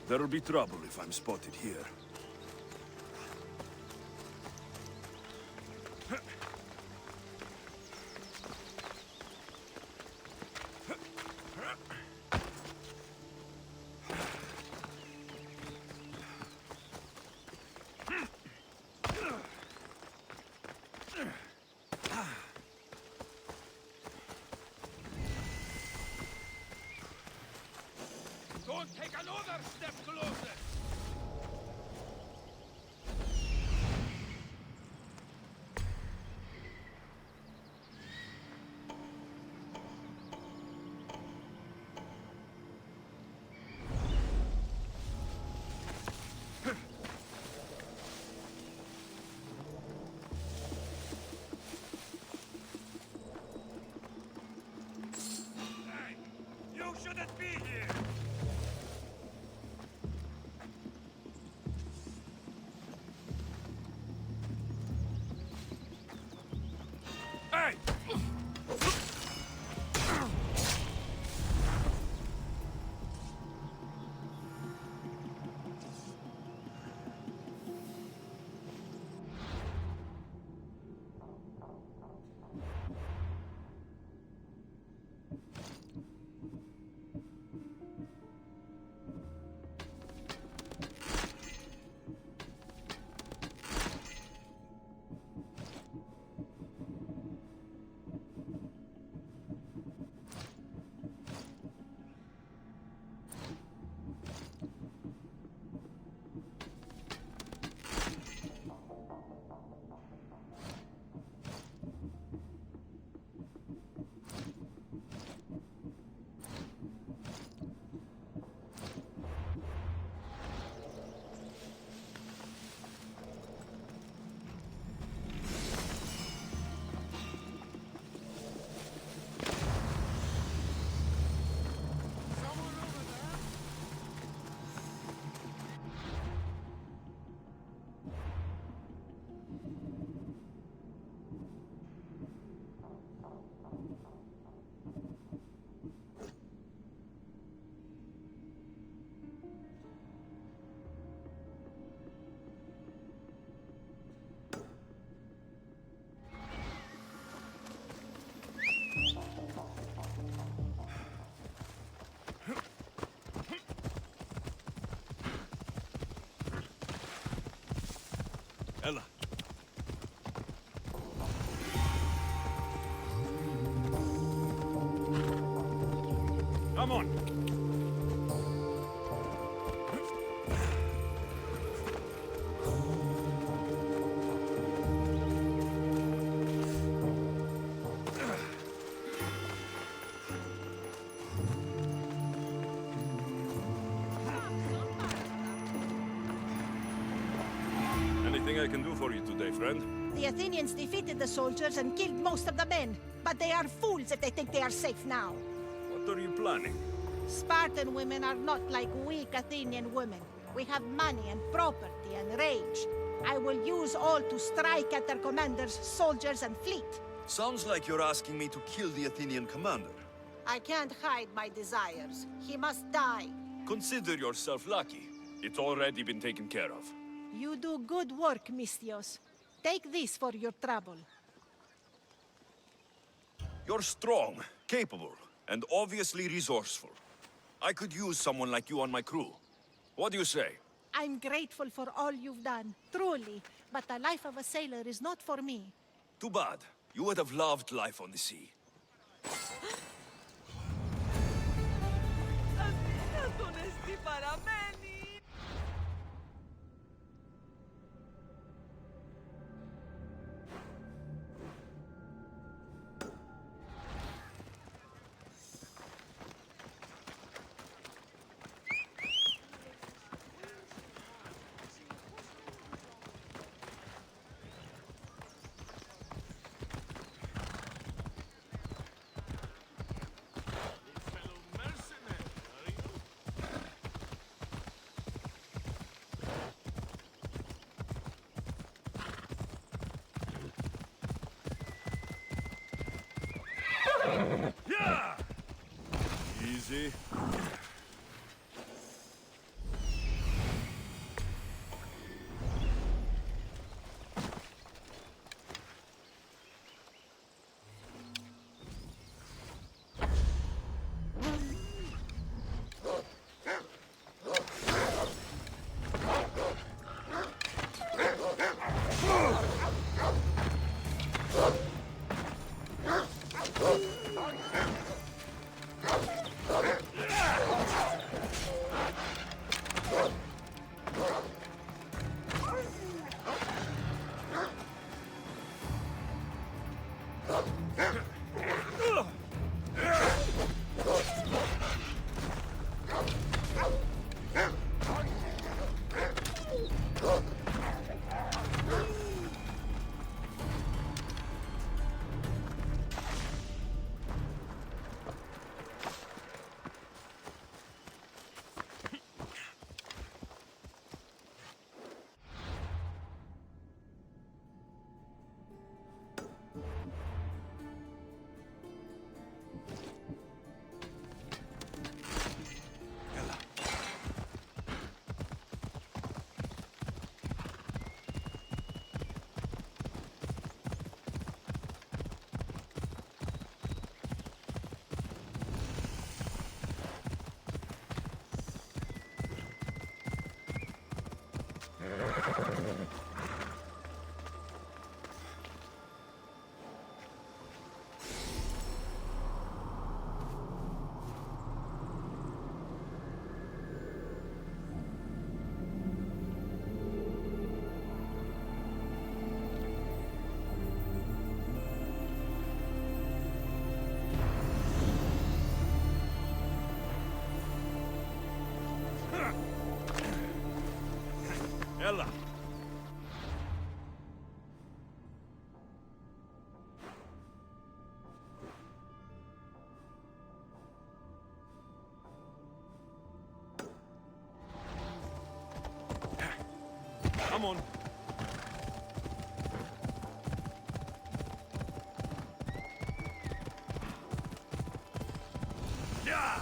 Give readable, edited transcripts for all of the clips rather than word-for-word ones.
There'll be trouble if I'm spotted here. Don't take another step closer! Hey! You shouldn't be here! Hey! Ella. Come on. Anything I can do for you today, friend? The Athenians defeated the soldiers and killed most of the men. But they are fools if they think they are safe now. What are you planning? Spartan women are not like weak Athenian women. We have money and property and rage. I will use all to strike at their commanders, soldiers, and fleet. Sounds like you're asking me to kill the Athenian commander. I can't hide my desires. He must die. Consider yourself lucky. It's already been taken care of. You do good work, Mistios. Take this for your trouble. You're strong, capable, and obviously resourceful. I could use someone like you on my crew. What do you say? I'm grateful for all you've done, truly. But the life of a sailor is not for me. Too bad. You would have loved life on the sea. Yeah! Easy. يلا. Come on. Yeah!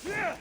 Yeah!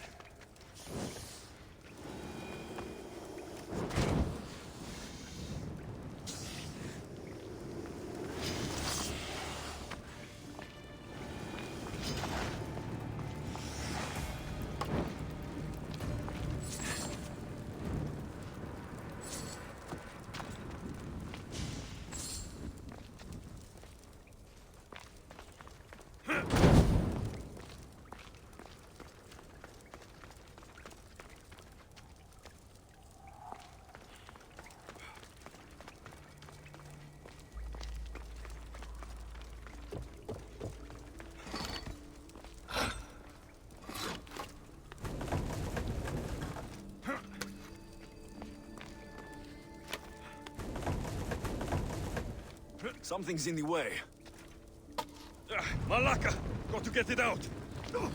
Something's in the way. Malaka! Got to get it out! No!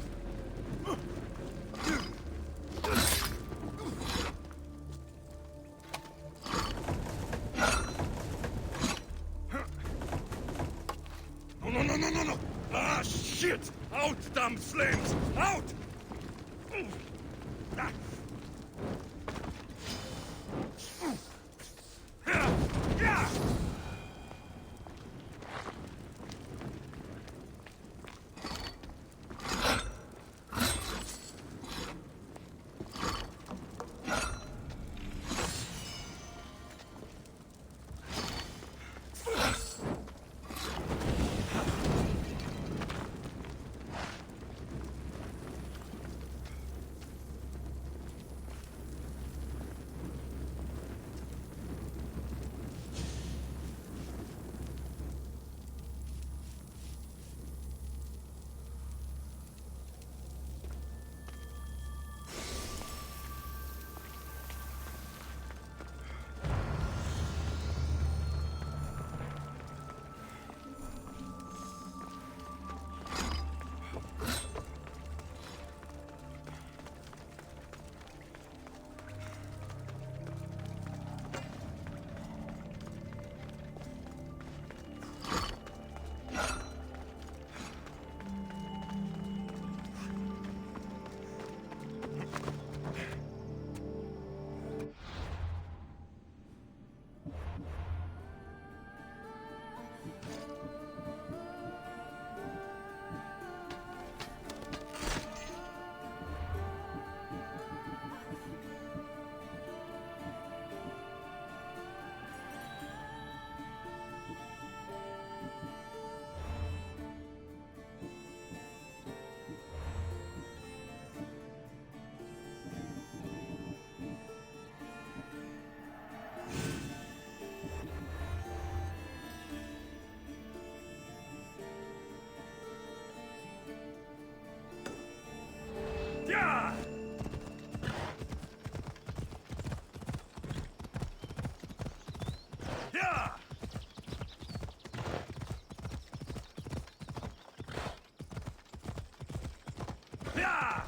Ah, shit! Out, damn flames! Out! Ah. Yeah! Yeah! Yeah! Yeah!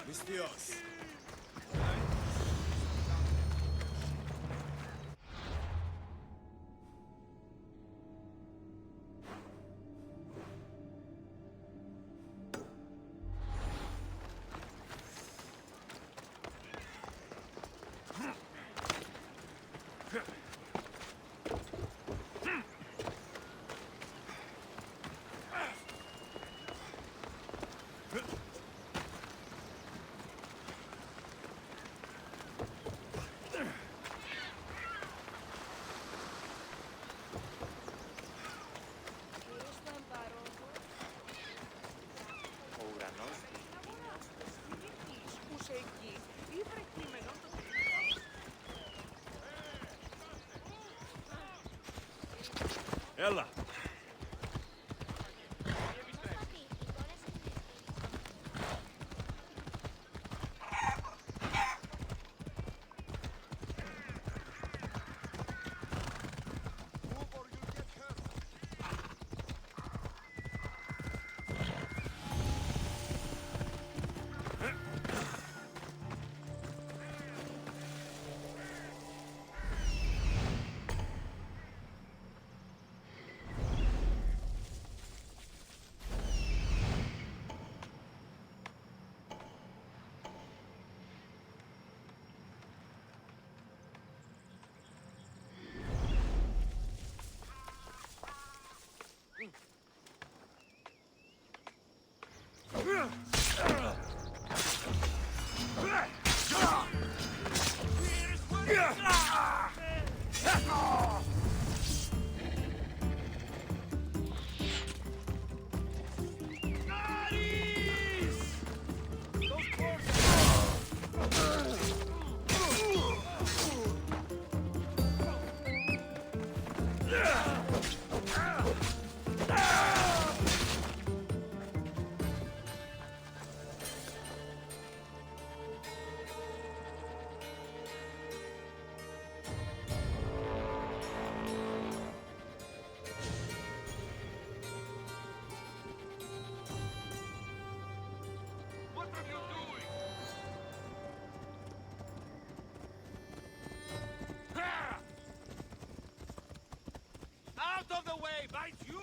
Vistios. Ella! Out of the way, by you!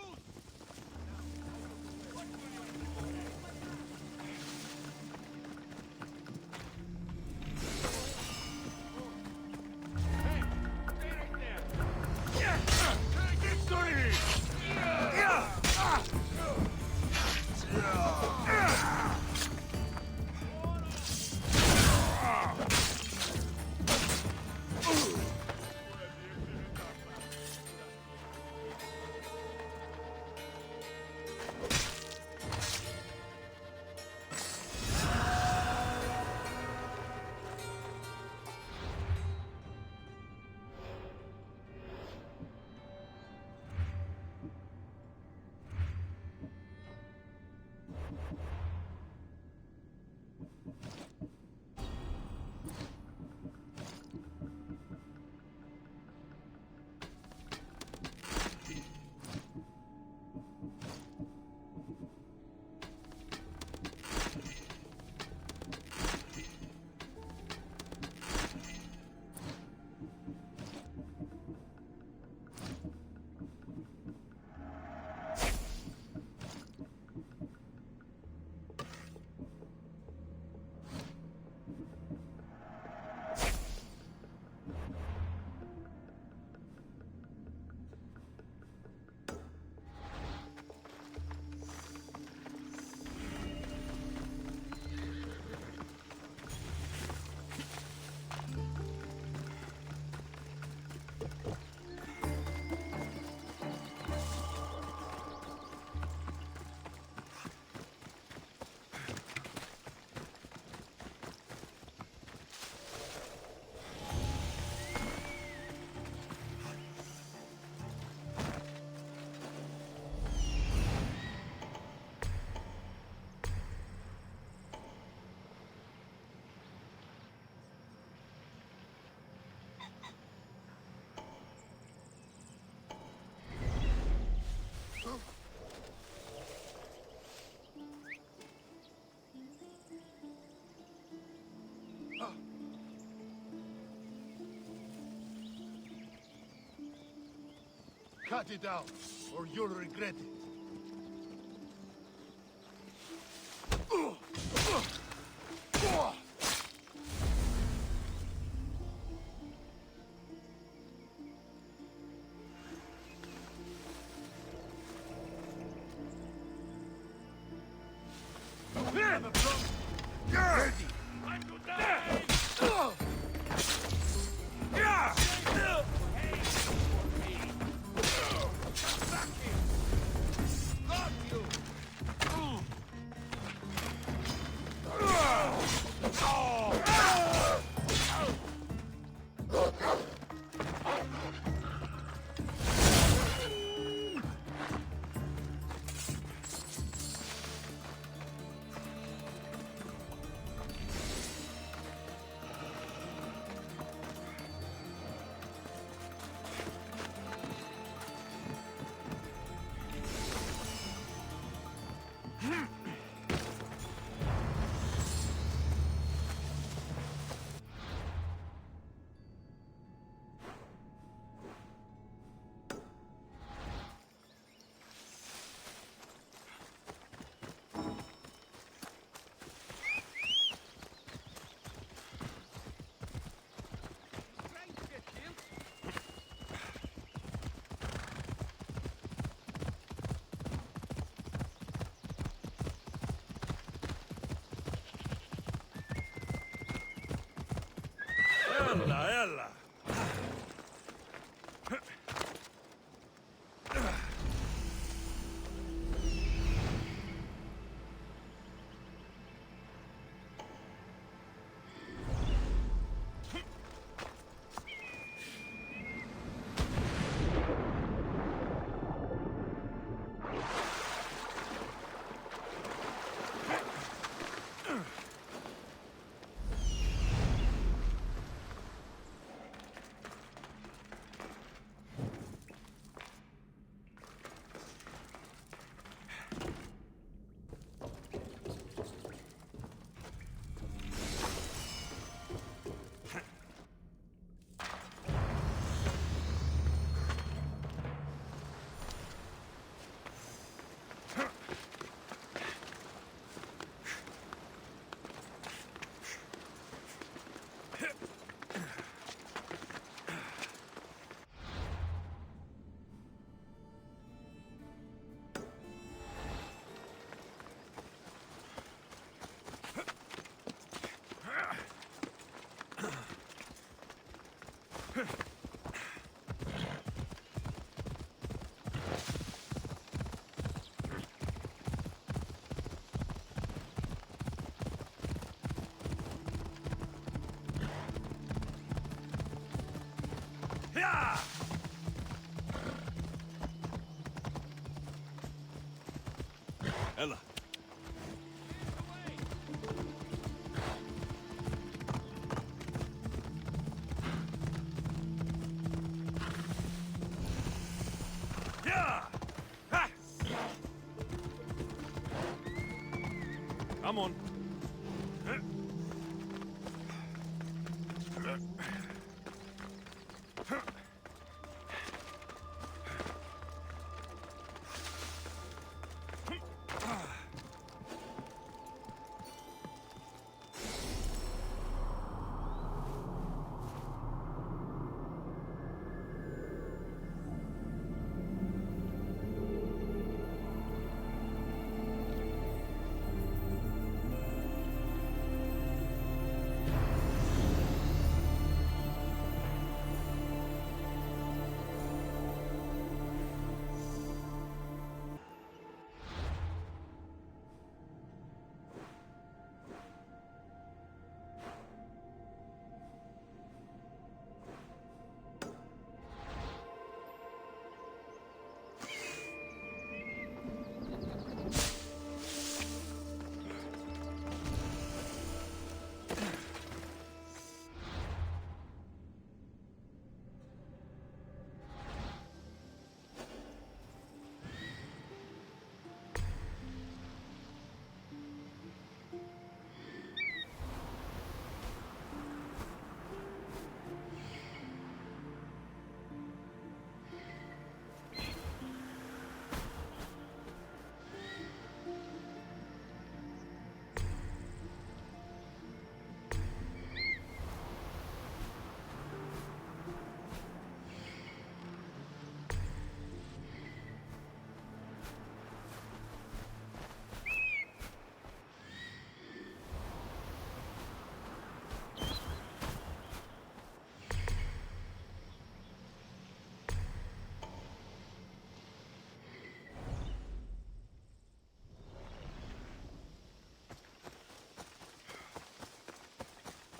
Cut it out, or you'll regret it. Ready! I'm to die! Got you!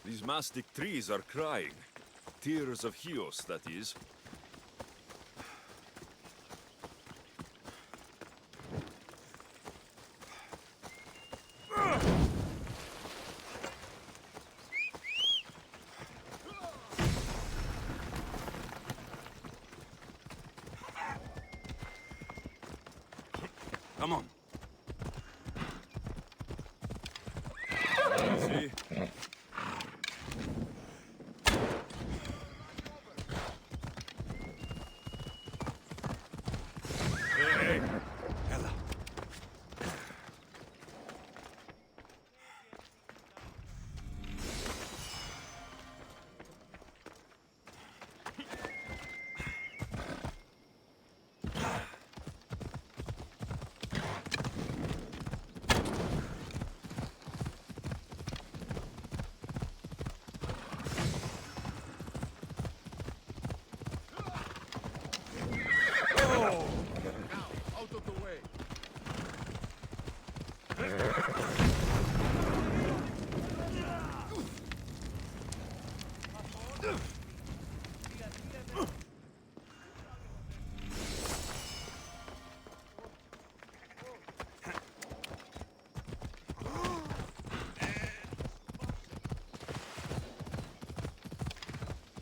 These mastic trees are crying. Tears of Chios, that is. Come on. See? Hey, Ella. Out of the way.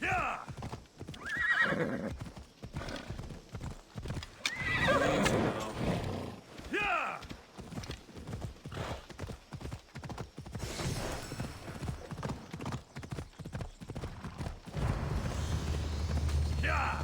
Yeah! Yeah! Yeah!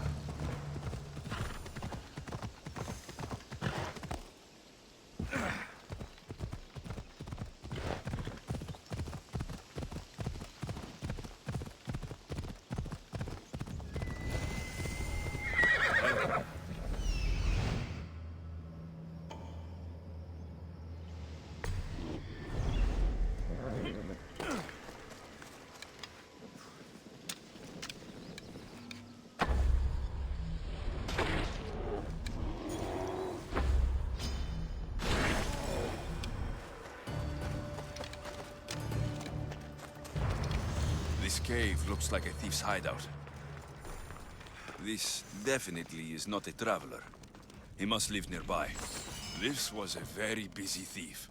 This cave looks like a thief's hideout. This definitely is not a traveler. He must live nearby. This was a very busy thief.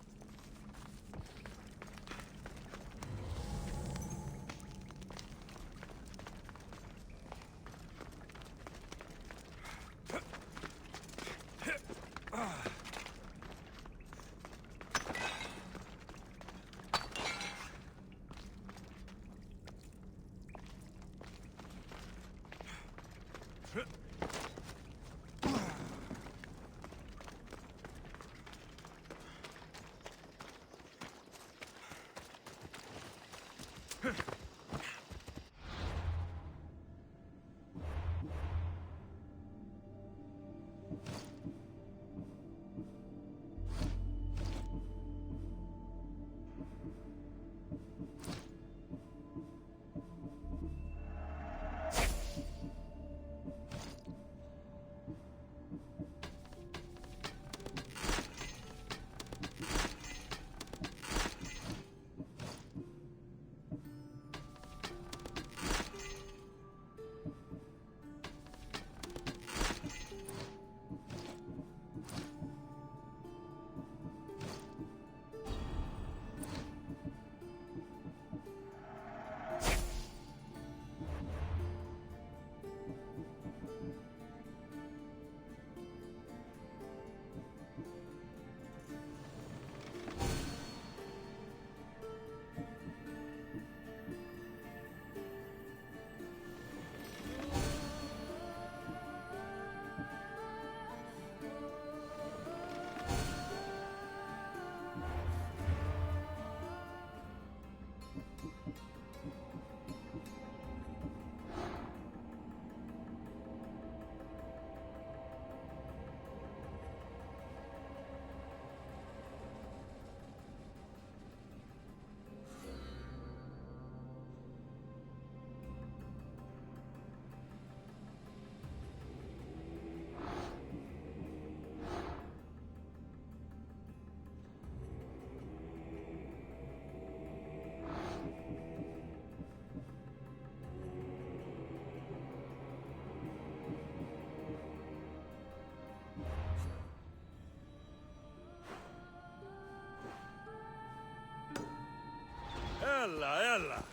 Bella!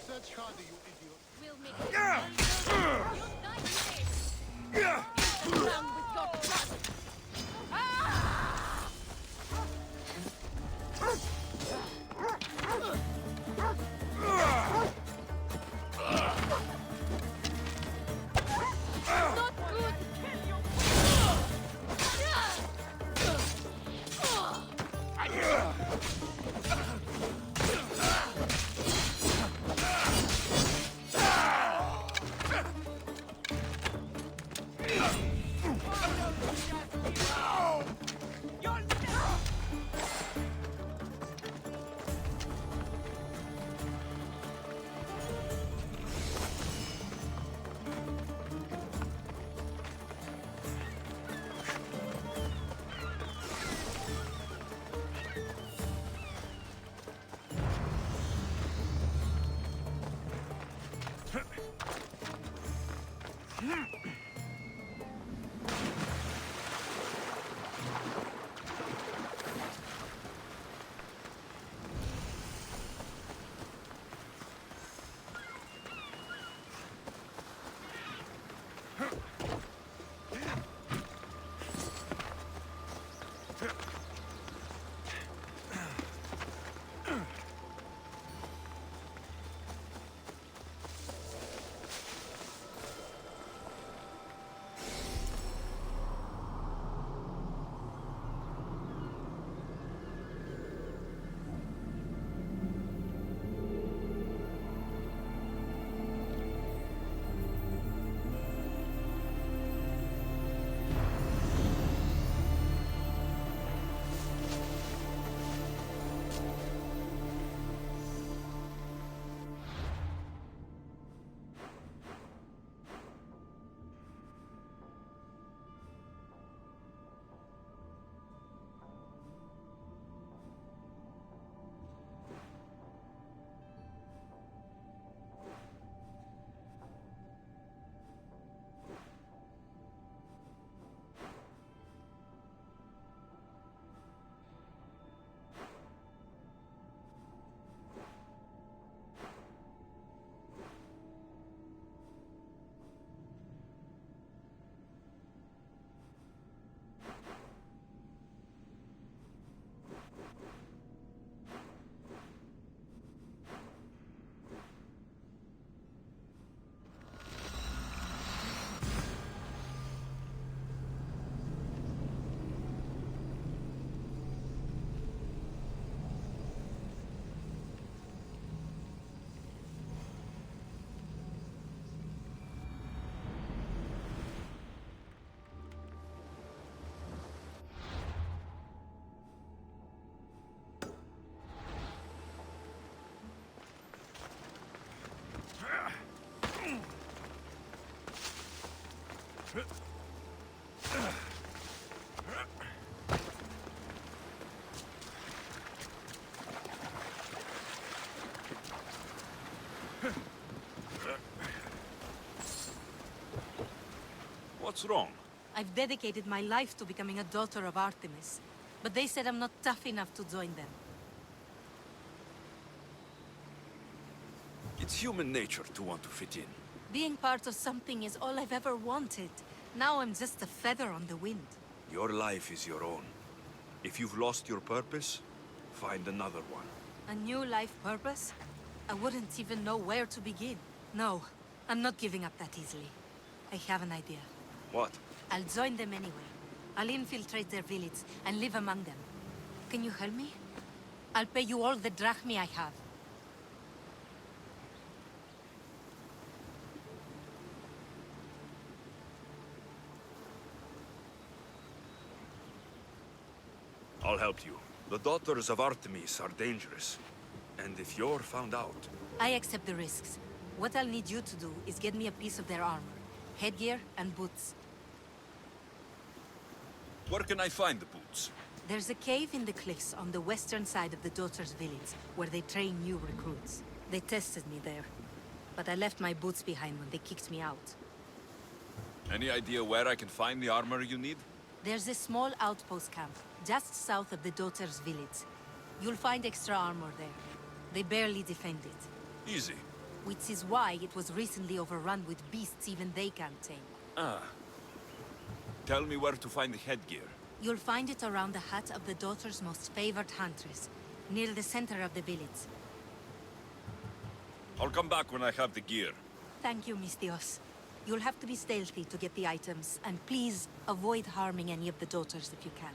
Search harder, you idiot. We'll make it. You die down with your blood. Not good. Kill you. What's wrong? I've dedicated my life to becoming a daughter of Artemis, but they said I'm not tough enough to join them. It's human nature to want to fit in. Being part of something is all I've ever wanted. Now I'm just a feather on the wind. Your life is your own. If you've lost your purpose, find another one. A new life purpose? I wouldn't even know where to begin. No, I'm not giving up that easily. I have an idea. What? I'll join them anyway. I'll infiltrate their village and live among them. Can you help me? I'll pay you all the drachmi I have. I'll help you. The daughters of Artemis are dangerous. And if you're found out... I accept the risks. What I'll need you to do is get me a piece of their armor, headgear and boots. Where can I find the boots? There's a cave in the cliffs on the western side of the Daughters' village, where they train new recruits. They tested me there, but I left my boots behind when they kicked me out. Any idea where I can find the armor you need? There's a small outpost camp, just south of the Daughters' village. You'll find extra armor there. They barely defend it. Easy. Which is why it was recently overrun with beasts even they can't tame. Ah. Tell me where to find the headgear. You'll find it around the hut of the Daughter's most favored huntress, near the center of the village. I'll come back when I have the gear. Thank you, Mistios. You'll have to be stealthy to get the items, and please avoid harming any of the Daughters if you can.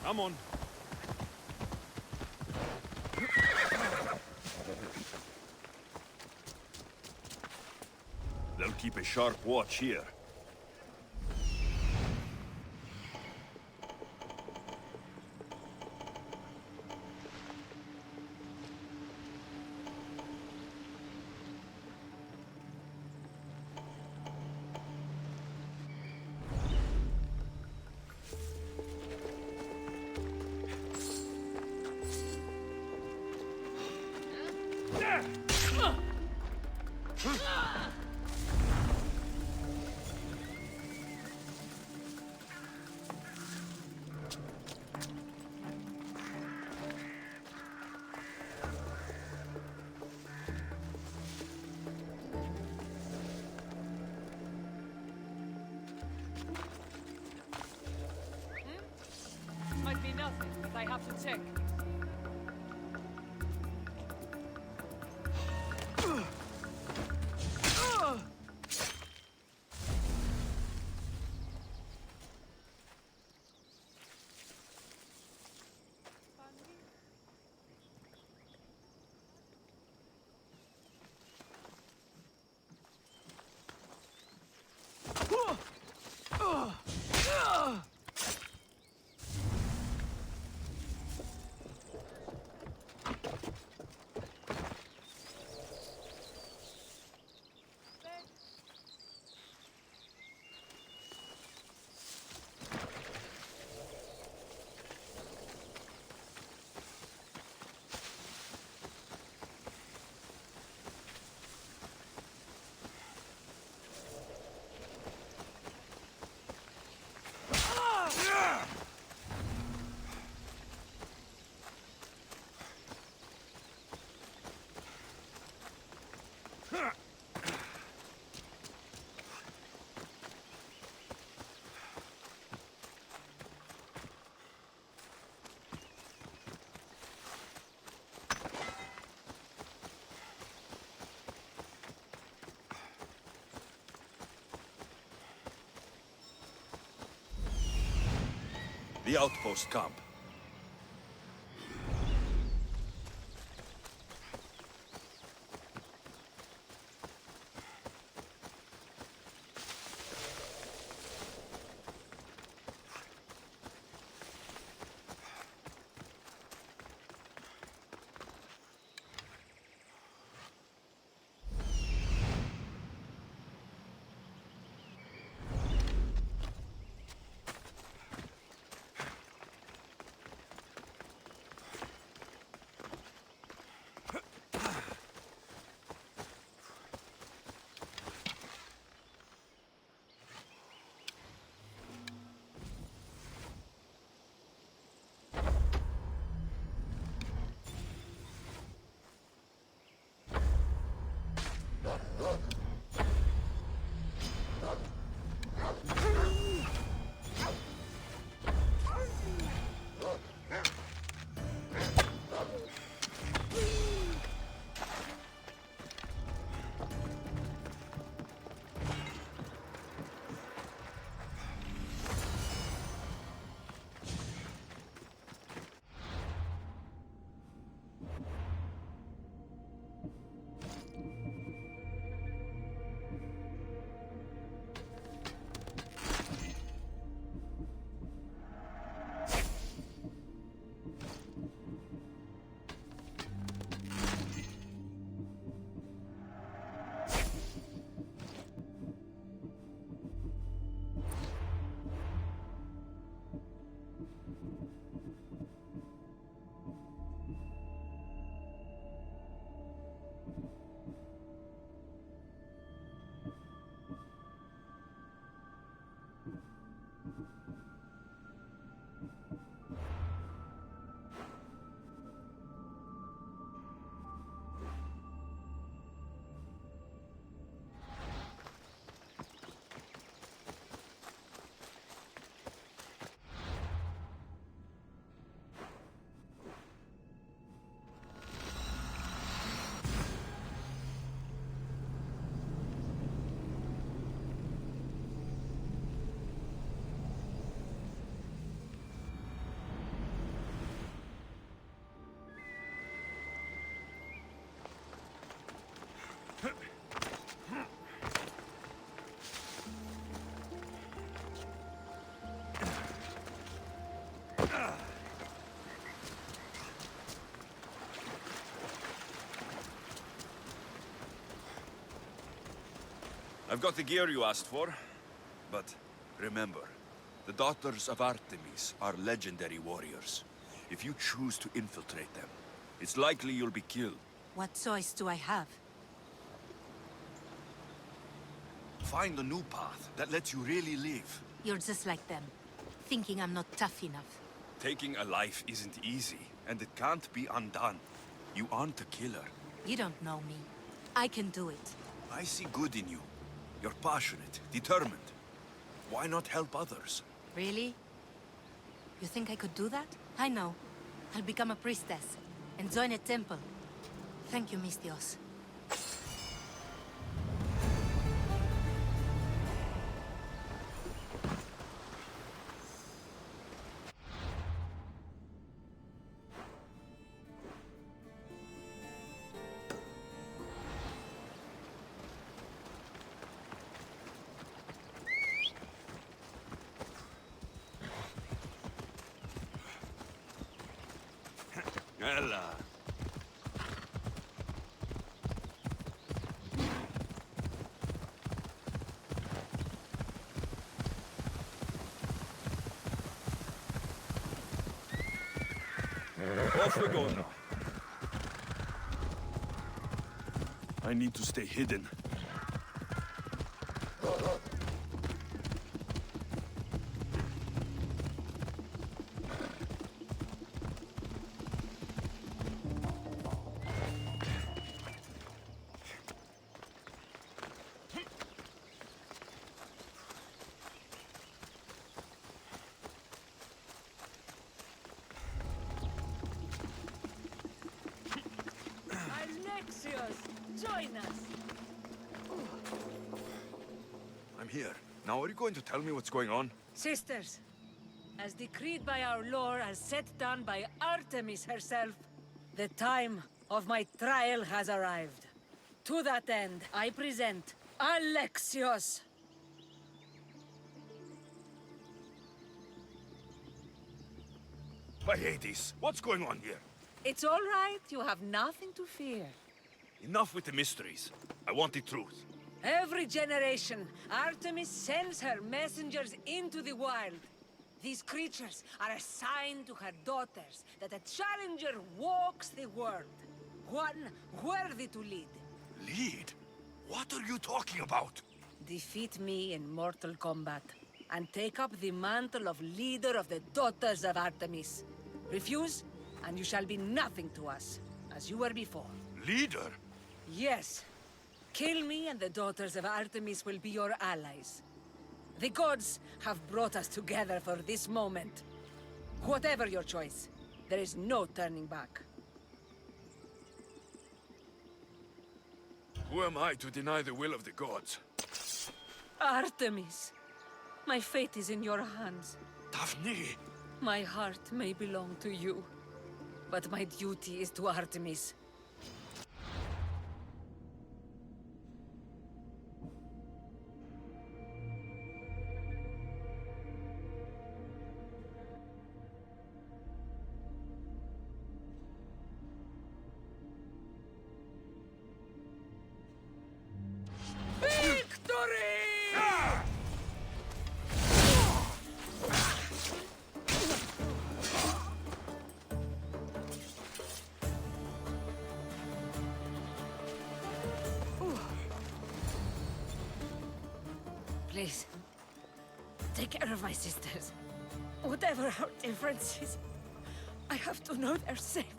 Come on. They'll keep a sharp watch here. Might be nothing, but I have to check. The outpost camp. I've got the gear you asked for, but remember, the daughters of Artemis are legendary warriors. If you choose to infiltrate them, it's likely you'll be killed. What choice do I have? Find a new path that lets you really live. You're just like them, thinking I'm not tough enough. Taking a life isn't easy, and it can't be undone. You aren't a killer. You don't know me. I can do it. I see good in you. You're passionate, determined. Why not help others? Really? You think I could do that? I know. I'll become a priestess and join a temple. Thank you, Mistios. Ella. Off we go now. I need to stay hidden. Join us. I'm here. Now are you going to tell me what's going on? Sisters, as decreed by our lore, as set down by Artemis herself, the time of my trial has arrived. To that end, I present Alexios. By Hades, what's going on here? It's all right. You have nothing to fear. Enough with the mysteries. I want the truth. Every generation, Artemis sends her messengers into the wild. These creatures are assigned to her daughters, that a challenger walks the world. One worthy to lead. Lead? What are you talking about? Defeat me in mortal combat, and take up the mantle of leader of the daughters of Artemis. Refuse, and you shall be nothing to us, as you were before. Leader? Yes. Kill me and the daughters of Artemis will be your allies. The gods have brought us together for this moment. Whatever your choice, there is no turning back. Who am I to deny the will of the gods? Artemis, my fate is in your hands. Daphne! My heart may belong to you, but my duty is to Artemis. Please, take care of my sisters. Whatever our differences, I have to know they're safe.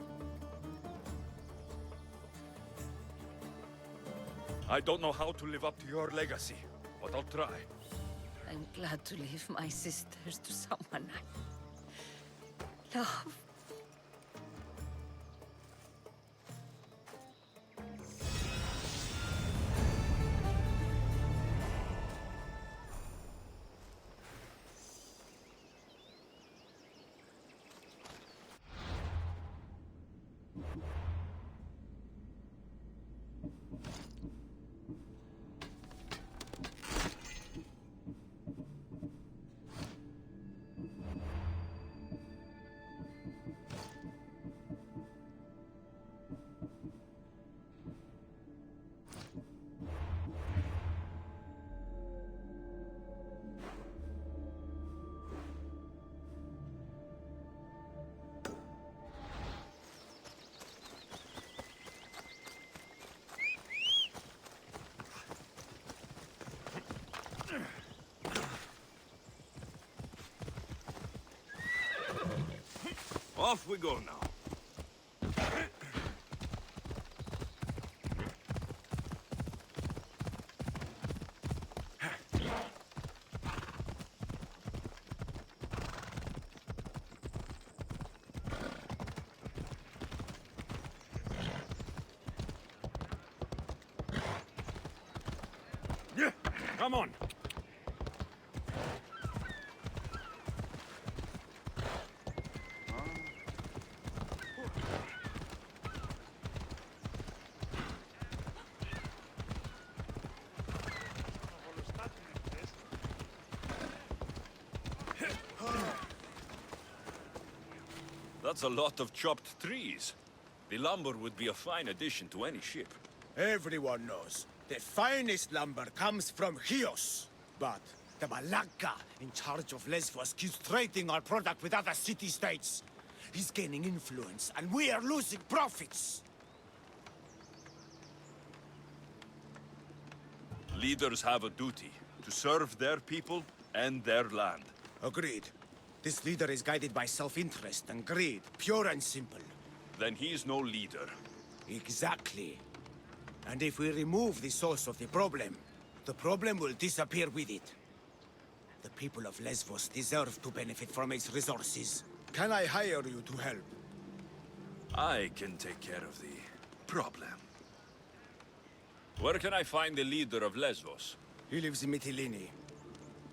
I don't know how to live up to your legacy, but I'll try. I'm glad to leave my sisters to someone I love. Off we go now. Yeah, come on. That's a lot of chopped trees. The lumber would be a fine addition to any ship. Everyone knows the finest lumber comes from Chios. But the Malaka in charge of Lesbos keeps trading our product with other city-states. He's gaining influence, and we are losing profits. Leaders have a duty to serve their people and their land. Agreed. This leader is guided by self-interest and greed, pure and simple. Then he's no leader. Exactly. And if we remove the source of the problem will disappear with it. The people of Lesbos deserve to benefit from its resources. Can I hire you to help? I can take care of the problem. Where can I find the leader of Lesbos? He lives in Mytilene.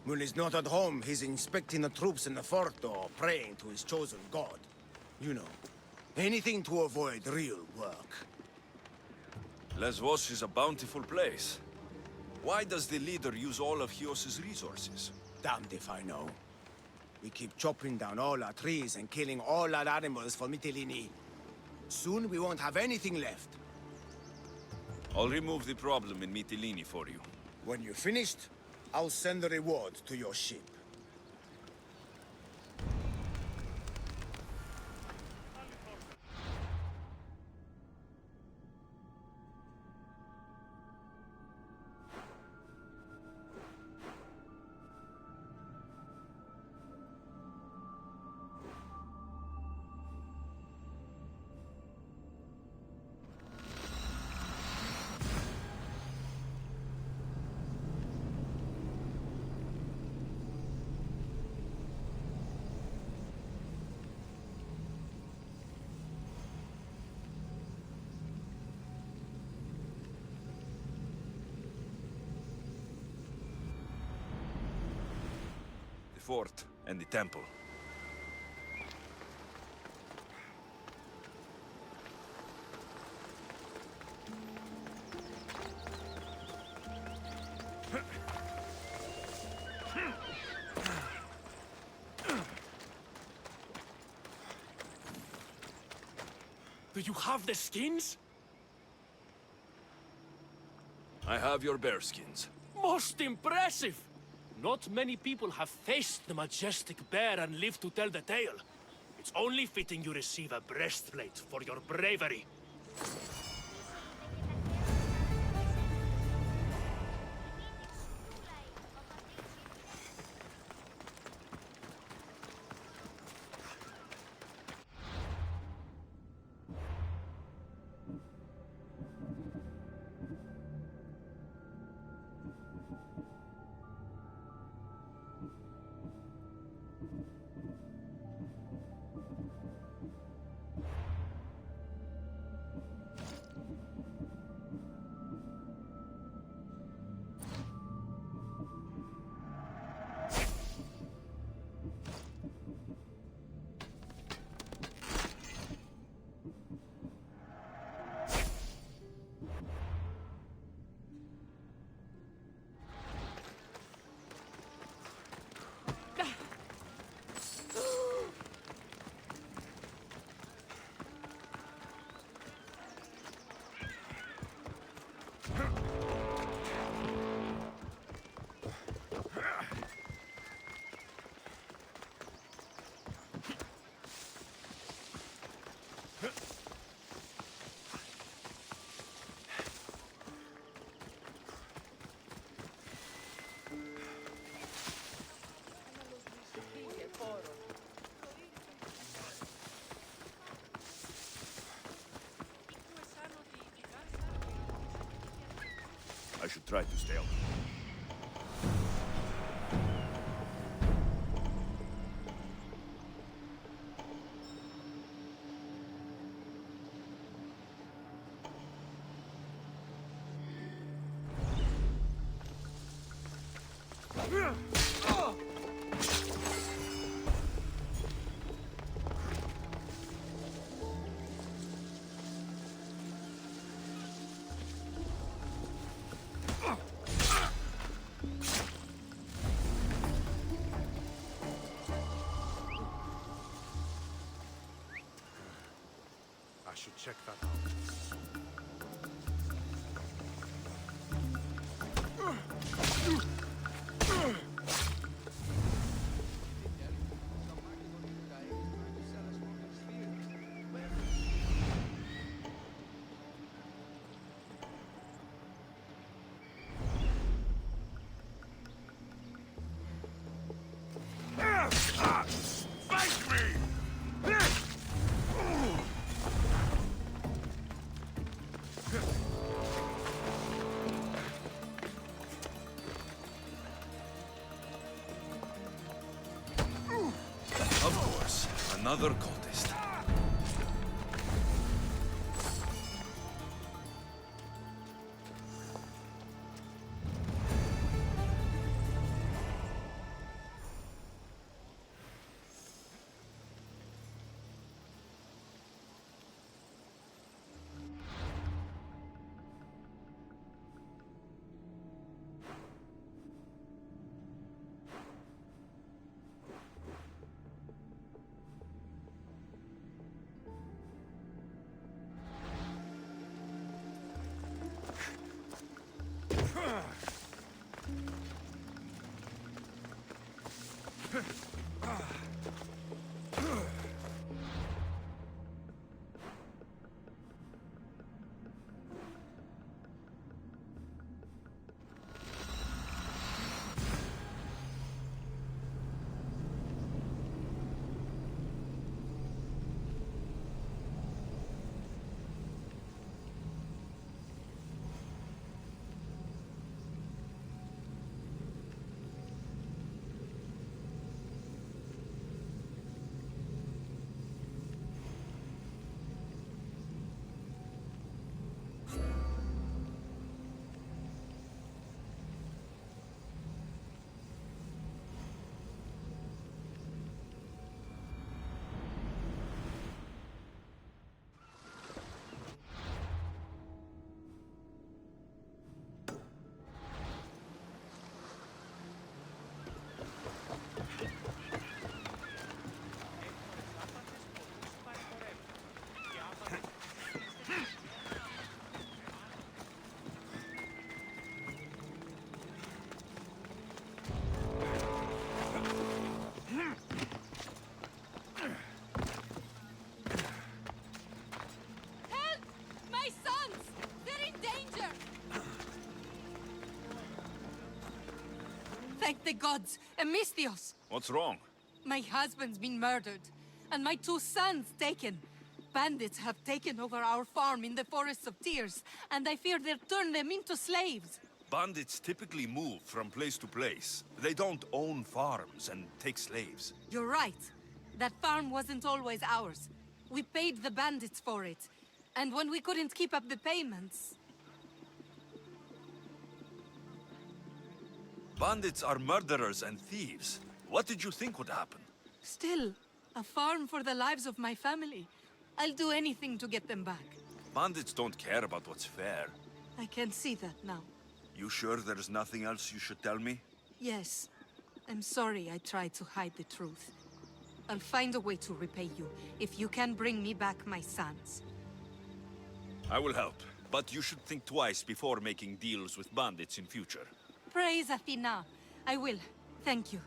When he's not at home, he's inspecting the troops in the fort or praying to his chosen god. You know, anything to avoid real work. Lesbos is a bountiful place. Why does the leader use all of Chios' resources? Damned if I know. We keep chopping down all our trees and killing all our animals for Mytilene. Soon we won't have anything left. I'll remove the problem in Mytilene for you. When you're finished, I'll send the reward to your ship. Fort and the temple. Do you have the skins? I have your bearskins. Most impressive! Not many people have faced the majestic bear and lived to tell the tale. It's only fitting you receive a breastplate for your bravery. I should try to stay out. I should check that out. Of course, another cultist. Thank the gods! Amistios! What's wrong? My husband's been murdered, and my 2 sons taken. Bandits have taken over our farm in the Forests of Tears, and I fear they'll turn them into slaves. Bandits typically move from place to place. They don't own farms and take slaves. You're right. That farm wasn't always ours. We paid the bandits for it. And when we couldn't keep up the payments... Bandits are murderers and thieves. What did you think would happen? Still, a farm for the lives of my family. I'll do anything to get them back. Bandits don't care about what's fair. I can see that now. You sure there's nothing else you should tell me? Yes. I'm sorry I tried to hide the truth. I'll find a way to repay you, if you can bring me back my sons. I will help, but you should think twice before making deals with bandits in future. Praise Athena. I will. Thank you.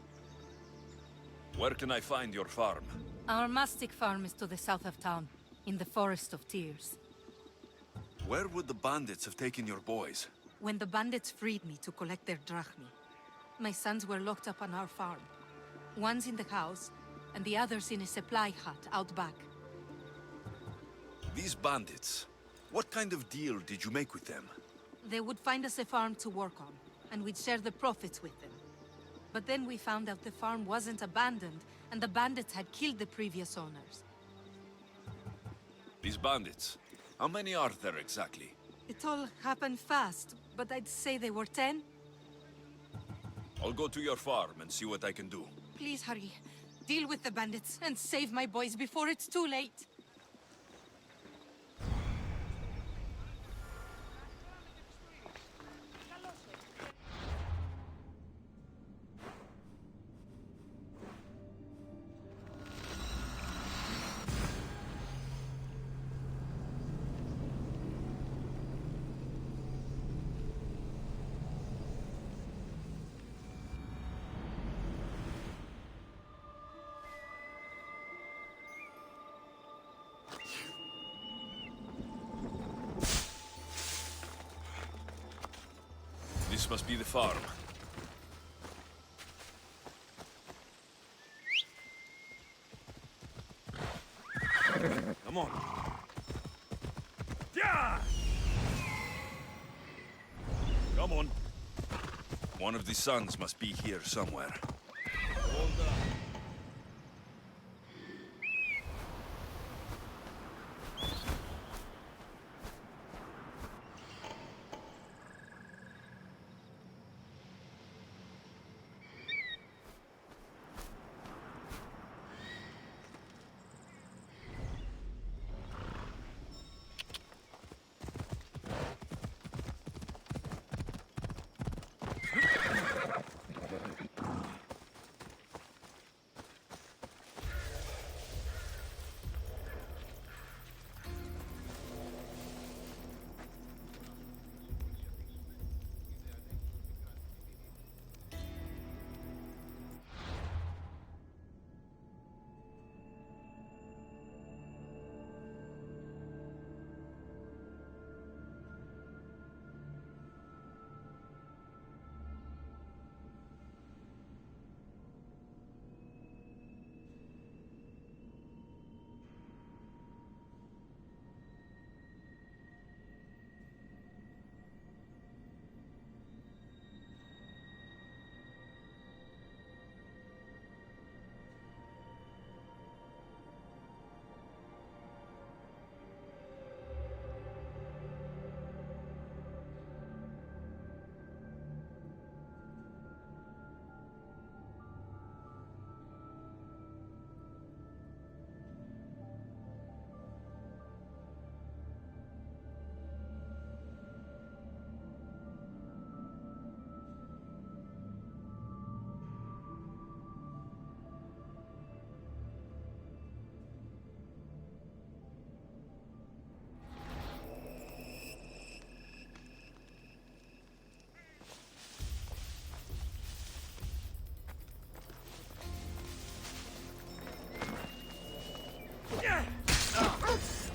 Where can I find your farm? Our mastic farm is to the south of town, in the Forest of Tears. Where would the bandits have taken your boys? When the bandits freed me to collect their drachmi, my sons were locked up on our farm. One's in the house, and the other's in a supply hut out back. These bandits, what kind of deal did you make with them? They would find us a farm to work on, and we'd share the profits with them. But then we found out the farm wasn't abandoned, and the bandits had killed the previous owners. These bandits, how many are there exactly? It all happened fast, but I'd say they were 10. I'll go to your farm and see what I can do. Please hurry. Deal with the bandits and save my boys before it's too late. This must be the farm. Come on. Yeah! Come on. One of the sons must be here somewhere. Hold up.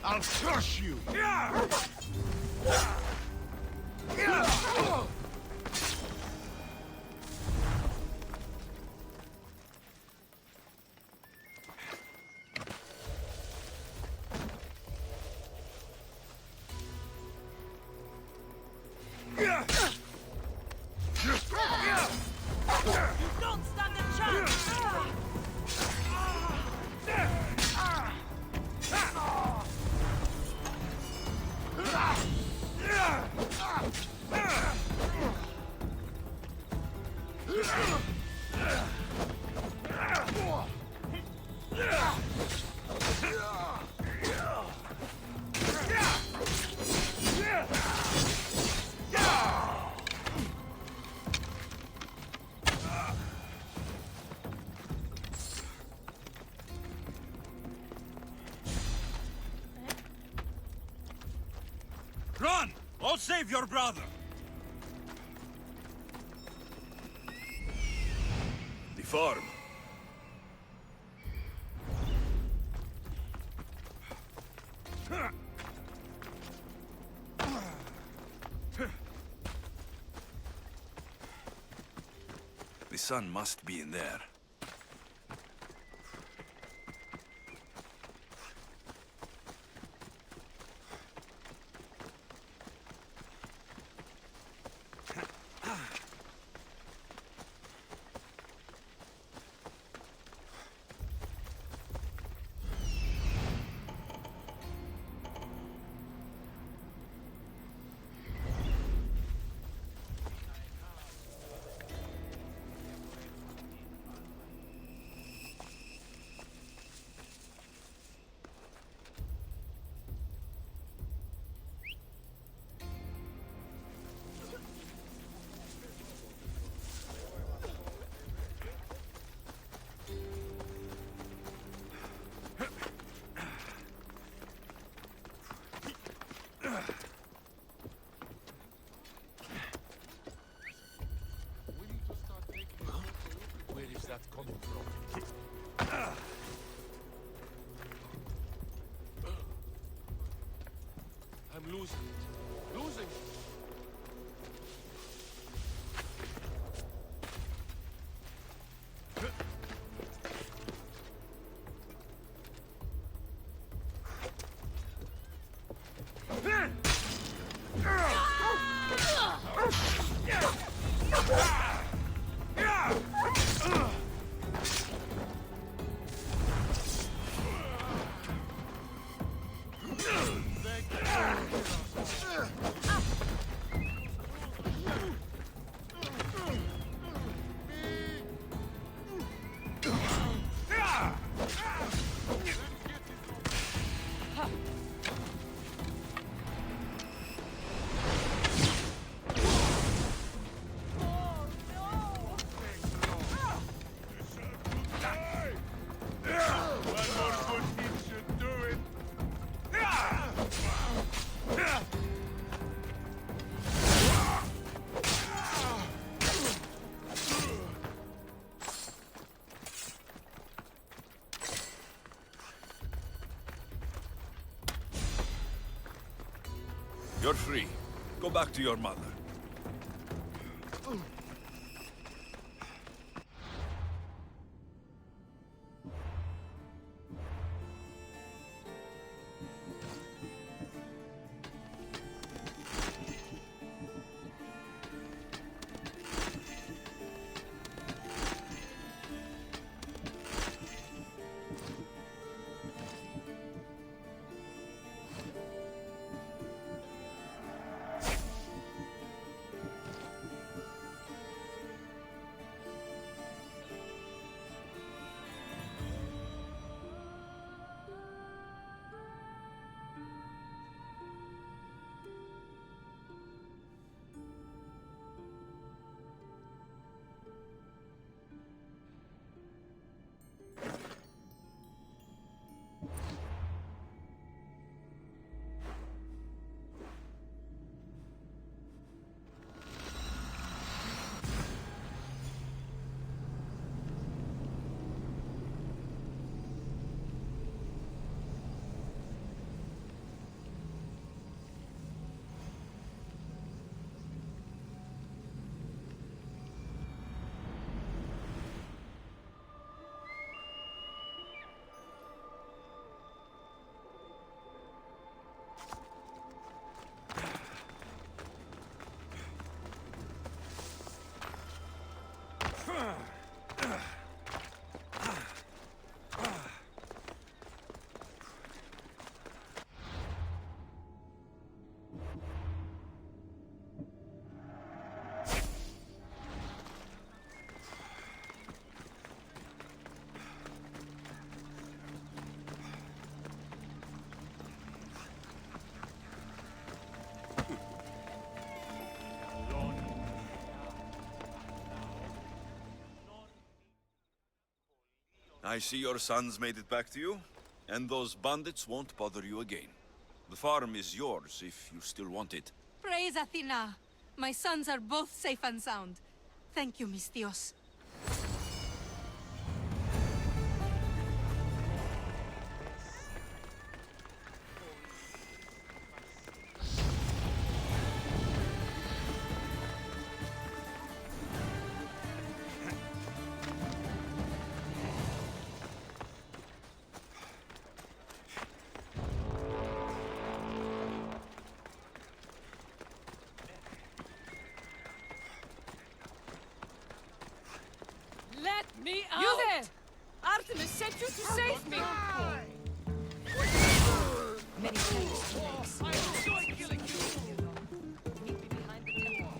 I'll crush you! Don't stand a chance! Run! I'll save your brother! The farm. The sun must be in there. losing it. Losing it. You're free. Go back to your mother. I see your sons made it back to you, and those bandits won't bother you again. The farm is yours if you still want it. Praise Athena! My sons are both safe and sound. Thank you, Mis Dios. Let me out! You there! Artemis sent you to save me! Many thanks. I enjoy killing you! Meet me behind the temple.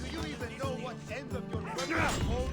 Do you even know what end of your weapon is called?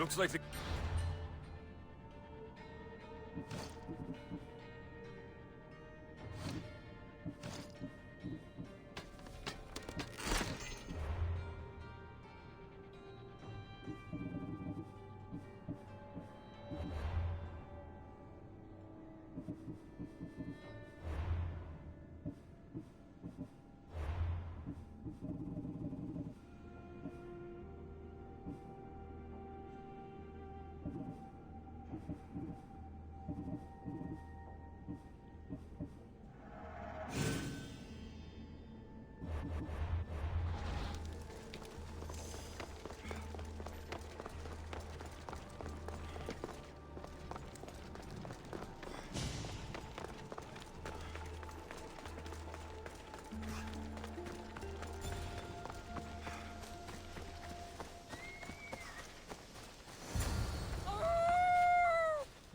Looks like the...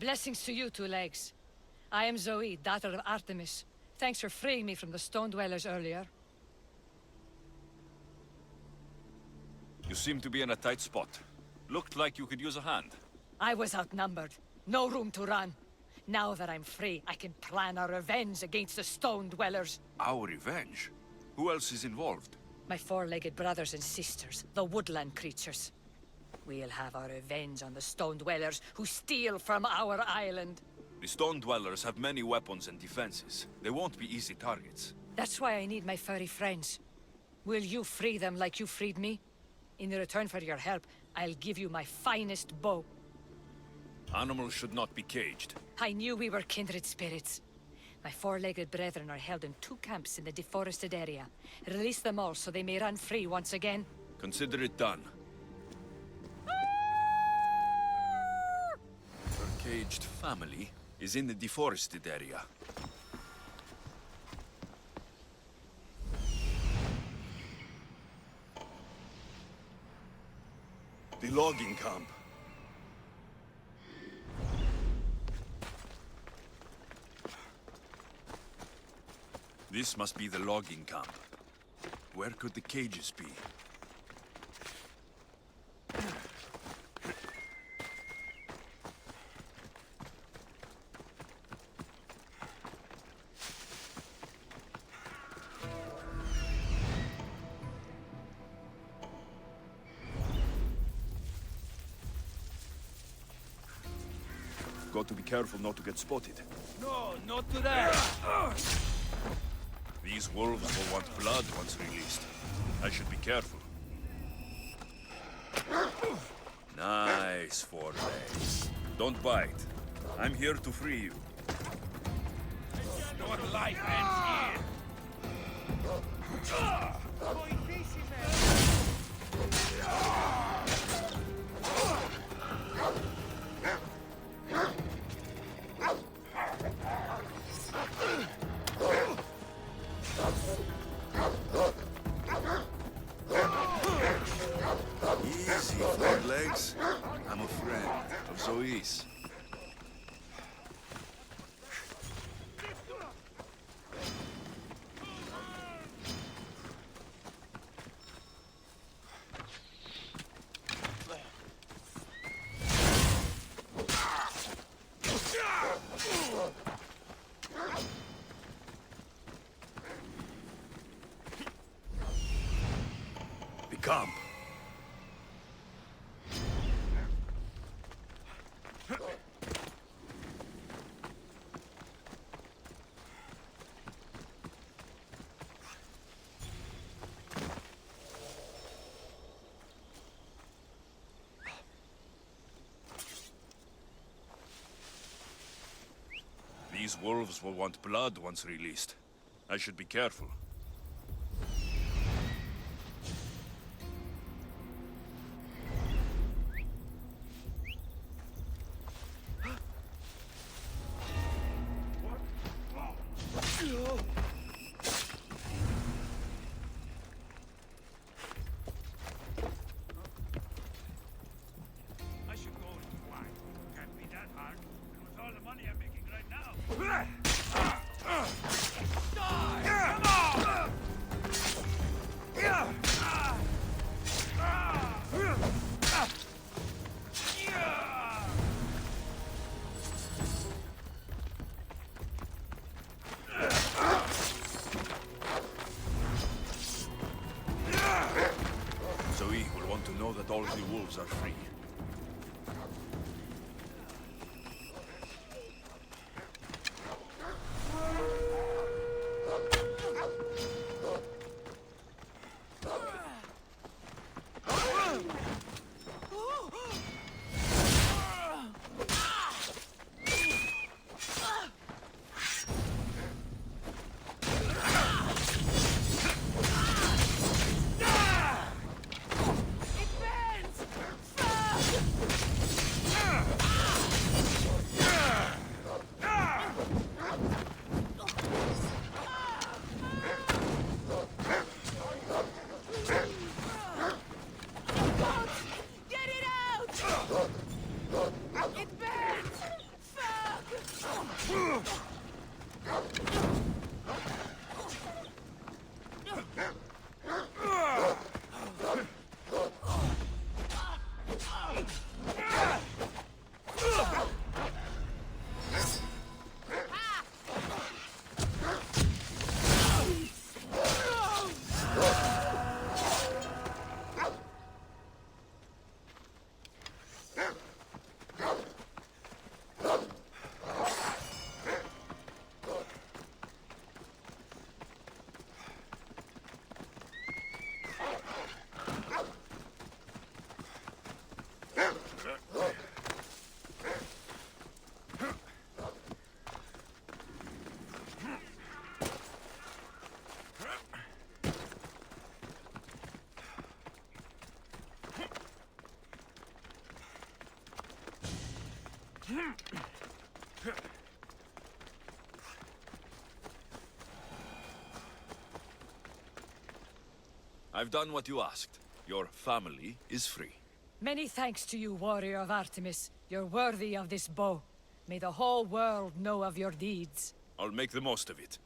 Blessings to you, Two Legs. I am Zoe, daughter of Artemis. Thanks for freeing me from the stone dwellers earlier. You seem to be in a tight spot. Looked like you could use a hand. I was outnumbered. No room to run. Now that I'm free, I can plan our revenge against the stone dwellers. Our revenge? Who else is involved? My four-legged brothers and sisters, the woodland creatures. We'll have our revenge on the stone dwellers who steal from our island. The stone dwellers have many weapons and defenses. They won't be easy targets. That's why I need my furry friends. Will you free them like you freed me? In return for your help, I'll give you my finest bow. Animals should not be caged. I knew we were kindred spirits. My four-legged brethren are held in 2 camps in the deforested area. Release them all so they may run free once again. Consider it done. Your caged family is in the deforested area. The logging camp. This must be the logging camp. Where could the cages be? Got to be careful not to get spotted. No, not to that! These wolves will want blood once released. I should be careful. Nice 4 legs. Don't bite. I'm here to free you. Your life ends here! Easy, 4 legs. I'm a friend of Zoe's. The camp. These wolves will want blood once released. I should be careful. I should go and why? Can't be that hard. And with all the money I'm making right now. Die! Come on! daughters are free. I've done what you asked. Your family is free. Many thanks to you, warrior of Artemis. You're worthy of this bow. May the whole world know of your deeds. I'll make the most of it.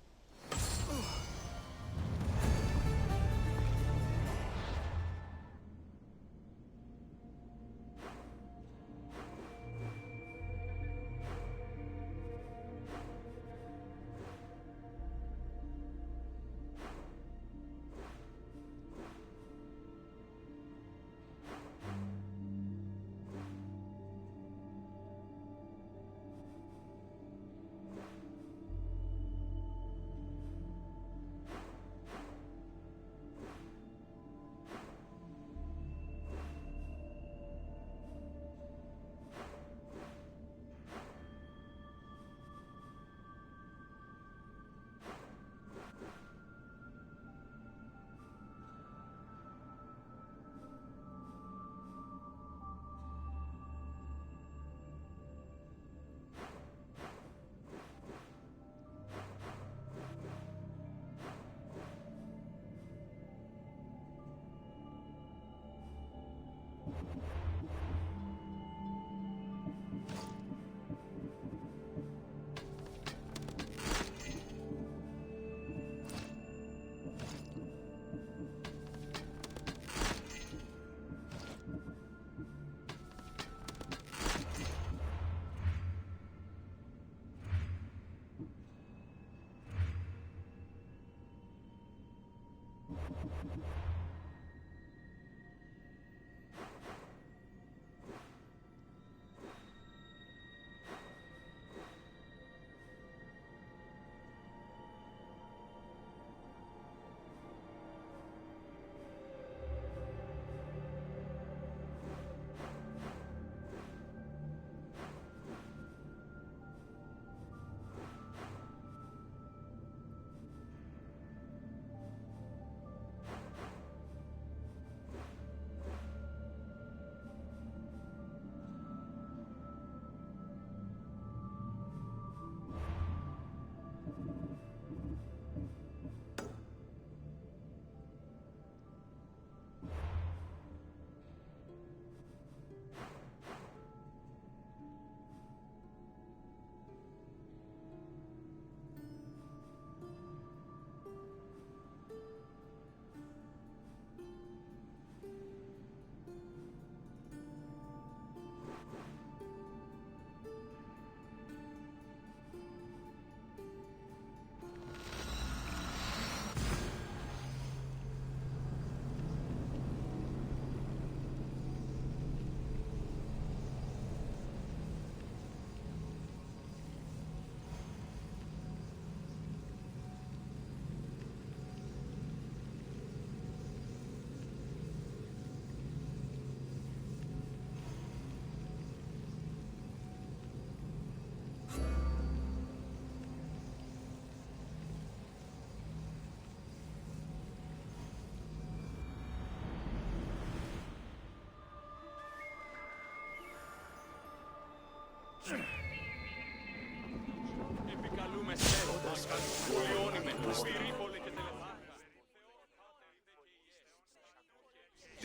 Do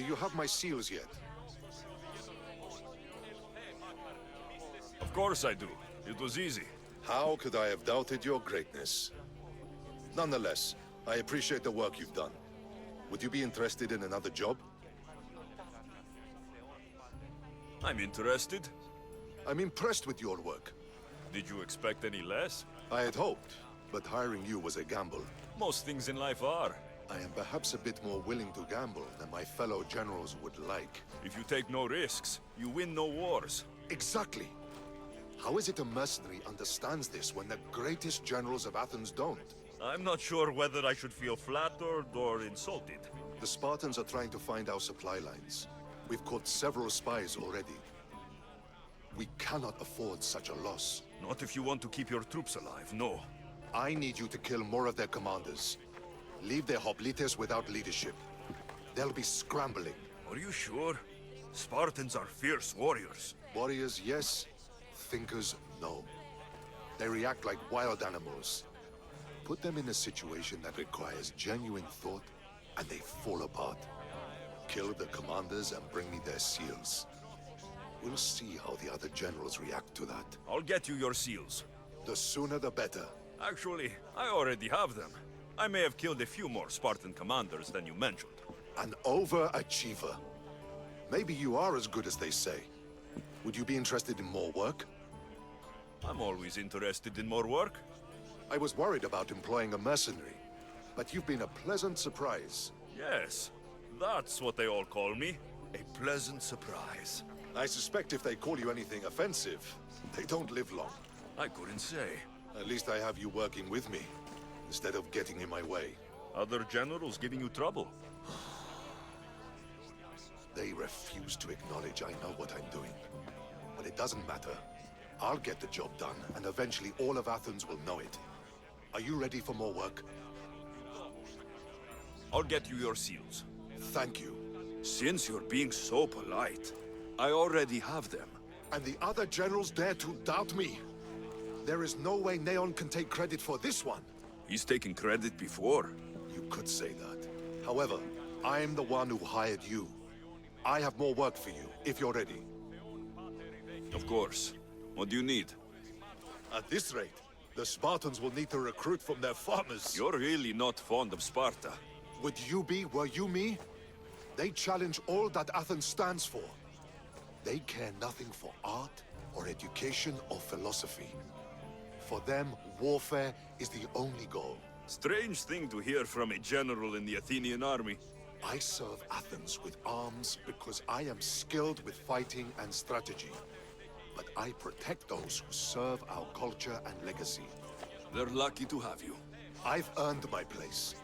you have my seals yet? Of course I do. It was easy. How could I have doubted your greatness? Nonetheless, I appreciate the work you've done. Would you be interested in another job? I'm interested. I'm impressed with your work. Did you expect any less? I had hoped, but hiring you was a gamble. Most things in life are. I am perhaps a bit more willing to gamble than my fellow generals would like. If you take no risks, you win no wars. Exactly. How is it a mercenary understands this when the greatest generals of Athens don't? I'm not sure whether I should feel flattered or insulted. The Spartans are trying to find our supply lines. We've caught several spies already. We cannot afford such a loss. Not if you want to keep your troops alive, no. I need you to kill more of their commanders. Leave their hoplites without leadership. They'll be scrambling. Are you sure? Spartans are fierce warriors. Warriors, yes. Thinkers, no. They react like wild animals. Put them in a situation that requires genuine thought, and they fall apart. Kill the commanders and bring me their seals. We'll see how the other generals react to that. I'll get you your seals. The sooner the better. Actually, I already have them. I may have killed a few more Spartan commanders than you mentioned. An overachiever. Maybe you are as good as they say. Would you be interested in more work? I'm always interested in more work. I was worried about employing a mercenary, but you've been a pleasant surprise. Yes, that's what they all call me. A pleasant surprise. I suspect if they call you anything offensive, they don't live long. I couldn't say. At least I have you working with me, instead of getting in my way. Other generals giving you trouble? They refuse to acknowledge I know what I'm doing. But it doesn't matter. I'll get the job done, and eventually all of Athens will know it. Are you ready for more work? I'll get you your seals. Thank you. Since you're being so polite, I already have them. And the other generals dare to doubt me? There is no way Neon can take credit for this one. He's taken credit before. You could say that. However, I'm the one who hired you. I have more work for you, if you're ready. Of course. What do you need? At this rate, the Spartans will need to recruit from their farmers. You're really not fond of Sparta. Would you be, were you me? They challenge all that Athens stands for. They care nothing for art, or education, or philosophy. For them, warfare is the only goal. Strange thing to hear from a general in the Athenian army. I serve Athens with arms because I am skilled with fighting and strategy. But I protect those who serve our culture and legacy. They're lucky to have you. I've earned my place.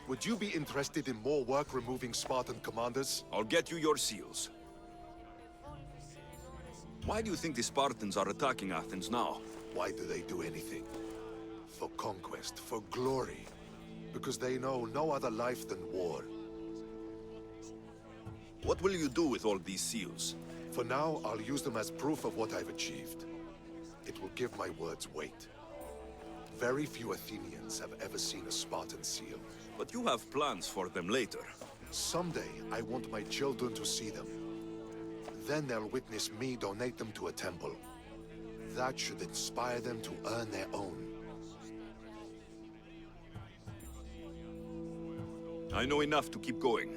Would you be interested in more work removing Spartan commanders? I'll get you your seals. Why do you think the Spartans are attacking Athens now? Why do they do anything? For conquest, for glory. Because they know no other life than war. What will you do with all these seals? For now, I'll use them as proof of what I've achieved. It will give my words weight. Very few Athenians have ever seen a Spartan seal. But you have plans for them later. Someday, I want my children to see them. Then they'll witness me donate them to a temple. That should inspire them to earn their own. I know enough to keep going.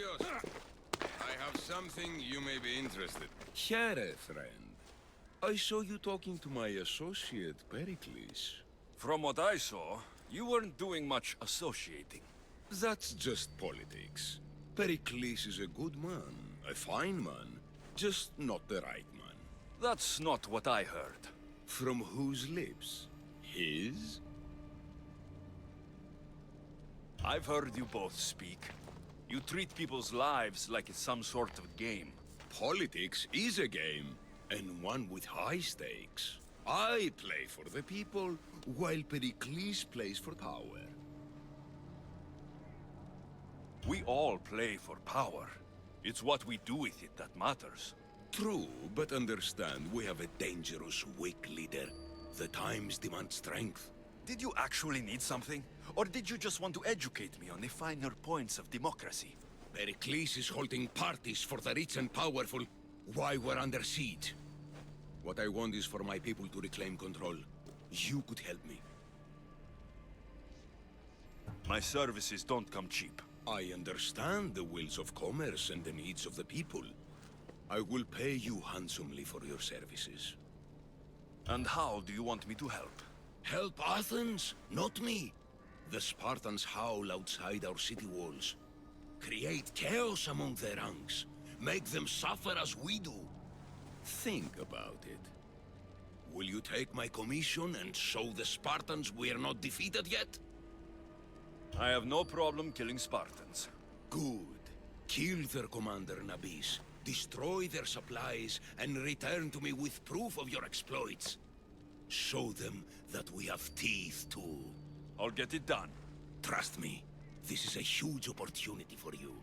Adios. I have something you may be interested. Here, friend. I saw you talking to my associate, Pericles. From what I saw, you weren't doing much associating. That's just politics. Pericles is a good man, a fine man, just not the right man. That's not what I heard. From whose lips? His? I've heard you both speak. You treat people's lives like it's some sort of game. Politics is a game, and one with high stakes. I play for the people, while Pericles plays for power. We all play for power. It's what we do with it that matters. True, but understand, we have a dangerous, weak leader. The times demand strength. Did you actually need something? Or did you just want to educate me on the finer points of democracy? Pericles is holding parties for the rich and powerful while we're under siege. What I want is for my people to reclaim control. You could help me. My services don't come cheap. I understand the wills of commerce and the needs of the people. I will pay you handsomely for your services. And how do you want me to help? Help Athens, not me. The Spartans howl outside our city walls. Create chaos among their ranks. Make them suffer as we do. Think about it. Will you take my commission and show the Spartans we are not defeated yet? I have no problem killing Spartans. Good. Kill their commander, Nabis. Destroy their supplies and return to me with proof of your exploits. Show them that we have teeth too. I'll get it done. Trust me, this is a huge opportunity for you.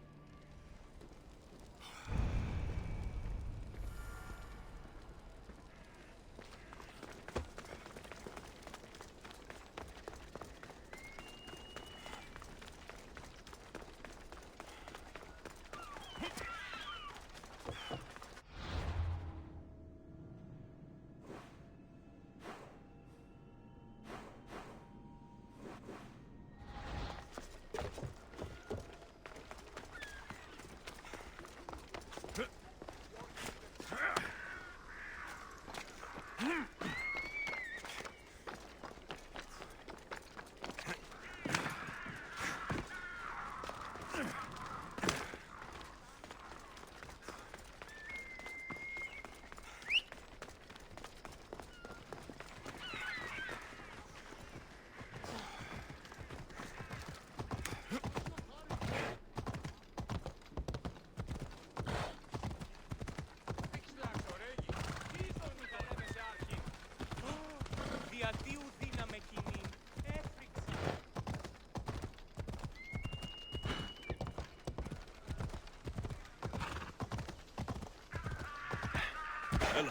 Hello.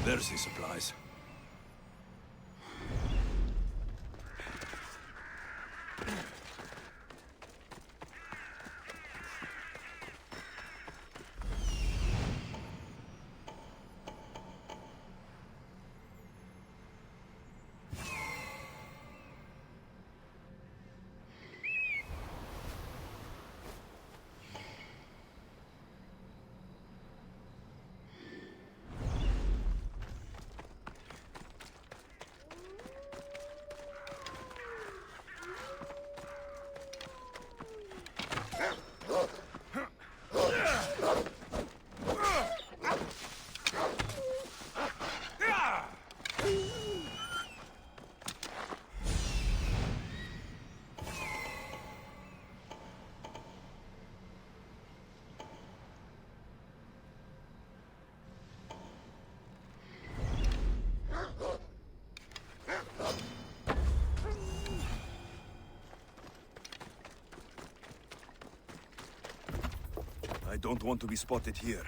There's the supplies. I don't want to be spotted here.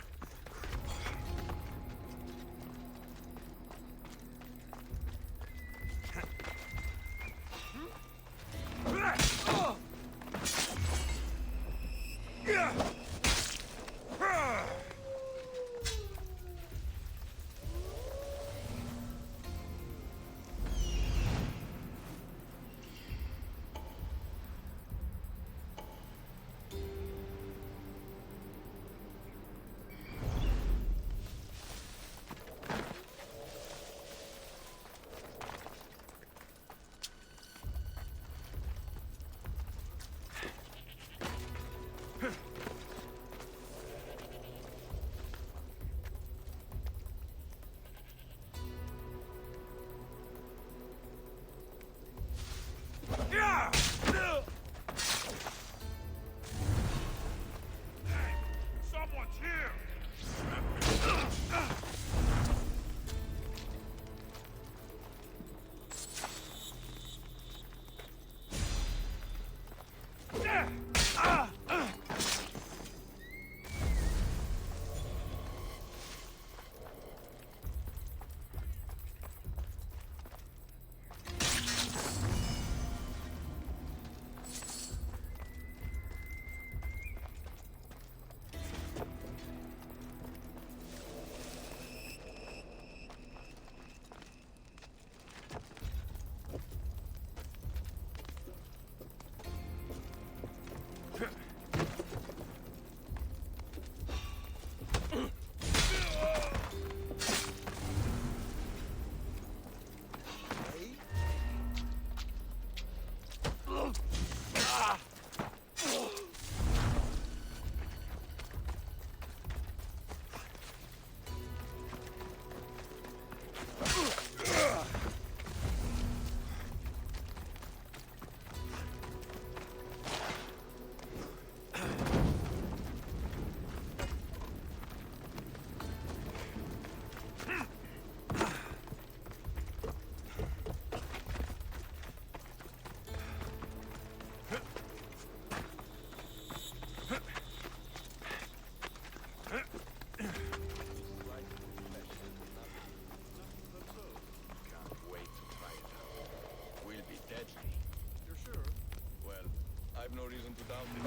I've no reason to doubt it.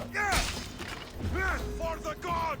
For the gods!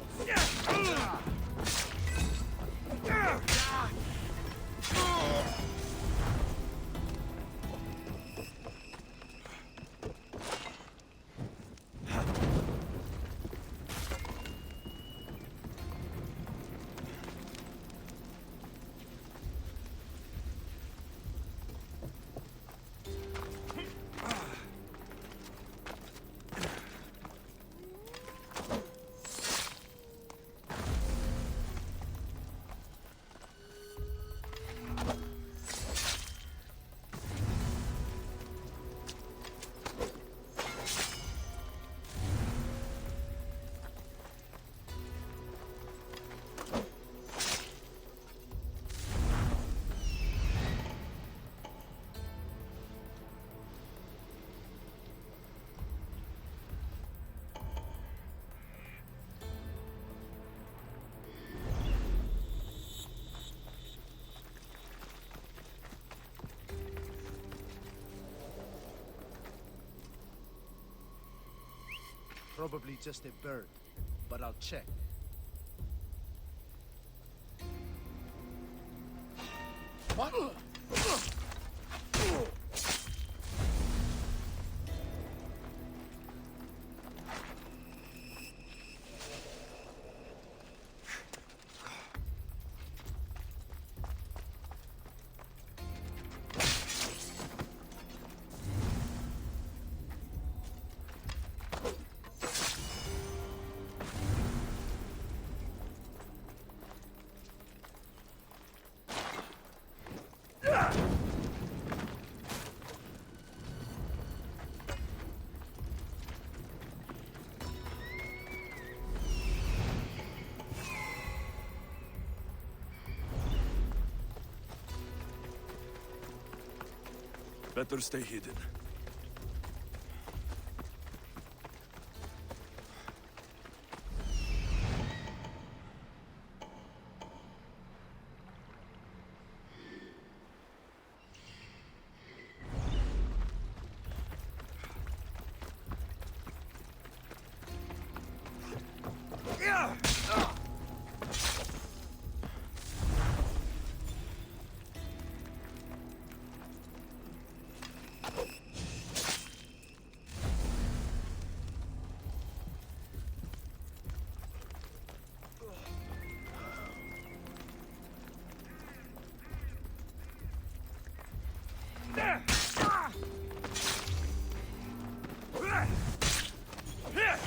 Probably just a bird, but I'll check. What? Better stay hidden.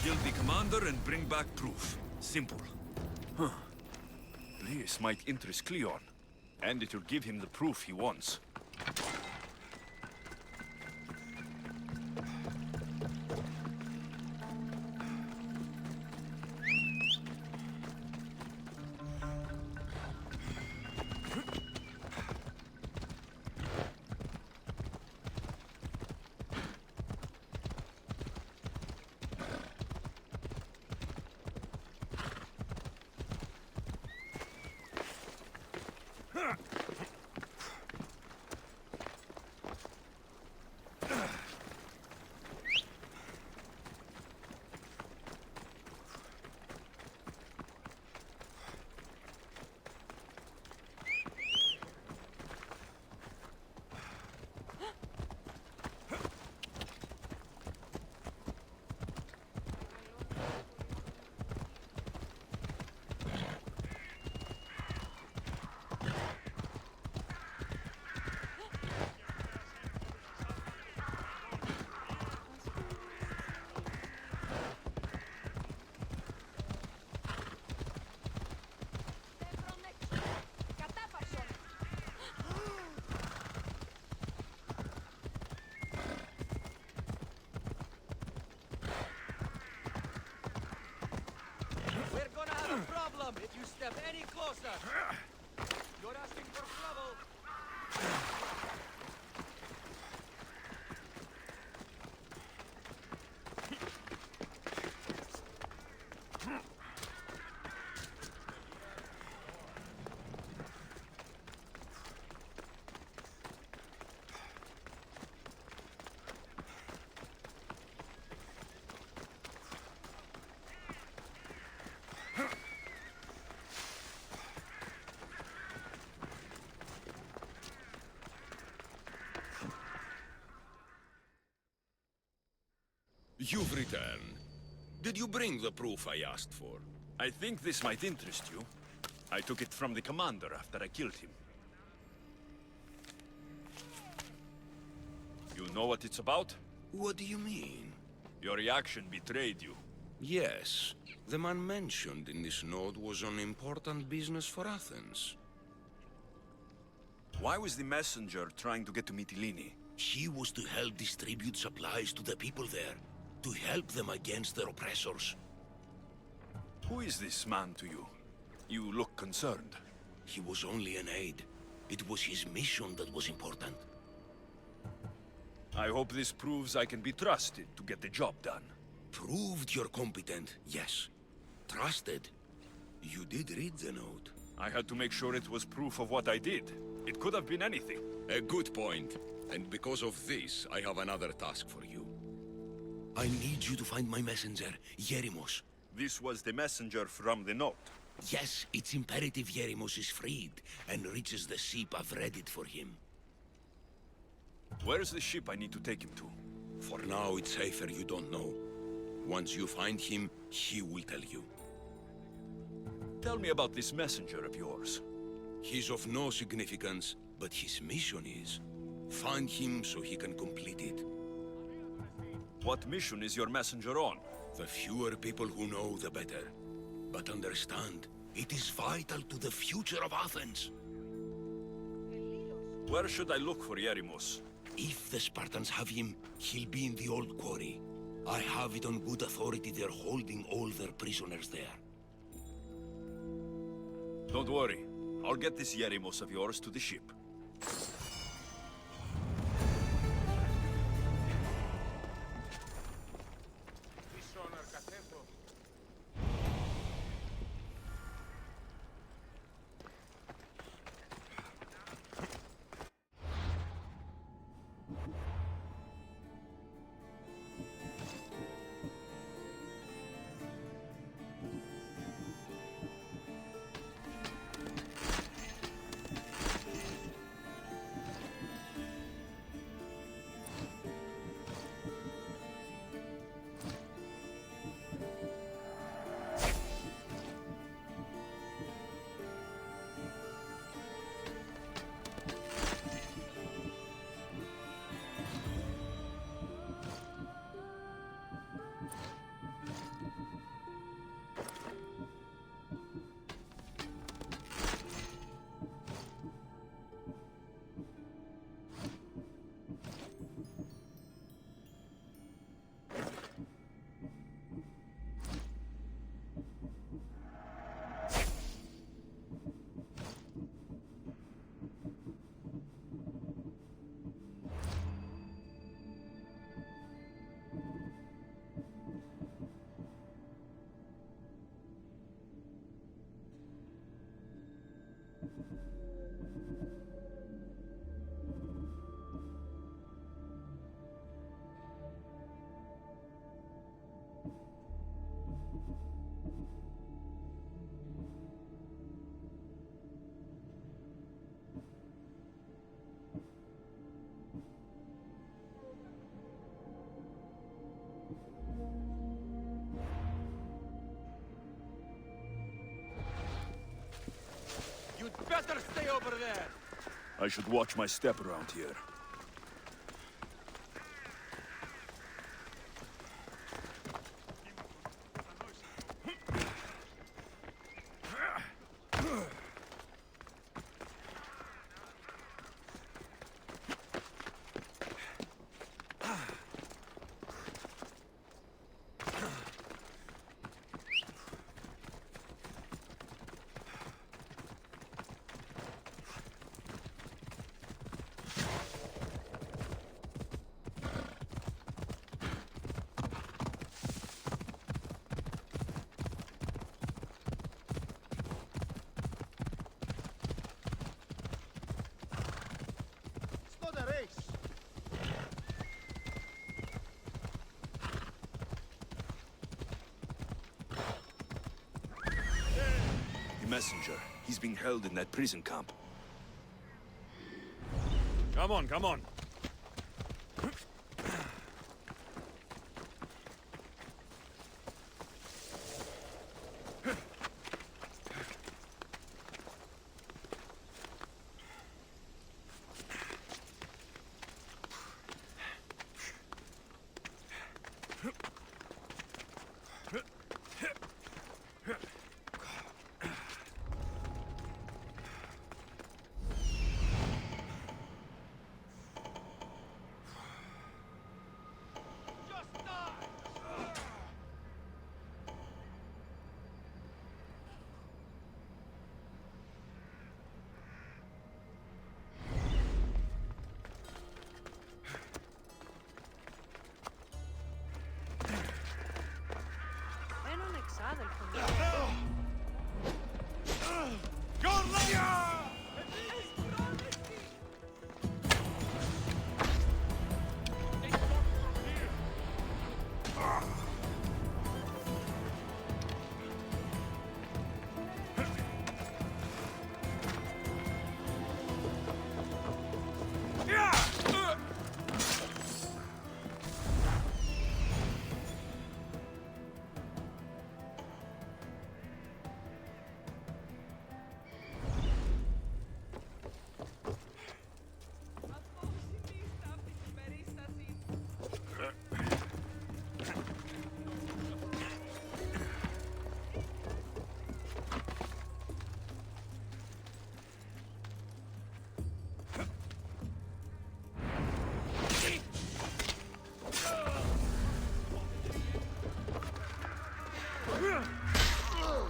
Kill the commander and bring back proof. Simple. Huh. This might interest Cleon, and it will give him the proof he wants. If you step any closer, you're asking for trouble. You've returned. Did you bring the proof I asked for? I think this might interest you. I took it from the commander after I killed him. You know what it's about? What do you mean? Your reaction betrayed you. Yes. The man mentioned in this note was on important business for Athens. Why was the messenger trying to get to Mytilene? He was to help distribute supplies to the people there, to help them against their oppressors. Who is this man to you? You look concerned. He was only an aide. It was his mission that was important. I hope this proves I can be trusted to get the job done. Proved you're competent, yes. Trusted. You did read the note. I had to make sure it was proof of what I did. It could have been anything. A good point. And because of this, I have another task for you. I need you to find my messenger, Yerimos. This was the messenger from the note. Yes, it's imperative Yerimos is freed and reaches the ship I've readied for him. Where's the ship I need to take him to? For now, it's safer you don't know. Once you find him, he will tell you. Tell me about this messenger of yours. He's of no significance, but his mission is. Find him so he can complete it. What mission is your messenger on? The fewer people who know, the better. But understand, it is vital to the future of Athens. Where should I look for Yerimos? If the Spartans have him, he'll be in the old quarry. I have it on good authority they're holding all their prisoners there. Don't worry. I'll get this Yerimos of yours to the ship. Better stay over there! I should watch my step around here. Messenger. He's being held in that prison camp. Come on, come on.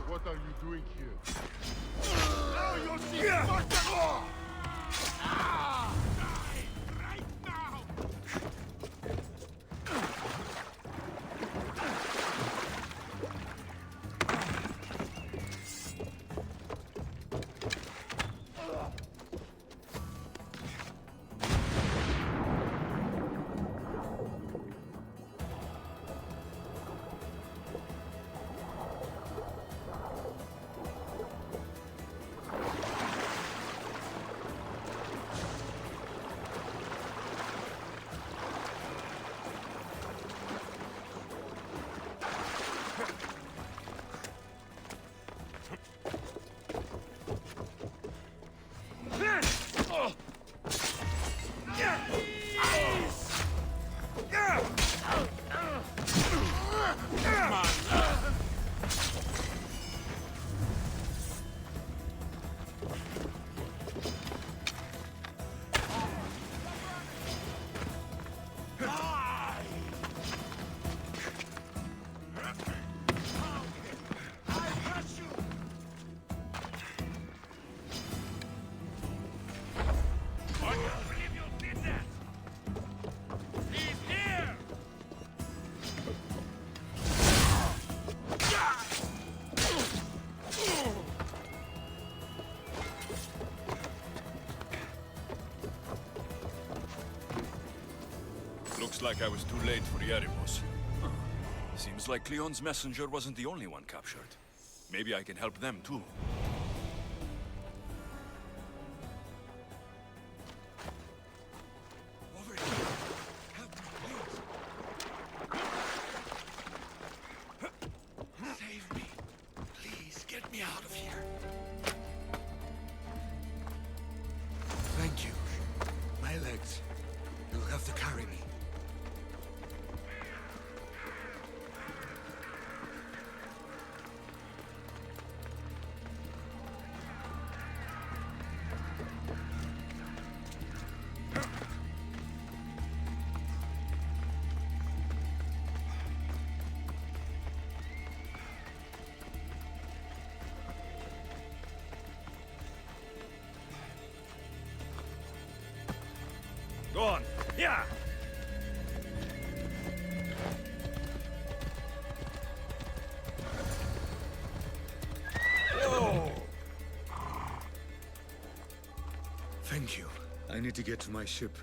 What are you doing here? Now you'll see Spartan! Right now! Looks like I was too late for Yerimos. Huh. Seems like Cleon's messenger wasn't the only one captured. Maybe I can help them too. Over here! Help me, please! Save me! Please, get me out of here! Thank you. My legs. You'll have to carry me. Go on. Yeah. Whoa. Thank you. I need to get to my ship.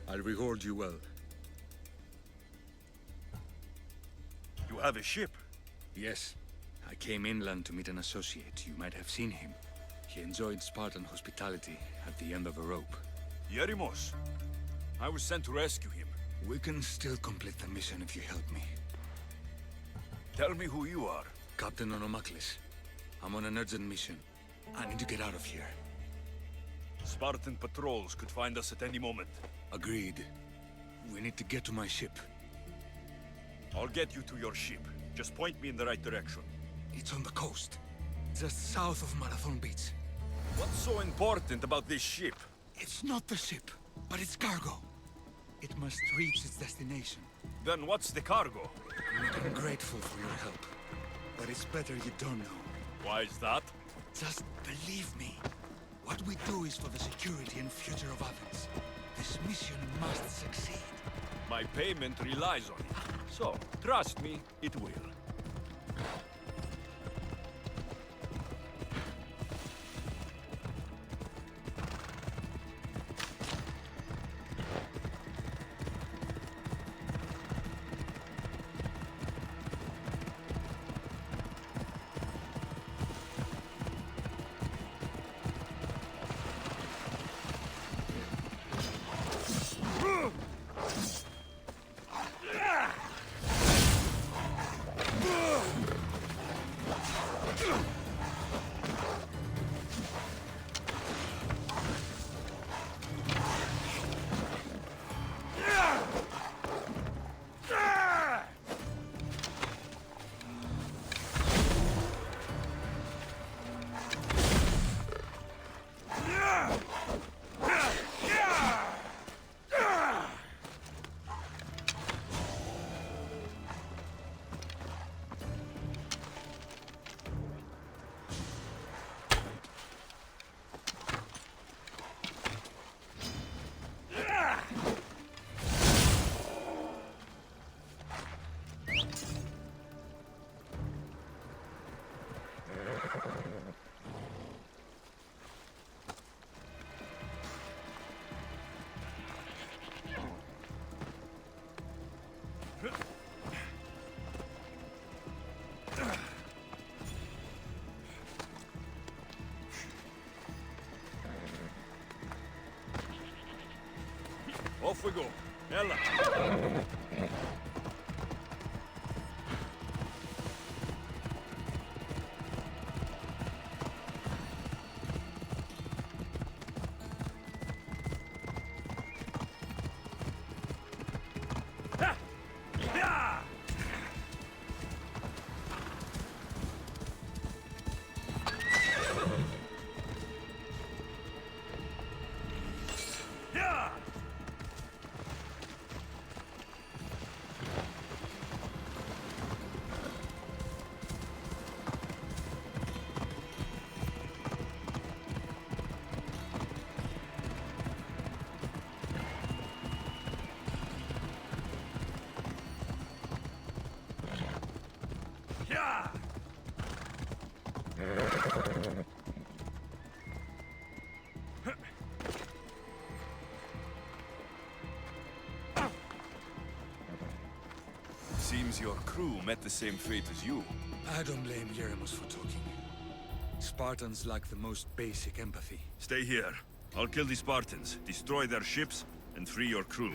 I'll reward you well. You have a ship? Yes. I came inland to meet an associate. You might have seen him. He enjoyed Spartan hospitality at the end of a rope. Yerimos. I was sent to rescue him. We can still complete the mission if you help me. Tell me who you are. Captain Onomaklis. I'm on an urgent mission. I need to get out of here. Spartan patrols could find us at any moment. Agreed. We need to get to my ship. I'll get you to your ship. Just point me in the right direction. It's on the coast. Just south of Marathon Beach. What's so important about this ship? It's not the ship, but its cargo. It must reach its destination. Then what's the cargo? I'm grateful for your help, but it's better you don't know. Why is that? Just believe me. What we do is for the security and future of Athens. This mission must succeed. My payment relies on it. So, trust me, it will. Off we go. Ella. Seems your crew met the same fate as you. I don't blame Yeremus for talking. Spartans lack the most basic empathy. Stay here. I'll kill the Spartans, destroy their ships, and free your crew.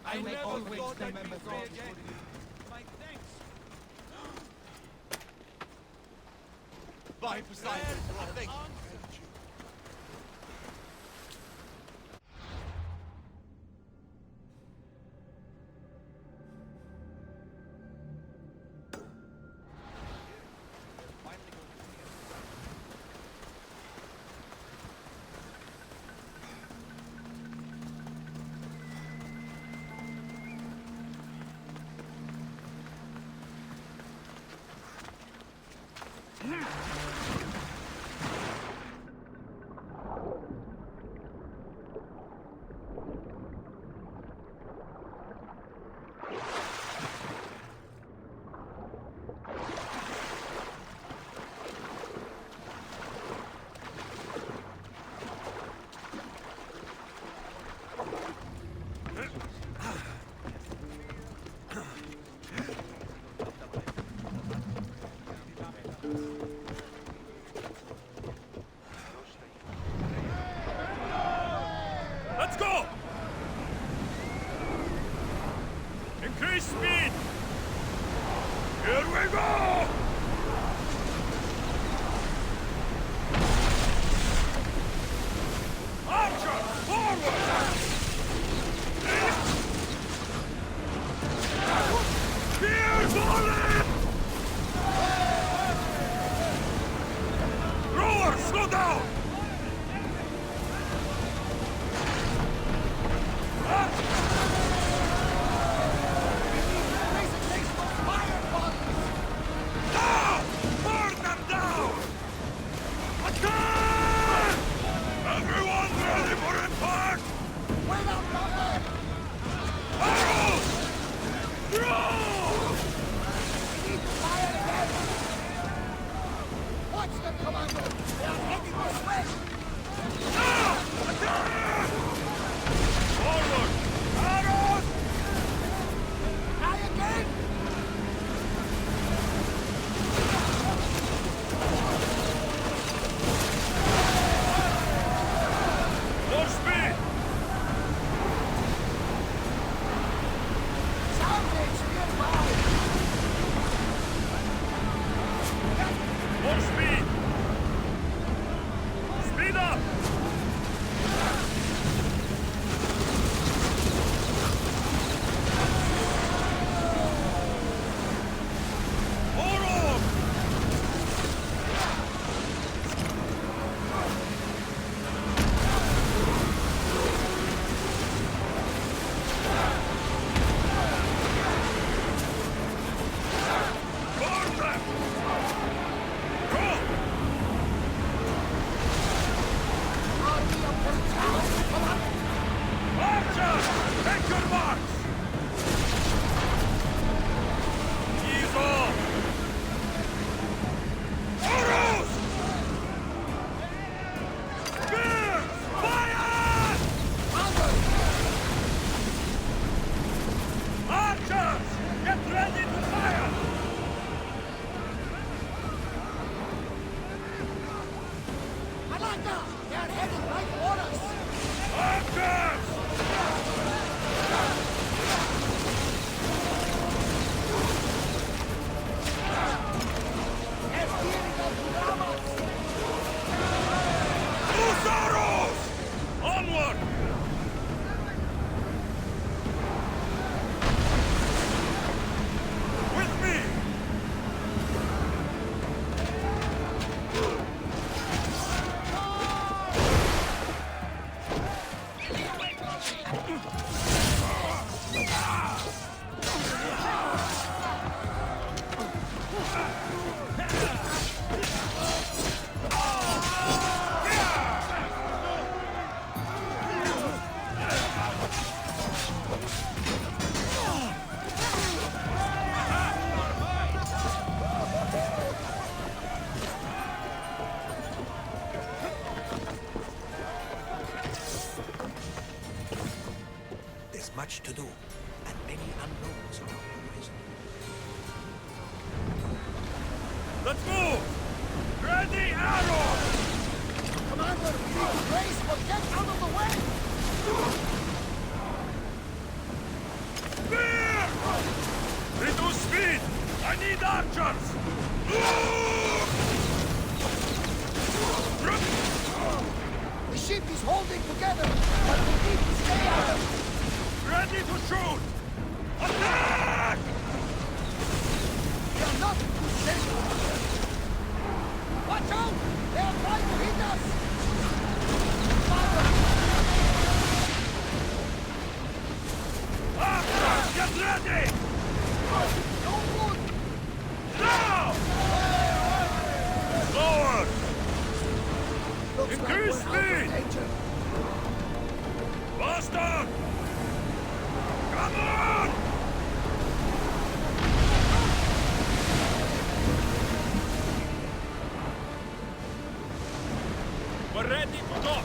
I may always remember God. My thanks. By Poseidon, thank you. Let's go! Increase speed! Here we go! Archer, forward! Spear volley! Rower, slow down! Watch them, Commander! They are heading this way! They're heading right for us! They're stealing us to Ramos! Husaros! Onward! With me! There's much to do, and many unknowns on our horizon. Let's move! Ready, arrow! Commander, we need to race, but get out of the way! Spear! Reduce speed! I need archers! The ship is holding together, but we need to stay out of... Ready to shoot! Attack! We are not to send. Watch out! They are trying to hit us! Archers, get ready! No good! Now! Forward! Looks Increase like we're out of speed! danger. Faster! Come on! We're ready to dock!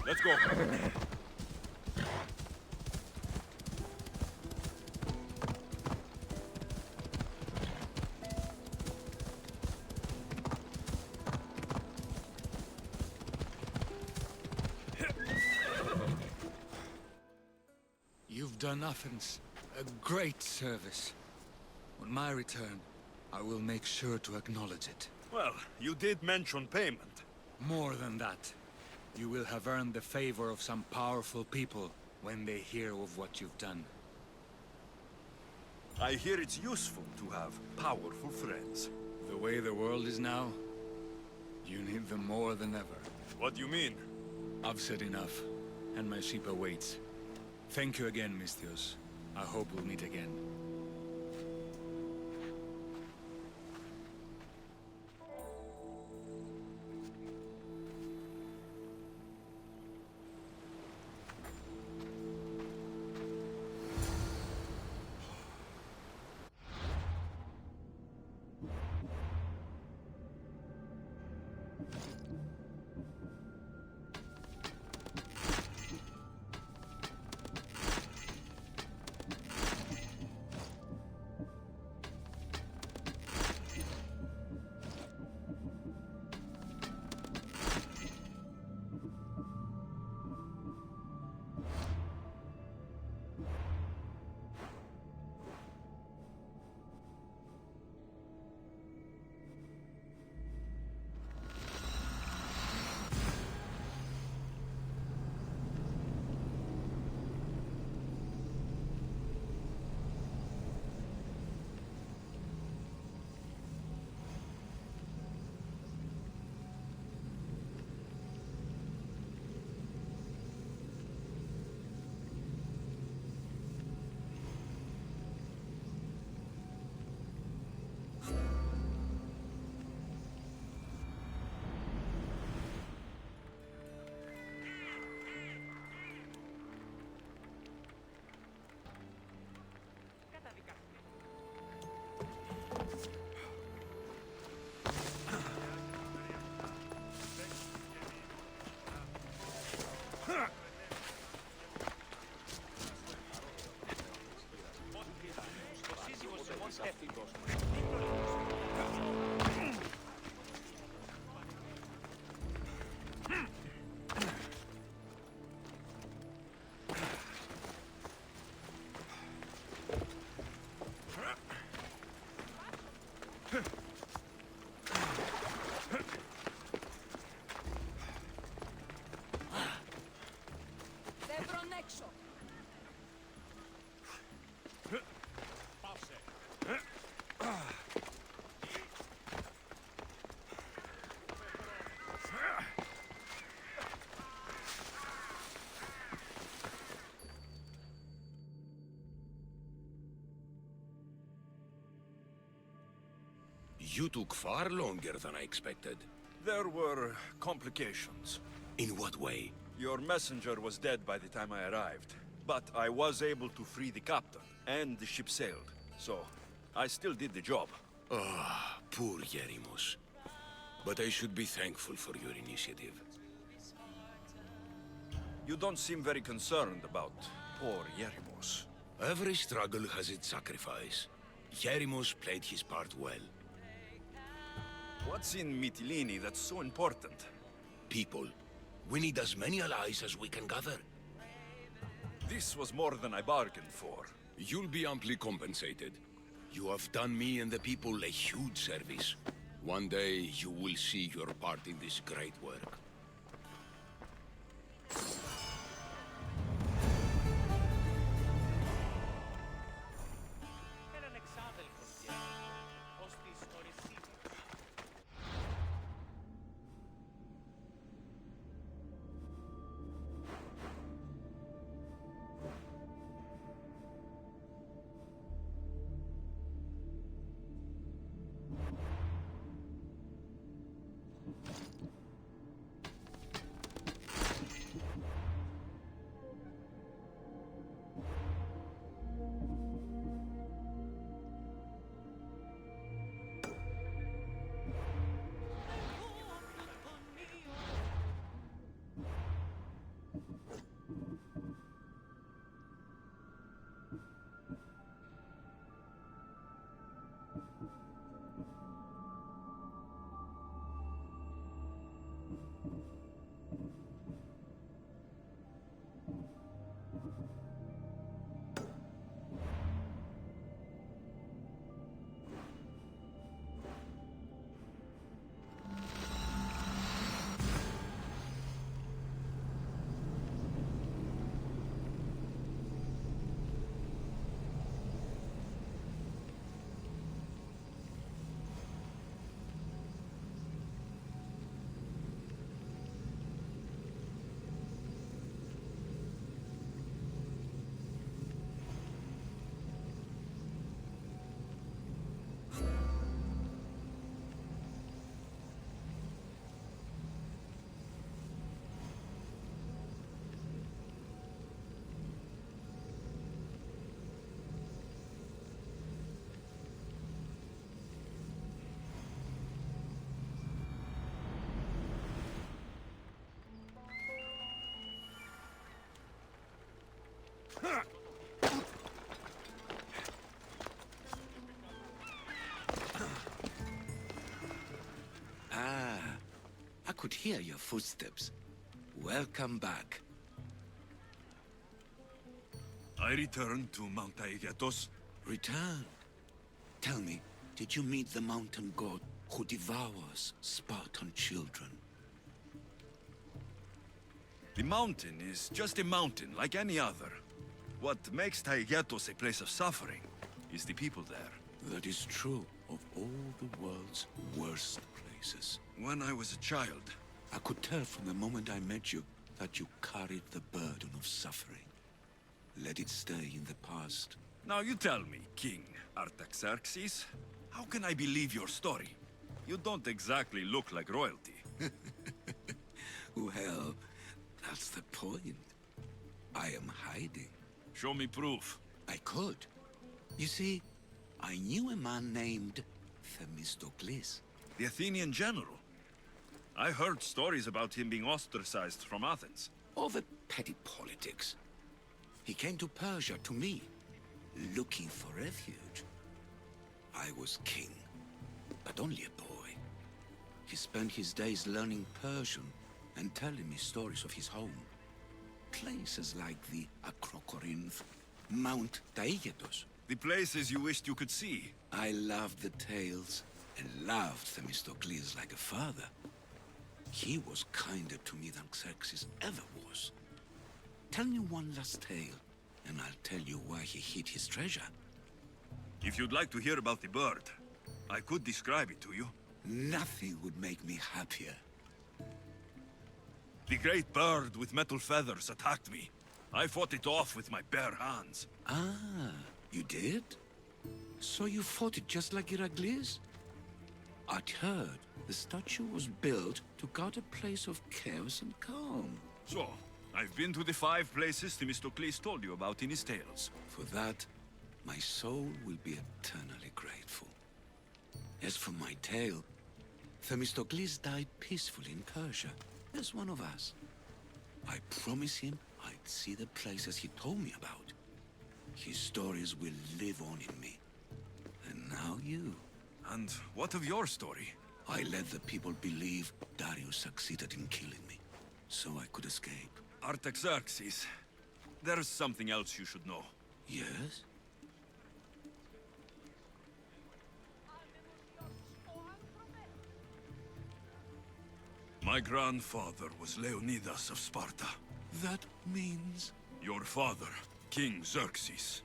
Let's go. You've done Athens a great service. On my return, I will make sure to acknowledge it. Well, you did mention payment. More than that, you will have earned the favor of some powerful people when they hear of what you've done. I hear it's useful to have powerful friends. The way the world is now, you need them more than ever. What do you mean? I've said enough, and my ship awaits. Thank you again, Misthios. I hope we'll meet again. You took far longer than I expected. There were complications. In what way? Your messenger was dead by the time I arrived, but I was able to free the captain, and the ship sailed, so I still did the job. Ah, poor Yerimos. But I should be thankful for your initiative. You don't seem very concerned about poor Yerimos. Every struggle has its sacrifice. Yerimos played his part well. What's in Mytilene that's so important? People. We need as many allies as we can gather. This was more than I bargained for. You'll be amply compensated. You have done me and the people a huge service. One day, you will see your part in this great work. I could hear your footsteps. Welcome back. I returned to Mount Aegetos. Returned? Tell me, did you meet the mountain god who devours Spartan children? The mountain is just a mountain like any other. What makes Taigetos a place of suffering is the people there. That is true of all the world's worst places. When I was a child, I could tell from the moment I met you that you carried the burden of suffering. Let it stay in the past. Now you tell me, King Artaxerxes, how can I believe your story? You don't exactly look like royalty. Well, that's the point. I am hiding. Show me proof. I could. You see, I knew a man named Themistocles. The Athenian general. I heard stories about him being ostracized from Athens. Over petty politics. He came to Persia to me, looking for refuge. I was king, but only a boy. He spent his days learning Persian and telling me stories of his home. Places like the Acrocorinth, Mount Taigetos. The places you wished you could see. I loved the tales and loved Themistocles like a father. He was kinder to me than Xerxes ever was. Tell me one last tale, and I'll tell you why he hid his treasure. If you'd like to hear about the bird, I could describe it to you. Nothing would make me happier. The great bird with metal feathers attacked me. I fought it off with my bare hands. Ah, you did? So you fought it just like Heracles? I'd heard the statue was built to guard a place of chaos and calm. So, I've been to the 5 places Themistocles told you about in his tales. For that, my soul will be eternally grateful. As for my tale, Themistocles died peacefully in Persia, as one of us. I promise him I'd see the places he told me about. His stories will live on in me. And now you. And what of your story? I let the people believe Darius succeeded in killing me, so I could escape. Artaxerxes, there's something else you should know. Yes? My grandfather was Leonidas of Sparta. That means... Your father, King Xerxes,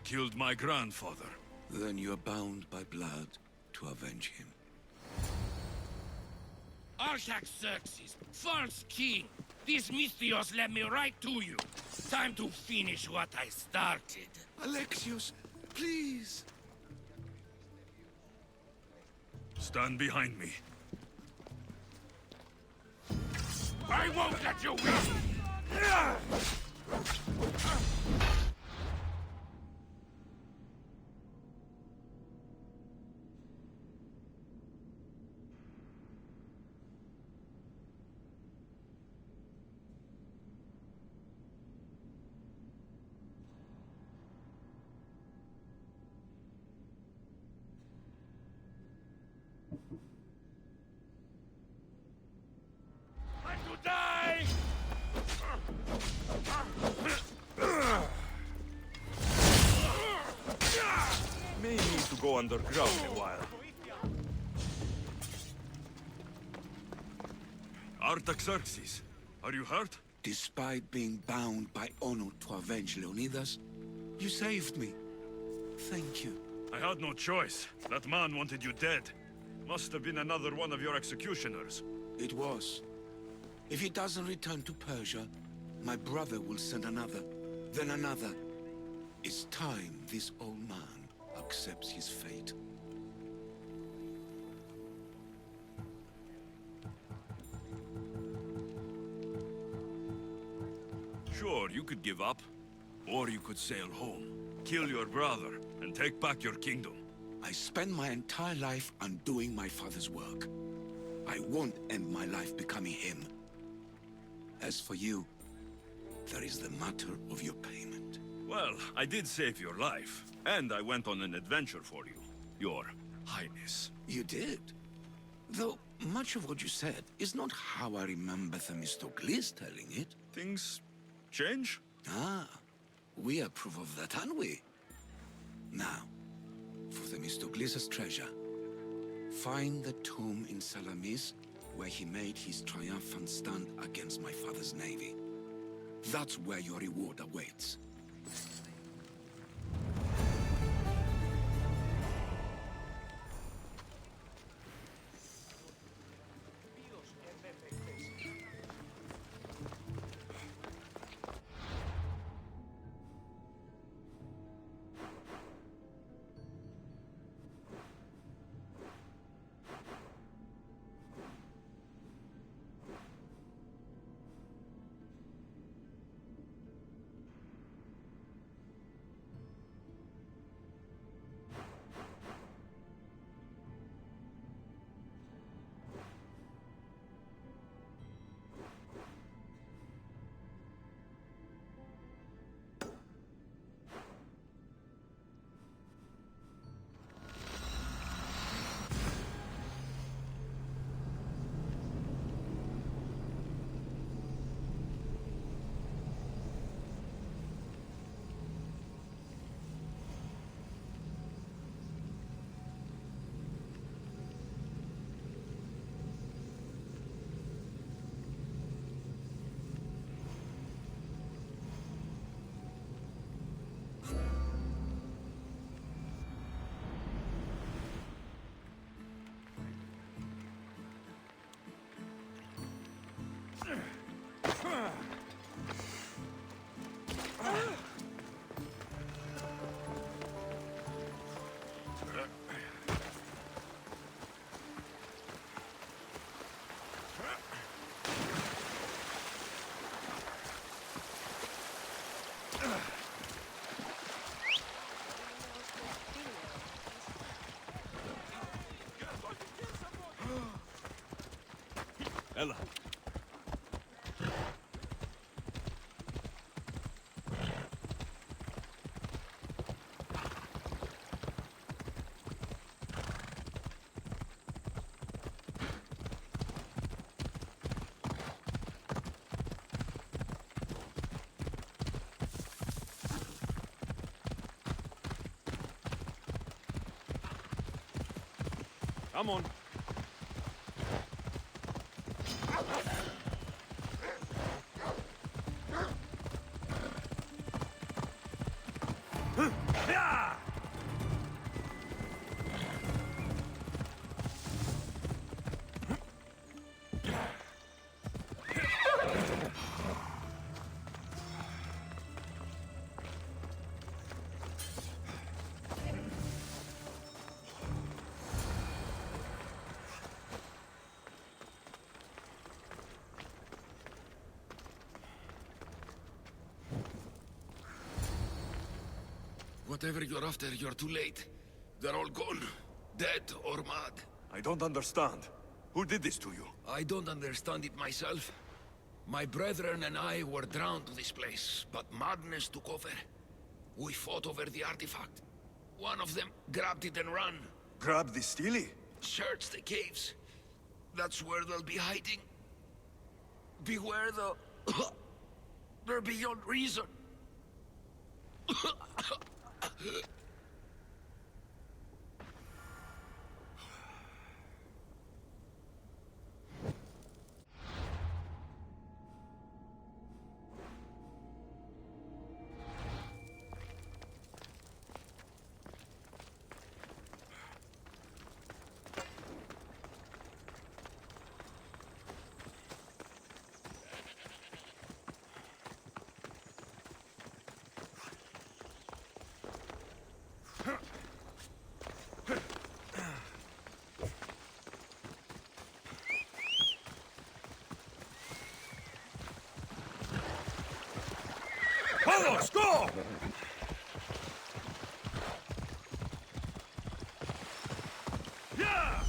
killed my grandfather. Then you're bound by blood to avenge him. Artaxerxes, false king! These Mystios led me right to you. Time to finish what I started. Alexios, please! Stand behind me. I won't let you win! Die! May need to go underground a while. Artaxerxes, are you hurt? Despite being bound by honor to avenge Leonidas, you saved me. Thank you. I had no choice. That man wanted you dead. Must have been another one of your executioners. It was. If he doesn't return to Persia, my brother will send another, then another. It's time this old man accepts his fate. Sure, you could give up. Or you could sail home, kill your brother, and take back your kingdom. I spent my entire life undoing my father's work. I won't end my life becoming him. As for you, there is the matter of your payment. Well, I did save your life, and I went on an adventure for you, Your Highness. You did? Though much of what you said is not how I remember Themistocles telling it. Things change? Ah, we approve of that, aren't we? Now, for Themistocles' treasure, find the tomb in Salamis where he made his triumphant stand against my father's navy. That's where your reward awaits. Ella. Come on. Whatever you're after, you're too late. They're all gone. Dead or mad. I don't understand. Who did this to you? I don't understand it myself. My brethren and I were drawn to this place, but madness took over. We fought over the artifact. One of them grabbed it and ran. Grabbed the Steely? Search the caves. That's where they'll be hiding. Beware, though. They're beyond reason. Vamos, go! Yeah!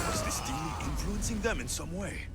Was the Steely influencing them in some way?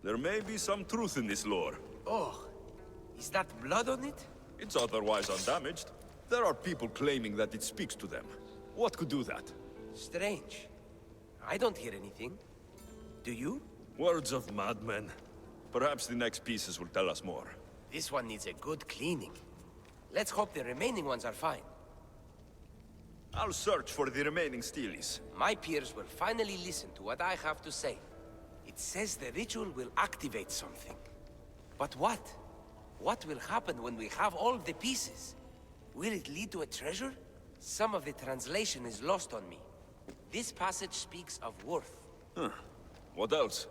There may be some truth in this lore. Oh, is that blood on it? It's otherwise undamaged. There are people claiming that it speaks to them. What could do that? Strange. I don't hear anything. Do you? Words of madmen. Perhaps the next pieces will tell us more. This one needs a good cleaning. Let's hope the remaining ones are fine. I'll search for the remaining steelies. My peers will finally listen to what I have to say. It says the ritual will activate something. But what? What will happen when we have all the pieces? Will it lead to a treasure? Some of the translation is lost on me. This passage speaks of worth. Huh. What else?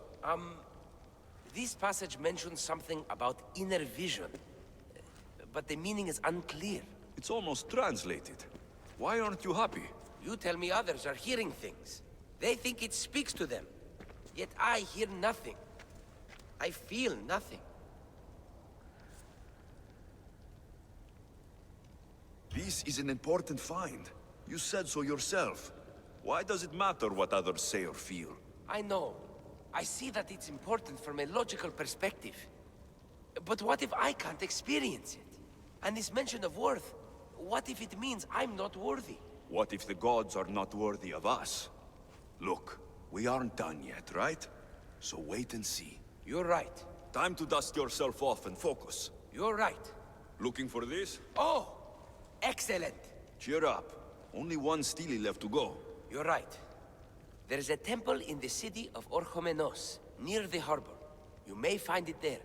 This passage mentions something about inner vision. But the meaning is unclear. It's almost translated. Why aren't you happy? You tell me others are hearing things. They think it speaks to them. Yet I hear nothing. I feel nothing. This is an important find. You said so yourself. Why does it matter what others say or feel? I know. I see that it's important from a logical perspective. But what if I can't experience it? And this mention of worth, what if it means I'm not worthy? What if the gods are not worthy of us? Look, we aren't done yet, right? So wait and see. You're right. Time to dust yourself off and focus. You're right. Looking for this? Oh! Excellent! Cheer up. Only one steely left to go. You're right. There is a temple in the city of Orchomenos, near the harbor. You may find it there.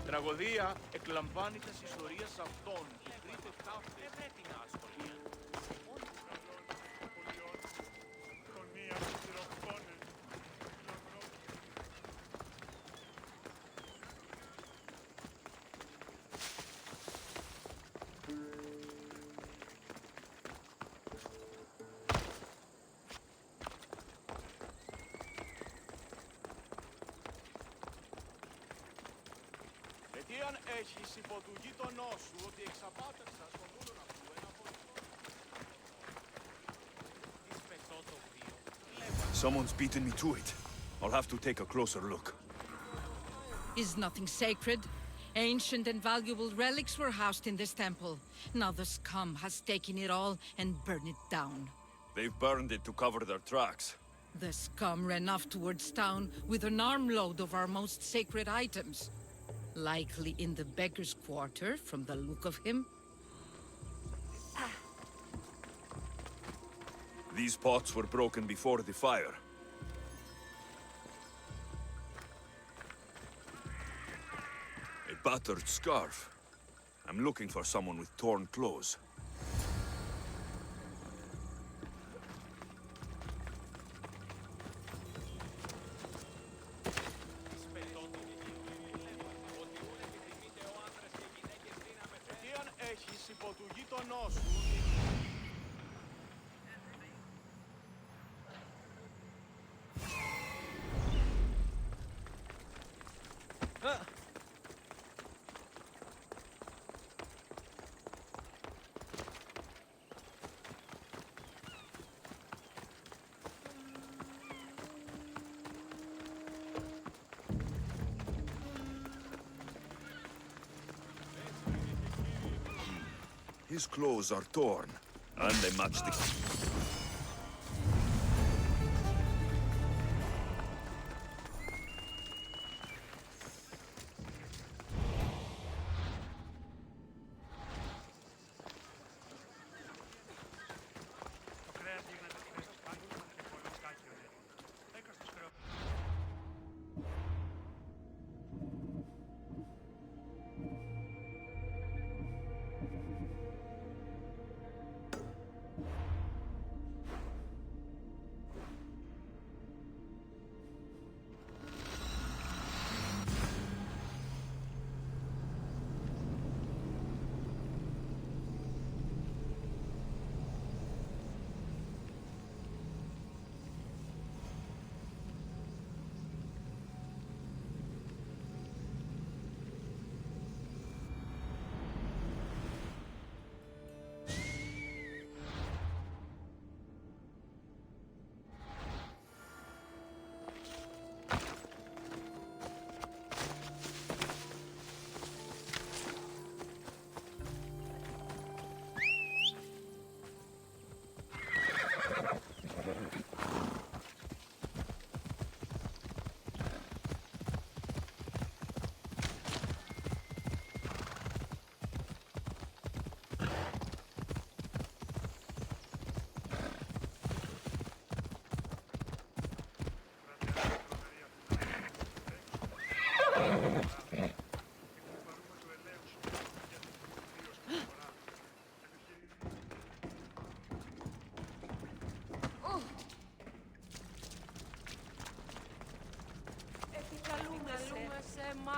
Τραγωδία εκλαμβάνει τις ιστορίες αυτών και τρίτε ταύτες. Πρέπει να ασχολία. Όλοι τους καλών πολιών, τον μία τους τυροκτώνες. Τι αν έχεις υπό του γείτονό σου ότι εξαπάταξα στον δούλον αυτού ένα πολιτικό. Someone's beaten me to it. I'll have to take a closer look. Is nothing sacred? Ancient and valuable relics were housed in this temple. Now the scum has taken it all and burned it down. They've burned it to cover their tracks. The scum ran off towards town with an armload of our most sacred items. Likely in the beggar's quarter, from the look of him. These pots were broken before the fire. A battered scarf. I'm looking for someone with torn clothes. Έχεις υπό του γείτονό σου. His clothes are torn, and they match the...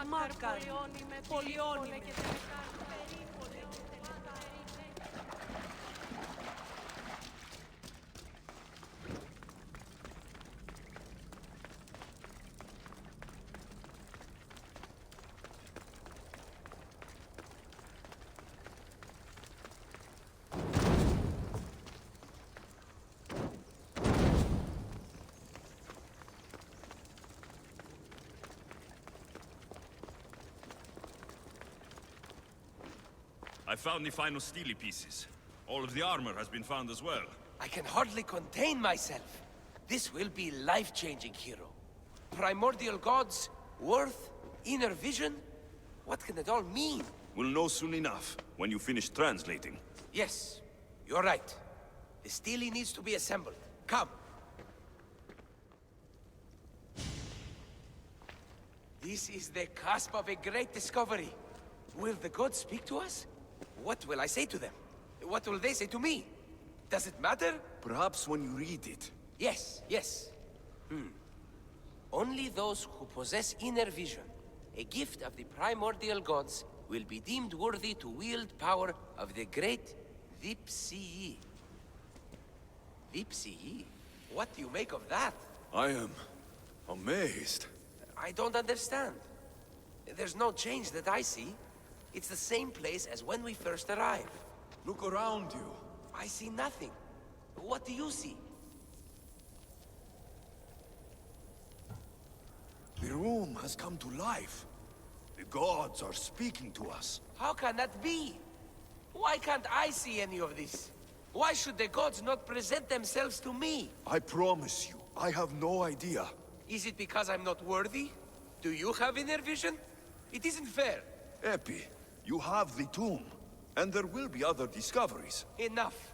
Μάρκαρ, πολιώνει και τελικά περίπολε. I found the final steely pieces. All of the armor has been found as well. I can hardly contain myself. This will be life-changing, hero. Primordial gods, worth, inner vision. What can it all mean? We'll know soon enough, when you finish translating. Yes, you're right. The stele needs to be assembled. Come. This is the cusp of a great discovery. Will the gods speak to us? What will I say to them? What will they say to me? Does it matter? Perhaps when you read it. Yes, yes. Only those who possess inner vision, a gift of the primordial gods, will be deemed worthy to wield power of the great Vipsii. Vipsii? What do you make of that? I am amazed. I don't understand. There's no change that I see. It's the same place as when we first arrived. Look around you. I see nothing. What do you see? The room has come to life. The gods are speaking to us. How can that be? Why can't I see any of this? Why should the gods not present themselves to me? I promise you, I have no idea. Is it because I'm not worthy? Do you have inner vision? It isn't fair. Epi, you have the tomb, and there will be other discoveries. Enough.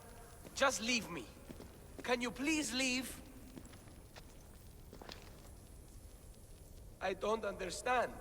Just leave me. Can you please leave? I don't understand.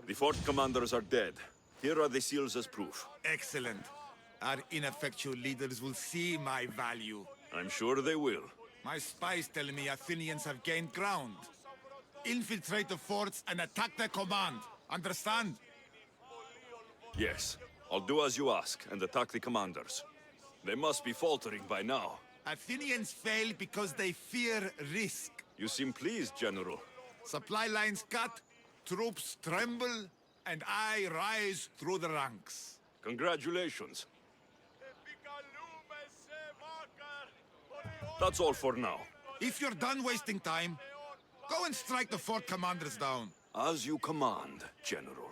The fort commanders are dead. Here are the seals as proof. Excellent. Our ineffectual leaders will see my value. I'm sure they will. My spies tell me Athenians have gained ground. Infiltrate the forts and attack their command. Understand? Yes. I'll do as you ask and attack the commanders. They must be faltering by now. Athenians fail because they fear risk. You seem pleased, General. Supply lines cut, troops tremble, and I rise through the ranks. Congratulations. That's all for now. If you're done wasting time, go and strike the fort commanders down. As you command, General.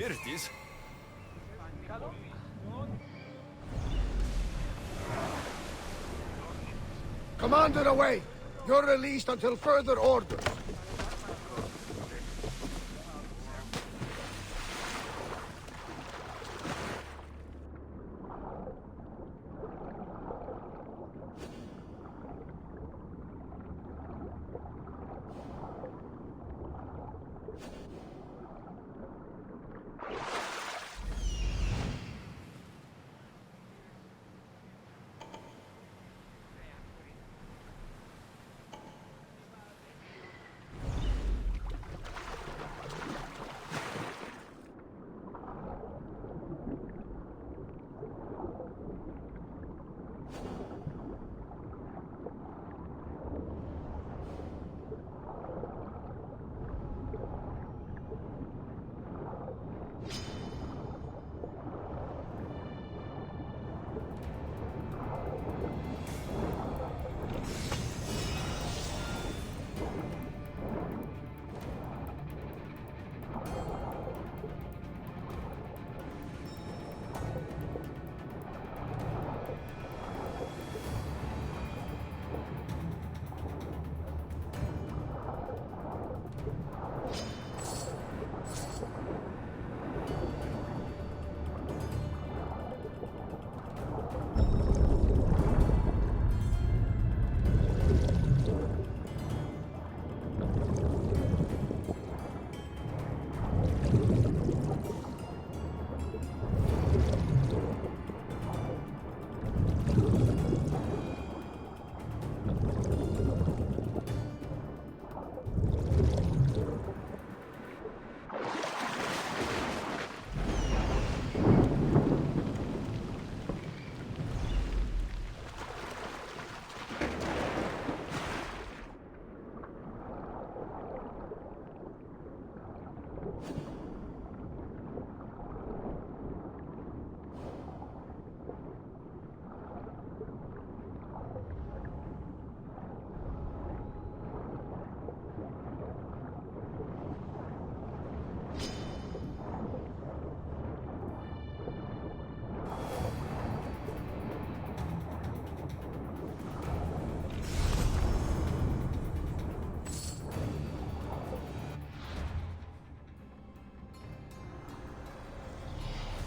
Here it is. Commander away! You're released until further orders.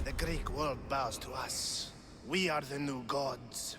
The Greek world bows to us. We are the new gods.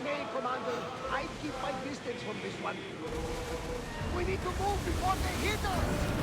okay, Commander. I'd keep my distance from this one. We need to move before they hit us!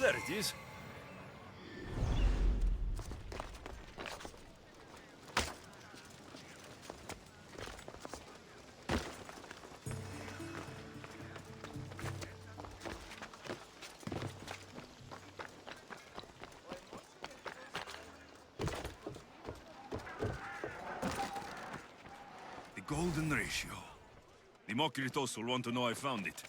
There it is. The golden ratio. The Magyaritasok will want to know I found it.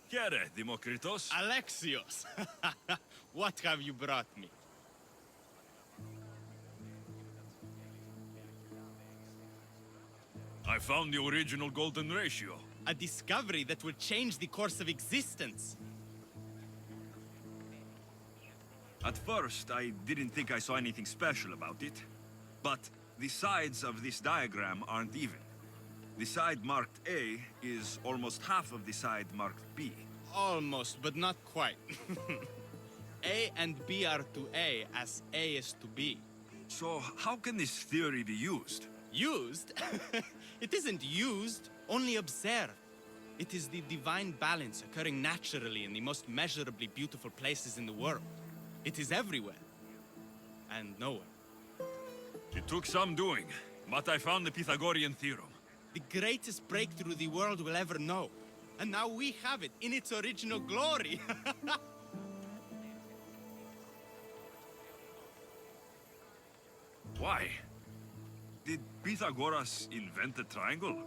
Chiare, Demokritos. Alexios! What have you brought me? I found the original golden ratio. A discovery that will change the course of existence. At first, I didn't think I saw anything special about it. But the sides of this diagram aren't even. The side marked A is almost half of the side marked B. Almost, but not quite. A and B are to A as A is to B. So how can this theory be used? Used? It isn't used, only observed. It is the divine balance occurring naturally in the most measurably beautiful places in the world. It is everywhere. And nowhere. It took some doing, but I found the Pythagorean theorem. The greatest breakthrough the world will ever know. And now we have it in its original glory. Why? Did Pythagoras invent the triangle?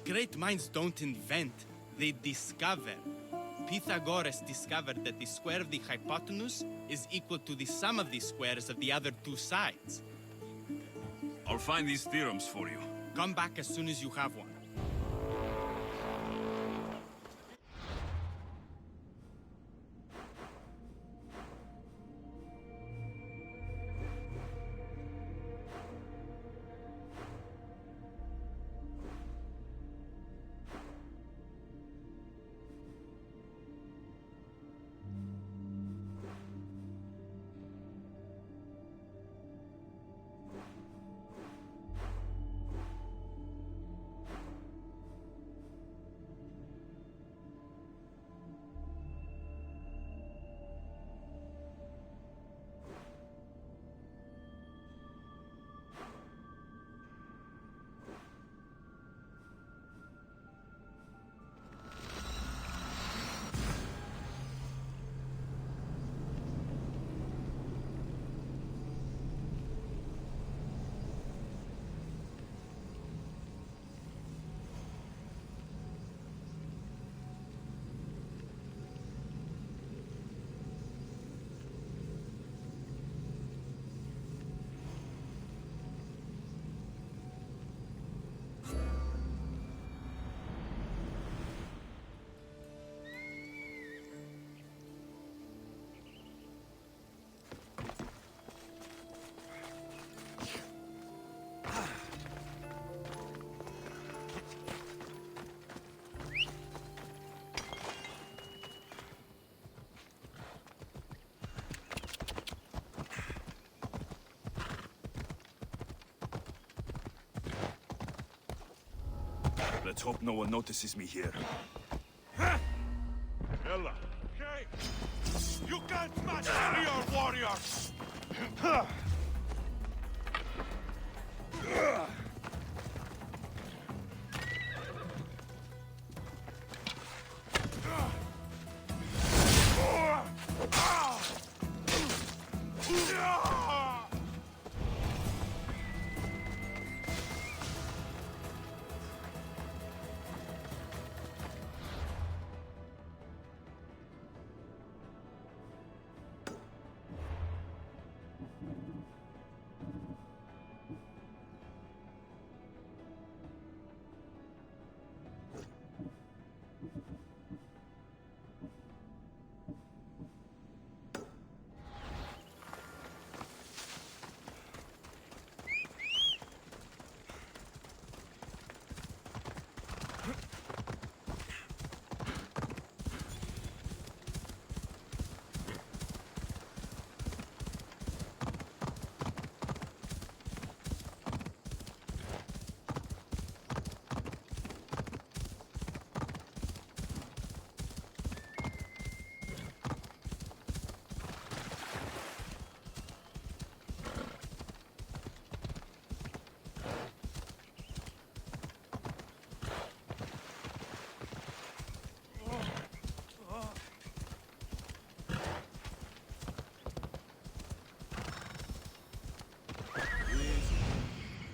Great minds don't invent, they discover. Pythagoras discovered that the square of the hypotenuse is equal to the sum of the squares of the other two sides. I'll find these theorems for you. Come back as soon as you have one. Let's hope no one notices me here. Ella. Okay. You can't match real warriors.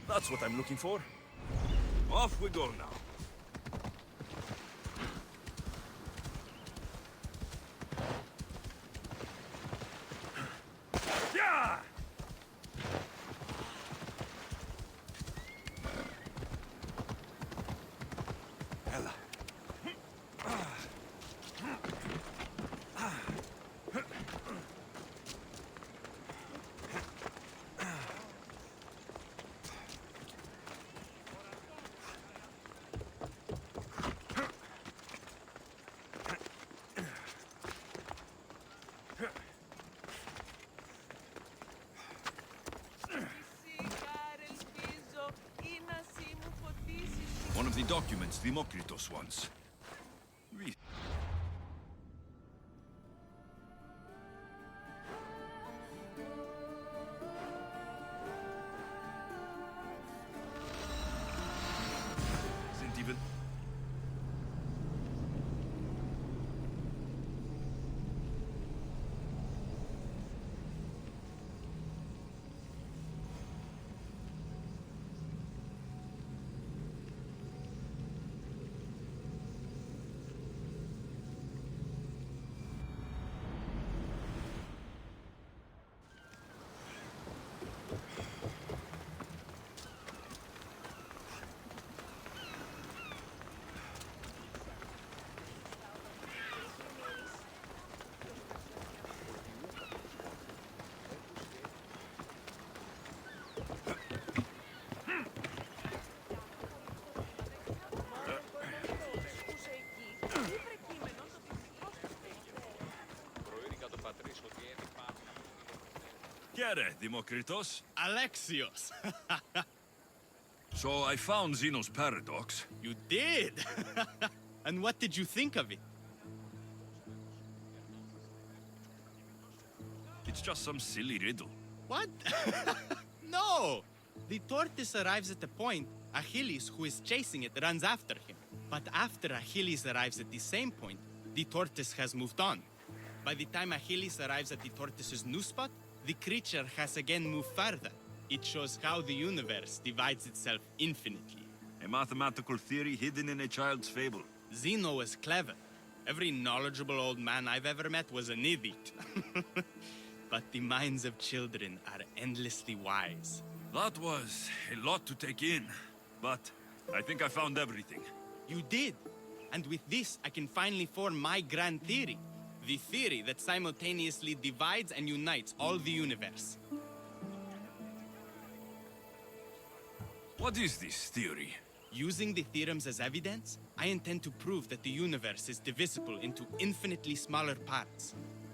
That's what I'm looking for. Off we go now. Yeah! Ella. One of the documents Demokritos wants. We... Isn't even... Kere, Demokritos. Alexios! So I found Zeno's paradox. You did? And what did you think of it? It's just some silly riddle. What? No! The tortoise arrives at a point, Achilles, who is chasing it, runs after him. But after Achilles arrives at the same point, the tortoise has moved on. By the time Achilles arrives at the tortoise's new spot, the creature has again moved further. It shows how the universe divides itself infinitely. A mathematical theory hidden in a child's fable. Zeno was clever. Every knowledgeable old man I've ever met was an idiot. But the minds of children are endlessly wise. That was a lot to take in, but I think I found everything. You did. And with this, I can finally form my grand theory. The theory that simultaneously divides and unites all the universe. What is this theory? Using the theorems as evidence, I intend to prove that the universe is divisible into infinitely smaller parts.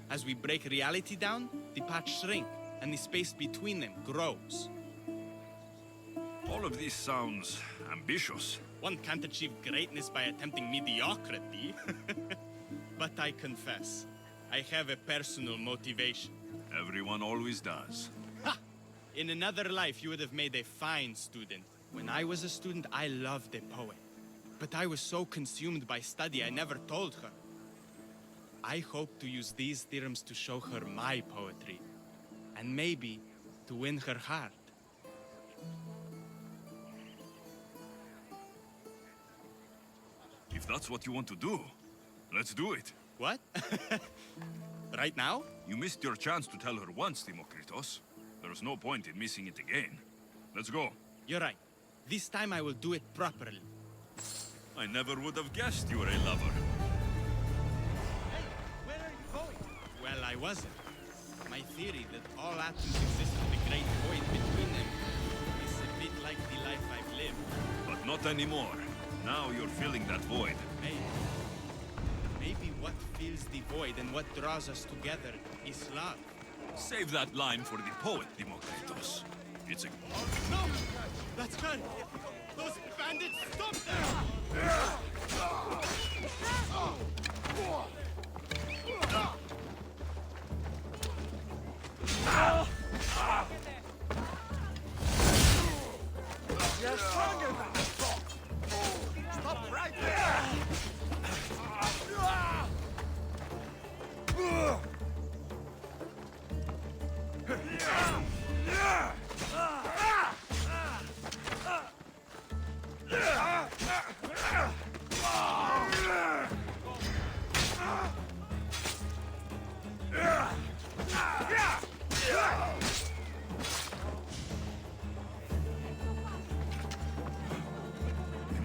As we break reality down, the parts shrink, and the space between them grows. All of this sounds ambitious. One can't achieve greatness by attempting mediocrity. But I confess, I have a personal motivation. Everyone always does. Ha! In another life, you would have made a fine student. When I was a student, I loved a poet. But I was so consumed by study, I never told her. I hope to use these theorems to show her my poetry. And maybe to win her heart. If that's what you want to do, let's do it. What? Right now? You missed your chance to tell her once, Demokritos. There's no point in missing it again. Let's go. You're right. This time I will do it properly. I never would have guessed you were a lover. Hey, where are you going? Well, I wasn't. My theory that all atoms exist with a great void between them is a bit like the life I've lived. But not anymore. Now you're filling that void. Maybe what fills the void and what draws us together is love. Save that line for the poet, Demokritos. It's a... No! That's her! Those bandits, stop them! You're stronger than I thought! Stop right there!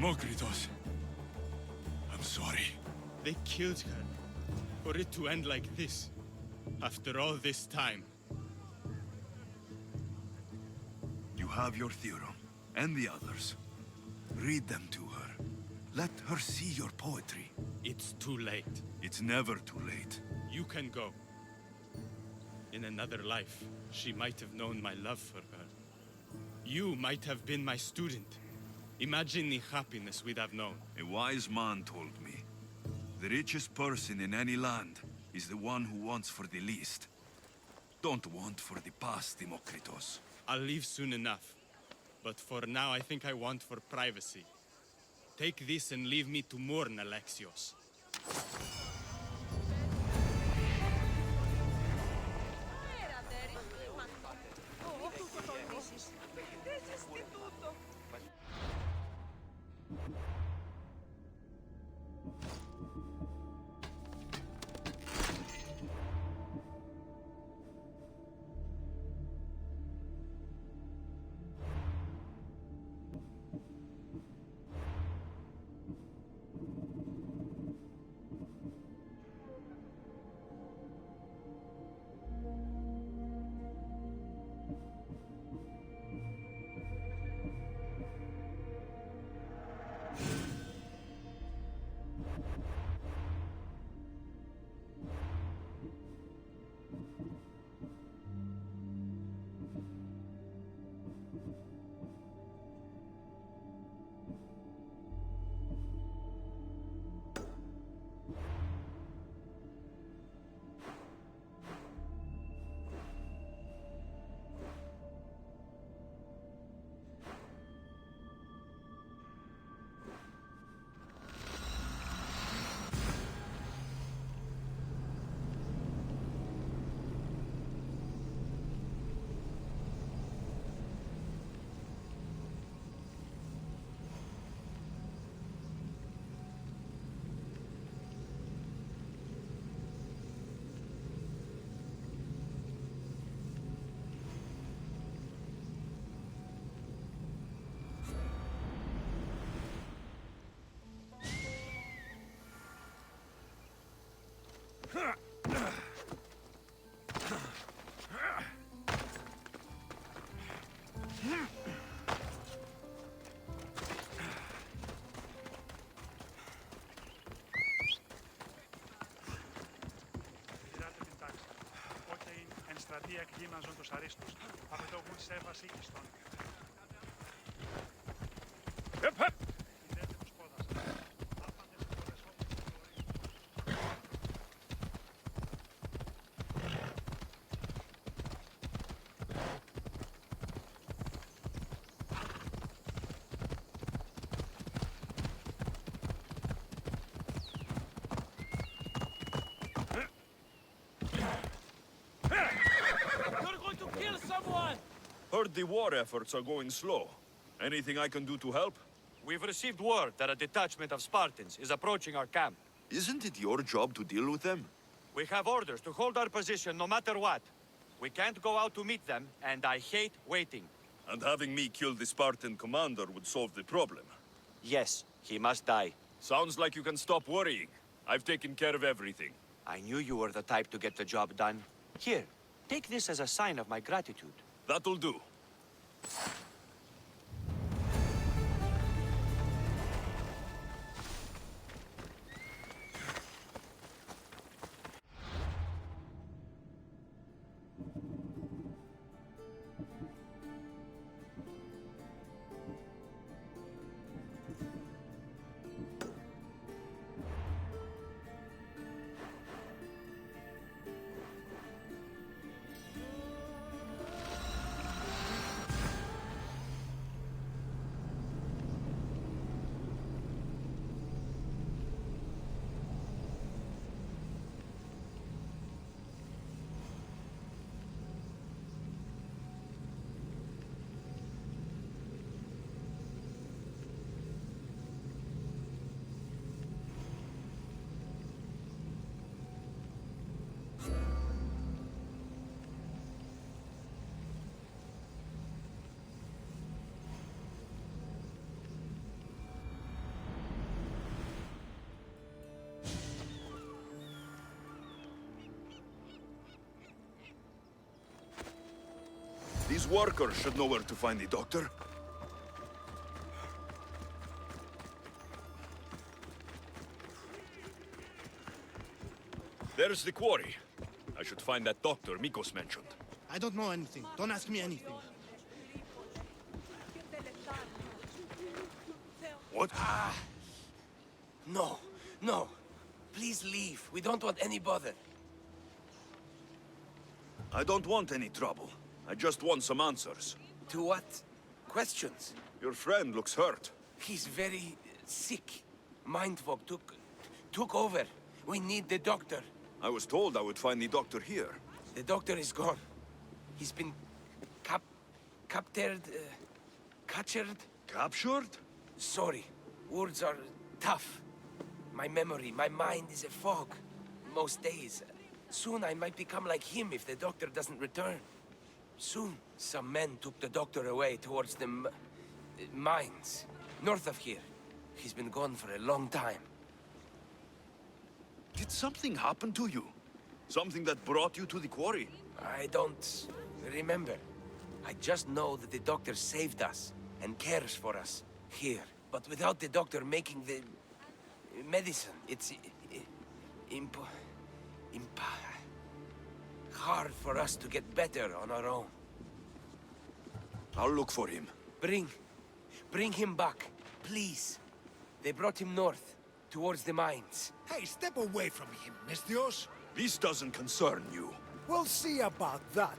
Demokritos. I'm sorry. They killed her. For it to end like this. After all this time. You have your theorem, and the others. Read them to her. Let her see your poetry. It's too late. It's never too late. You can go. In another life, she might have known my love for her. You might have been my student. Imagine the happiness we'd have known. A wise man told me. The richest person in any land is the one who wants for the least. Don't want for the past, Demokritos. I'll leave soon enough. But for now, I think I want for privacy. Take this and leave me to mourn, Alexios. Στρατεία εκγίμαζον τους αρίστους, απαιτώγουν σε βασίλιστον. Heard the war efforts are going slow. Anything I can do to help? We've received word that a detachment of Spartans is approaching our camp. Isn't it your job to deal with them? We have orders to hold our position no matter what. We can't go out to meet them, and I hate waiting. And having me kill the Spartan commander would solve the problem. Yes, he must die. Sounds like you can stop worrying. I've taken care of everything. I knew you were the type to get the job done. Here, take this as a sign of my gratitude. That'll do. These workers should know where to find the doctor. There's the quarry. I should find that doctor Mikos mentioned. I don't know anything. Don't ask me anything. What? No, no. Please leave. We don't want any bother. I don't want any trouble. I just want some answers. To what questions? Your friend looks hurt. He's very sick. Mind fog took over. We need the doctor. I was told I would find the doctor here. The doctor is gone. He's been captured. Captured? Sorry. Words are tough. My memory, my mind is a fog. Most days. Soon I might become like him if the doctor doesn't return. Soon. Some men took the doctor away towards the mines. North of here. He's been gone for a long time. Did something happen to you? Something that brought you to the quarry? I don't remember. I just know that the doctor saved us and cares for us here. But without the doctor making the medicine, it's hard for us to get better on our own. I'll look for him. Bring him back, please. They brought him north, towards the mines. Hey, step away from him, Mistios. This doesn't concern you. We'll see about that.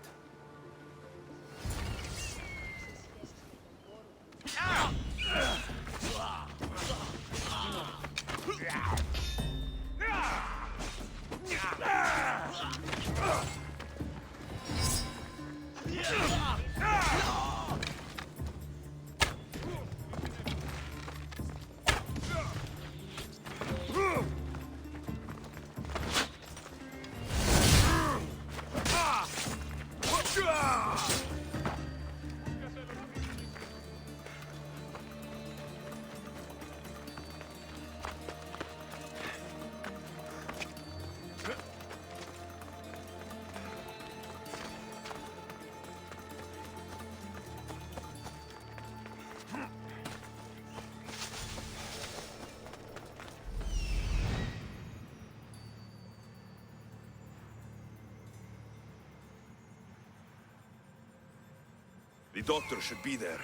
The doctor should be there.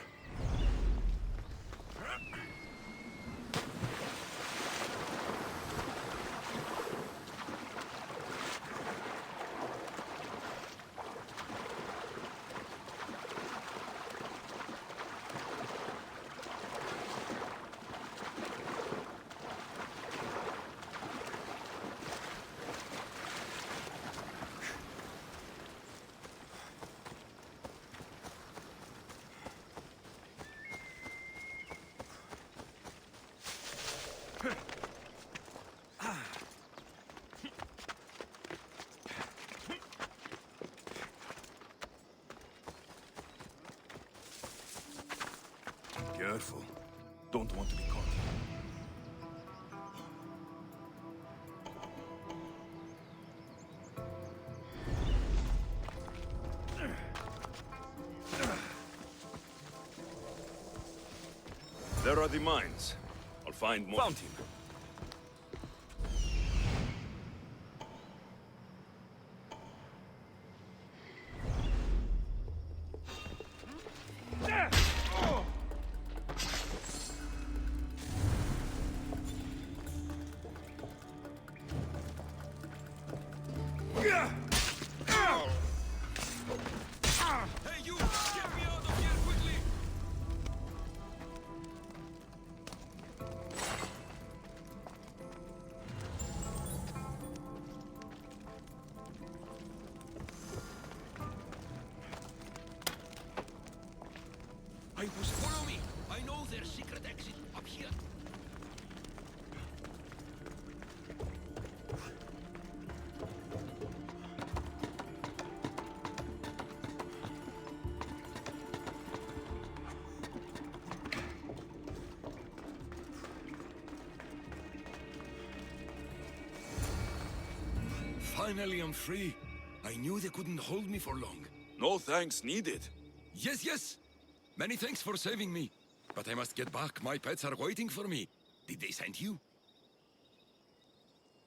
Careful. Don't want to be caught. There are the mines. I'll find more. Found him. Follow me! I know there's secret exit up here. Finally, I'm free. I knew they couldn't hold me for long. No thanks needed. Yes, yes! Many thanks for saving me. But I must get back. My pets are waiting for me. Did they send you?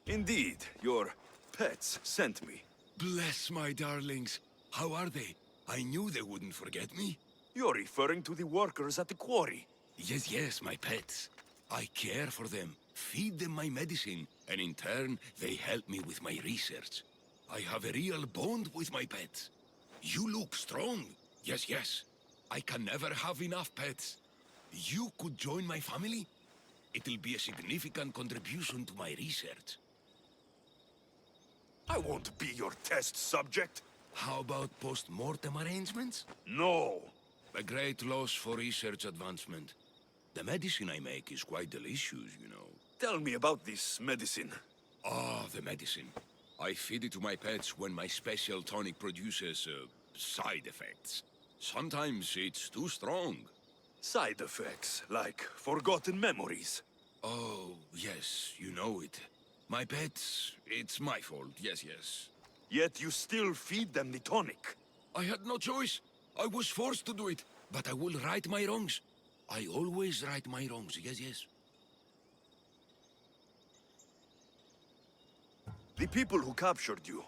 Indeed, your pets sent me. Bless my darlings. How are they? I knew they wouldn't forget me. You're referring to the workers at the quarry. Yes, yes, my pets. I care for them. feed them my medicine, and in turn, they help me with my research. I have a real bond with my pets. You look strong. Yes, yes. I can never have enough pets. You could join my family? It'll be a significant contribution to my research. I won't be your test subject. How about post-mortem arrangements? No. A great loss for research advancement. The medicine I make is quite delicious, you know. Tell me about this medicine. Ah, the medicine. I feed it to my pets when my special tonic produces, side effects. Sometimes it's too strong. Side effects, like forgotten memories. Oh, yes, you know it. My pets, it's my fault, yes, yes. Yet you still feed them the tonic. I had no choice. I was forced to do it. But I will right my wrongs. I always right my wrongs, yes, yes. The people who captured you,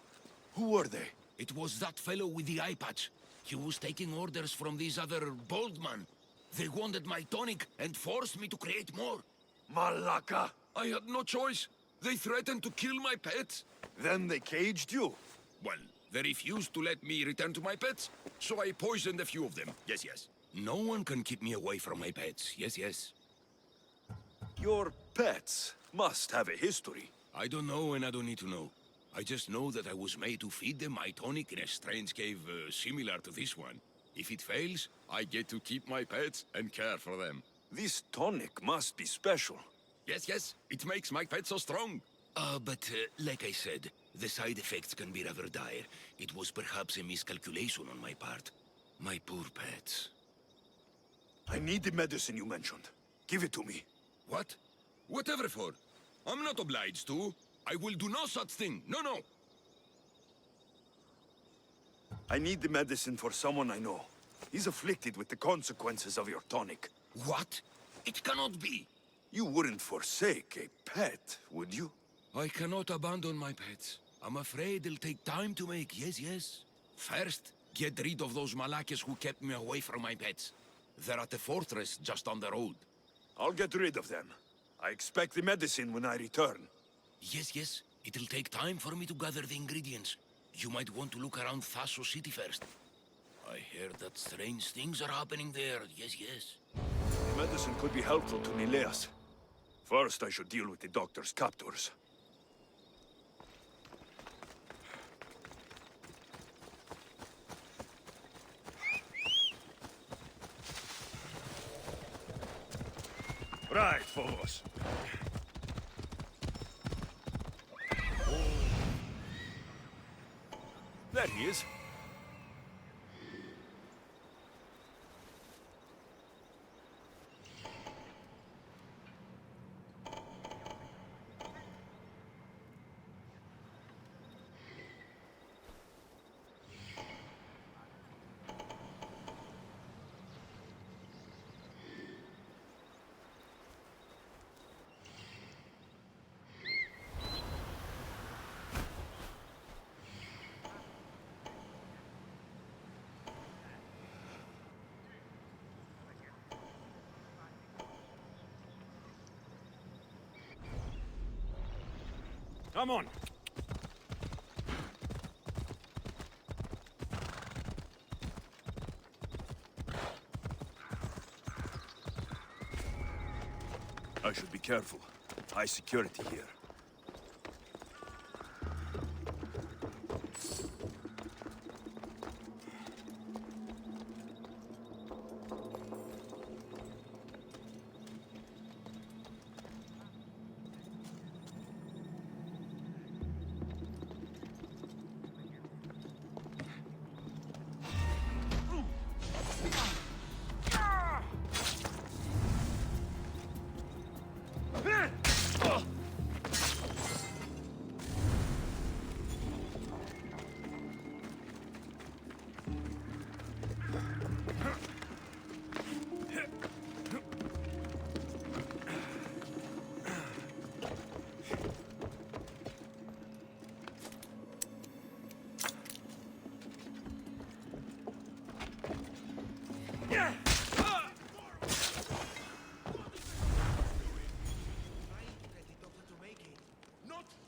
who were they? It was that fellow with the eye patch. He was taking orders from this other bald man. They wanted my tonic and forced me to create more. Malaka! I had no choice. They threatened to kill my pets. Then they caged you? Well, they refused to let me return to my pets, so I poisoned a few of them. Yes, yes. No one can keep me away from my pets. Yes, yes. Your pets must have a history. I don't know and I don't need to know. I just know that I was made to feed them my tonic in a strange cave similar to this one. If it fails, I get to keep my pets and care for them. This tonic must be special. Yes, yes. It makes my pets so strong. But like I said, the side effects can be rather dire. It was perhaps a miscalculation on my part. My poor pets. I need the medicine you mentioned. Give it to me. What? Whatever for. I'm not obliged to. I will do no such thing. No, no. I need the medicine for someone I know. He's afflicted with the consequences of your tonic. What? It cannot be. You wouldn't forsake a pet, would you? I cannot abandon my pets. I'm afraid it'll take time to make. Yes, yes. First, get rid of those Malakas who kept me away from my pets. They're at the fortress just on the road. I'll get rid of them. I expect the medicine when I return. Yes, yes. It'll take time for me to gather the ingredients. You might want to look around Thasso City first. I hear that strange things are happening there. Yes, yes. The medicine could be helpful to Nileas. First, I should deal with the doctor's captors. Right, Phobos. There he is. Come on. I should be careful. High security here.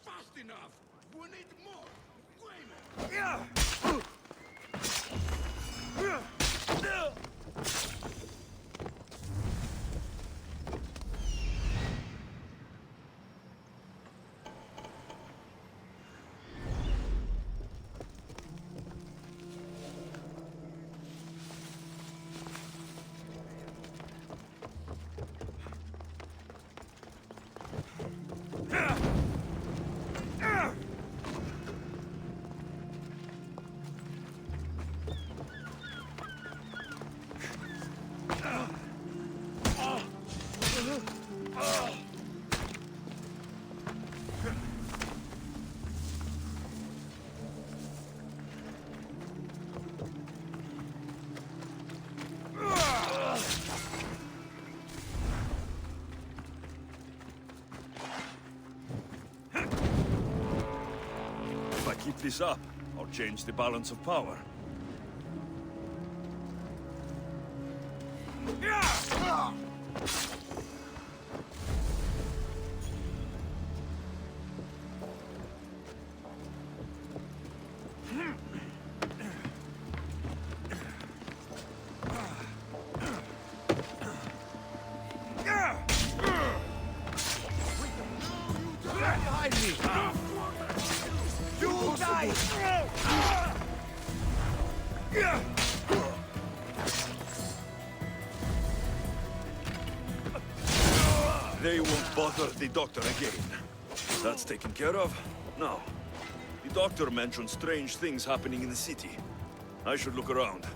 fast enough! We need more! If I keep this up, I'll change the balance of power. Behind me! You die! They won't bother the doctor again. That's taken care of. Now, the doctor mentioned strange things happening in the city. I should look around.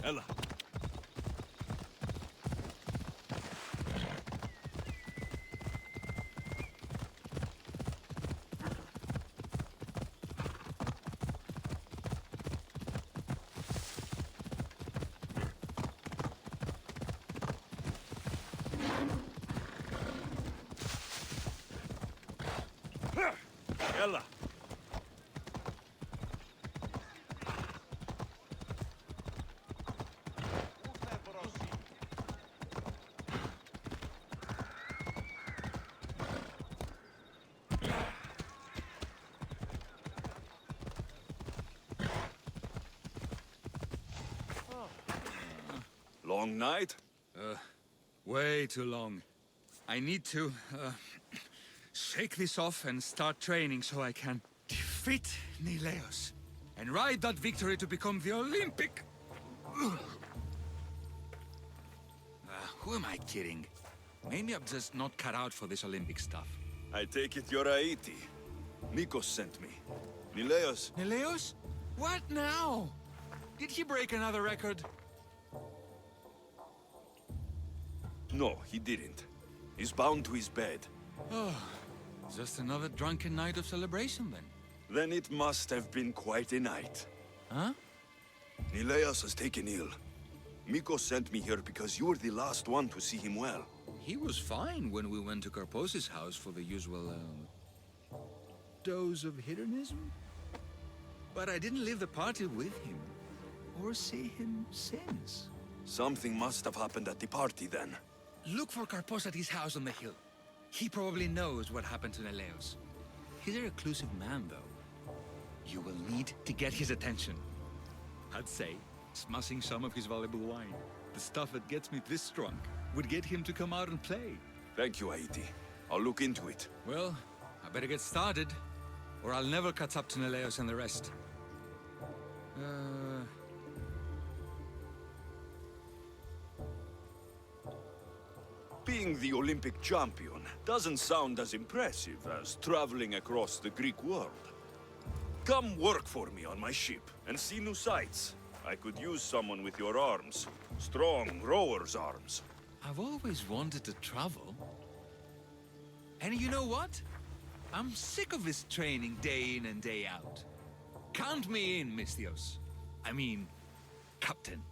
Ella. Ella. long night? Way too long. I need to, shake this off and start training so I can defeat Nileos and ride that victory to become the Olympic... who am I kidding? Maybe I'm just not cut out for this Olympic stuff. I take it you're Aiti. Nikos sent me. Nileos. Nileos? What now? Did he break another record? No, he didn't. He's bound to his bed. Oh, just another drunken night of celebration then. Then it must have been quite a night. Huh? Nileos has taken ill. Mikos sent me here because you were the last one to see him well. He was fine when we went to Karpos's house for the usual, dose of hedonism. But I didn't leave the party with him, or see him since. Something must have happened at the party then. Look for Karpos at his house on the hill. He probably knows what happened to Nileos. He's a reclusive man, though. You will need to get his attention. I'd say, smashing some of his valuable wine, the stuff that gets me this drunk, would get him to come out and play. Thank you, Aiti. I'll look into it. Well, I better get started, or I'll never catch up to Nileos and the rest. Being the Olympic champion doesn't sound as impressive as traveling across the Greek world. Come work for me on my ship and see new sights. I could use someone with your arms. Strong rower's arms. I've always wanted to travel. And you know what? I'm sick of this training day in and day out. Count me in, Misthios. I mean, Captain.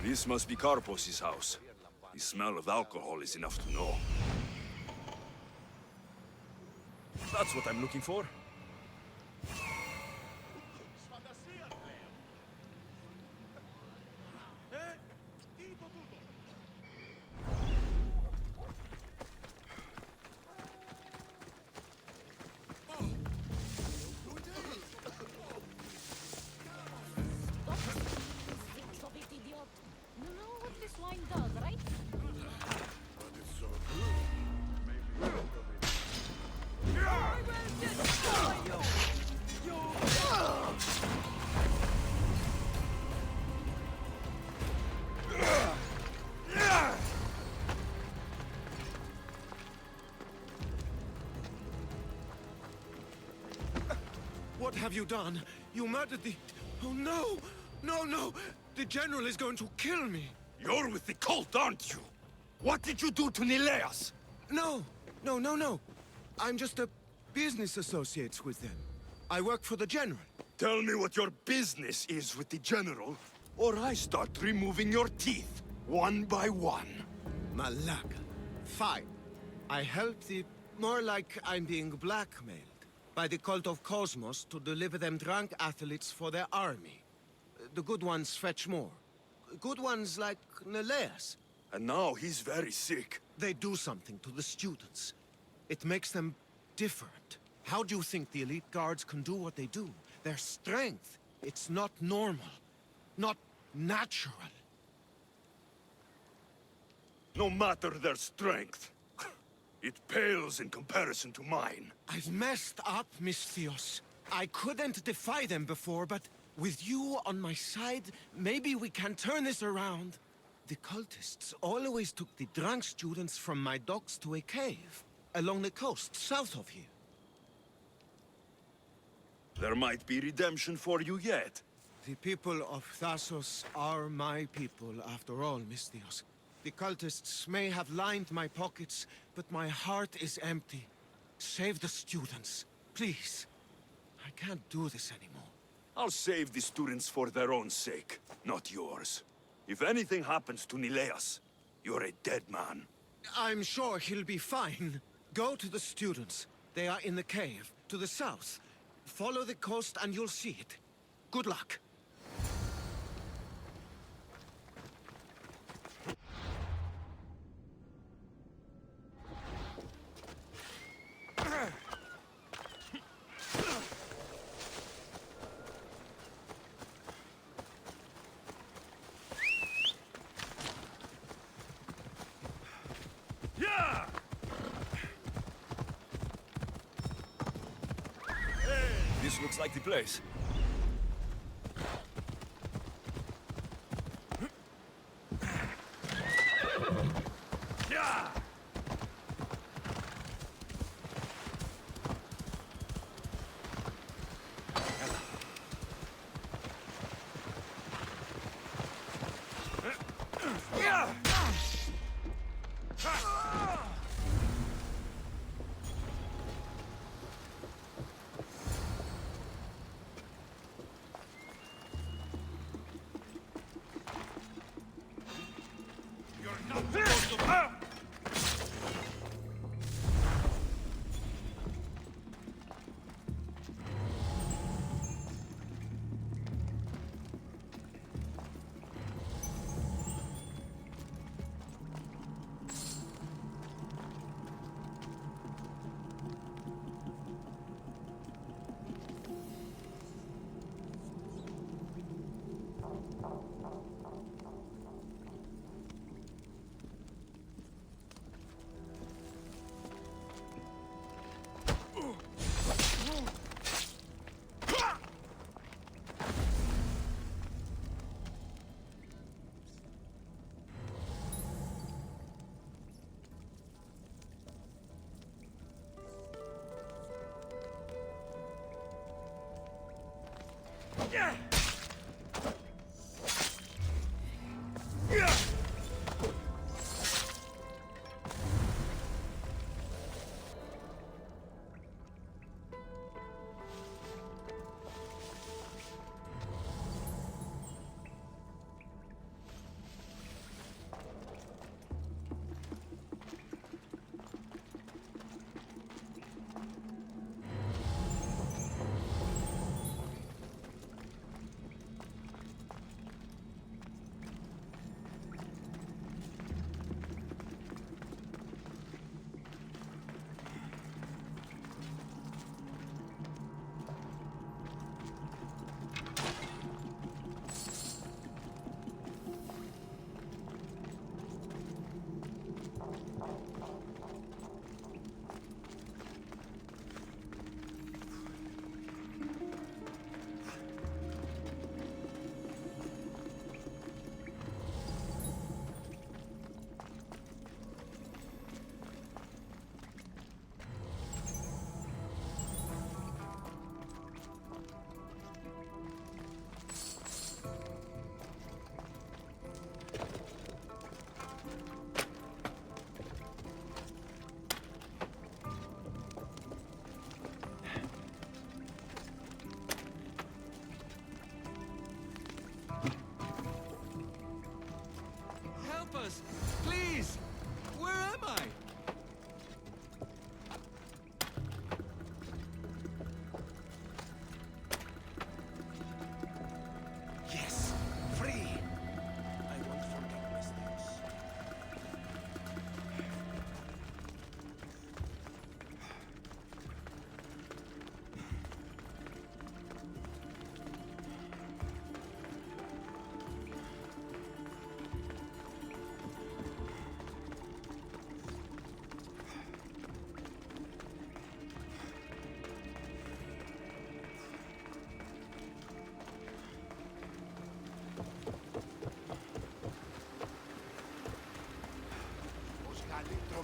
This must be Karpos's house. The smell of alcohol is enough to know. That's what I'm looking for. What have you done? You murdered the... Oh, no! No, no! The General is going to kill me! You're with the cult, aren't you? What did you do to Nileas? No! No, no, no! I'm just a business associate with them. I work for the General. Tell me what your business is with the General, or I start removing your teeth, one by one. Malaka. Fine. I help the... More like I'm being blackmailed by the cult of Cosmos to deliver them drunk athletes for their army. The good ones fetch more. Good ones like Nileas. And now he's very sick. They do something to the students. It makes them different. How do you think the elite guards can do what they do? Their strength, it's not normal. Not natural. No matter their strength, it pales in comparison to mine. I've messed up, Misthios. I couldn't defy them before, but with you on my side, maybe we can turn this around. The cultists always took the drunk students from my docks to a cave along the coast south of here. There might be redemption for you yet. The people of Thassos are my people, after all, Misthios. The cultists may have lined my pockets, but my heart is empty. Save the students, please. I can't do this anymore. I'll save the students for their own sake, not yours. If anything happens to Nileas, you're a dead man. I'm sure he'll be fine. Go to the students. They are in the cave, to the south. Follow the coast and you'll see it. Good luck. This looks like the place. us! Please! Where am I? Yes! Free! I won't forget mistakes.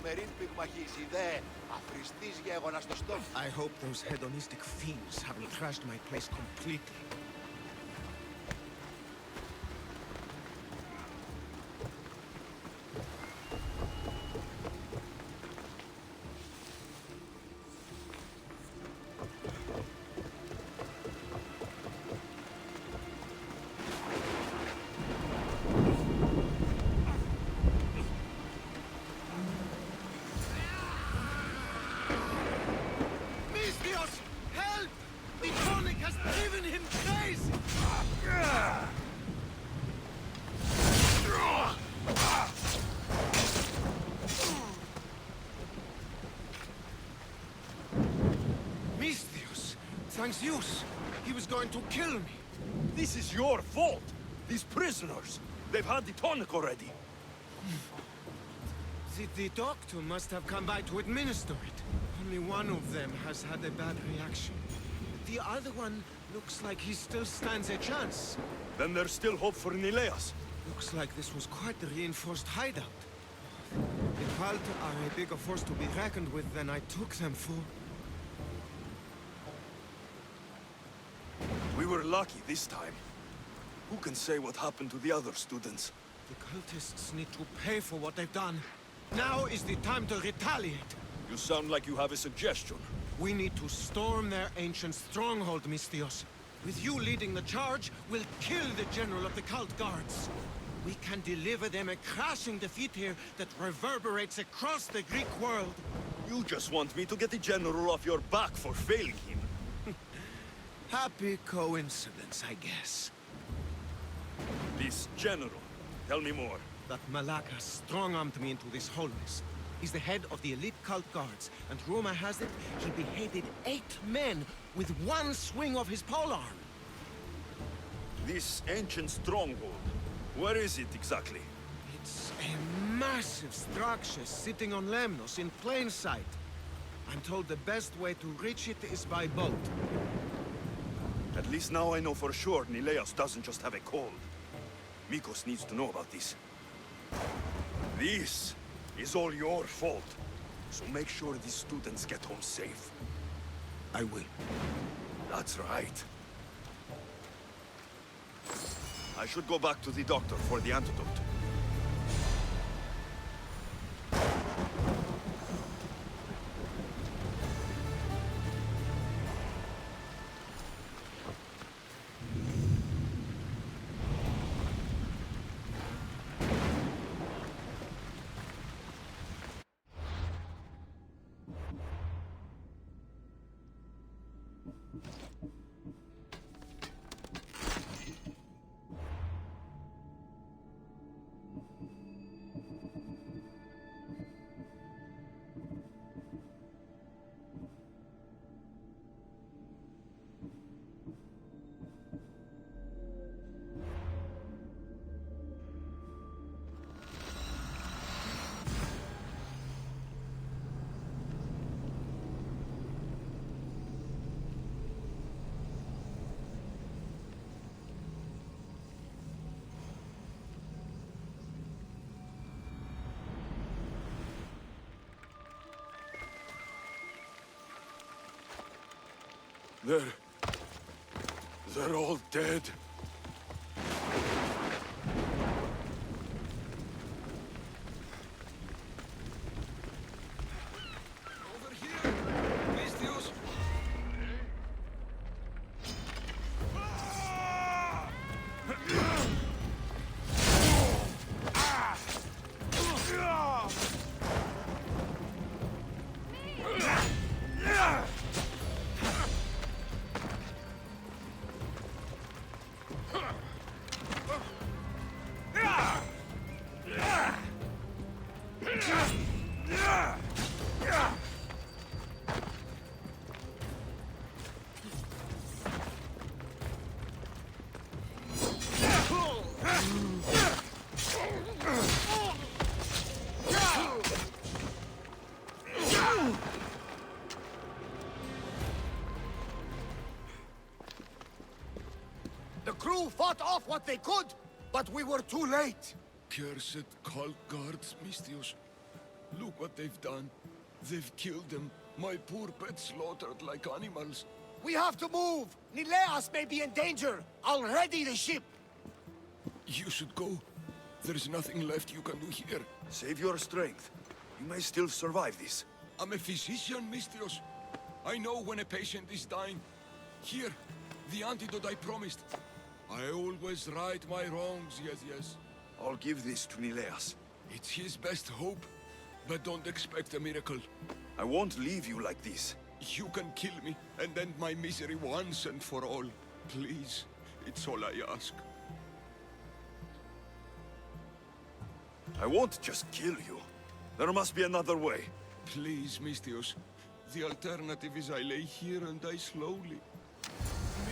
τρομερήν πυγμαχής ιδέα. Αφριστής γέγονας στο στόμα. I hope those hedonistic fiends haven't trashed my place completely. Thanks, Zeus. He was going to kill me. This is your fault. These prisoners, they've had the tonic already. The doctor must have come by to administer it. Only one of them has had a bad reaction. The other one looks like he still stands a chance. Then there's still hope for Nileas. Looks like this was quite a reinforced hideout. The cult are a bigger force to be reckoned with than I took them for. We were lucky this time. Who can say what happened to the other students? The cultists need to pay for what they've done. Now is the time to retaliate. You sound like you have a suggestion. We need to storm their ancient stronghold, Mystios. With you leading the charge, we'll kill the general of the cult guards. We can deliver them a crashing defeat here that reverberates across the Greek world. You just want me to get the general off your back for failing him. Happy coincidence, I guess. This general, tell me more. That Malaka strong-armed me into this whole mess. He's the head of the elite cult guards, and rumor has it he beheaded 8 men with one swing of his polearm. This ancient stronghold, where is it exactly? It's a massive structure sitting on Lemnos in plain sight. I'm told the best way to reach it is by boat. At least now I know for sure Nileas doesn't just have a cold. Mikos needs to know about this. This is all your fault. So make sure these students get home safe. I will. That's right. I should go back to the doctor for the antidote. They're all dead. Over here! Mystios! The crew fought off what they could, but we were too late. Cursed cult guards, Mystios. Look what they've done. They've killed them. My poor pets slaughtered like animals. We have to move! Nileas may be in danger! I'll ready the ship! You should go. There's nothing left you can do here. Save your strength. You may still survive this. I'm a physician, Mistios. I know when a patient is dying. Here, the antidote I promised. I always right my wrongs, yes. I'll give this to Nileas. It's his best hope, but don't expect a miracle. I won't leave you like this. You can kill me and end my misery once and for all. Please, it's all I ask. I won't just kill you. There must be another way. Please, Mistios. The alternative is I lay here and die slowly.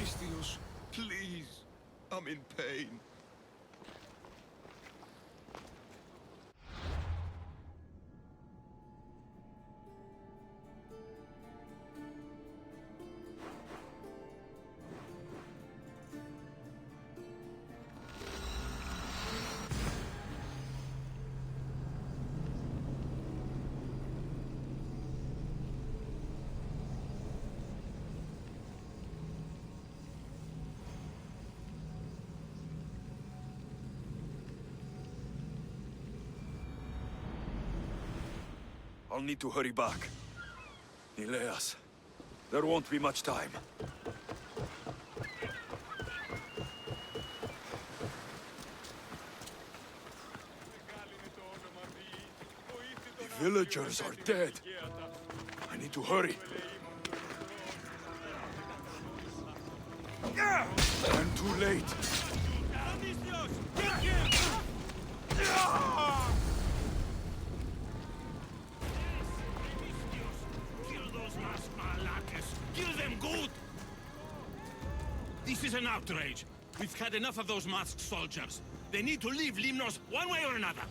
Mistios, please. I'm in pain. I'll need to hurry back. Nileas, there won't be much time. The villagers are dead. I need to hurry. I'm too late. Kill them good! This is an outrage. We've had enough of those masked soldiers. They need to leave Limnos one way or another.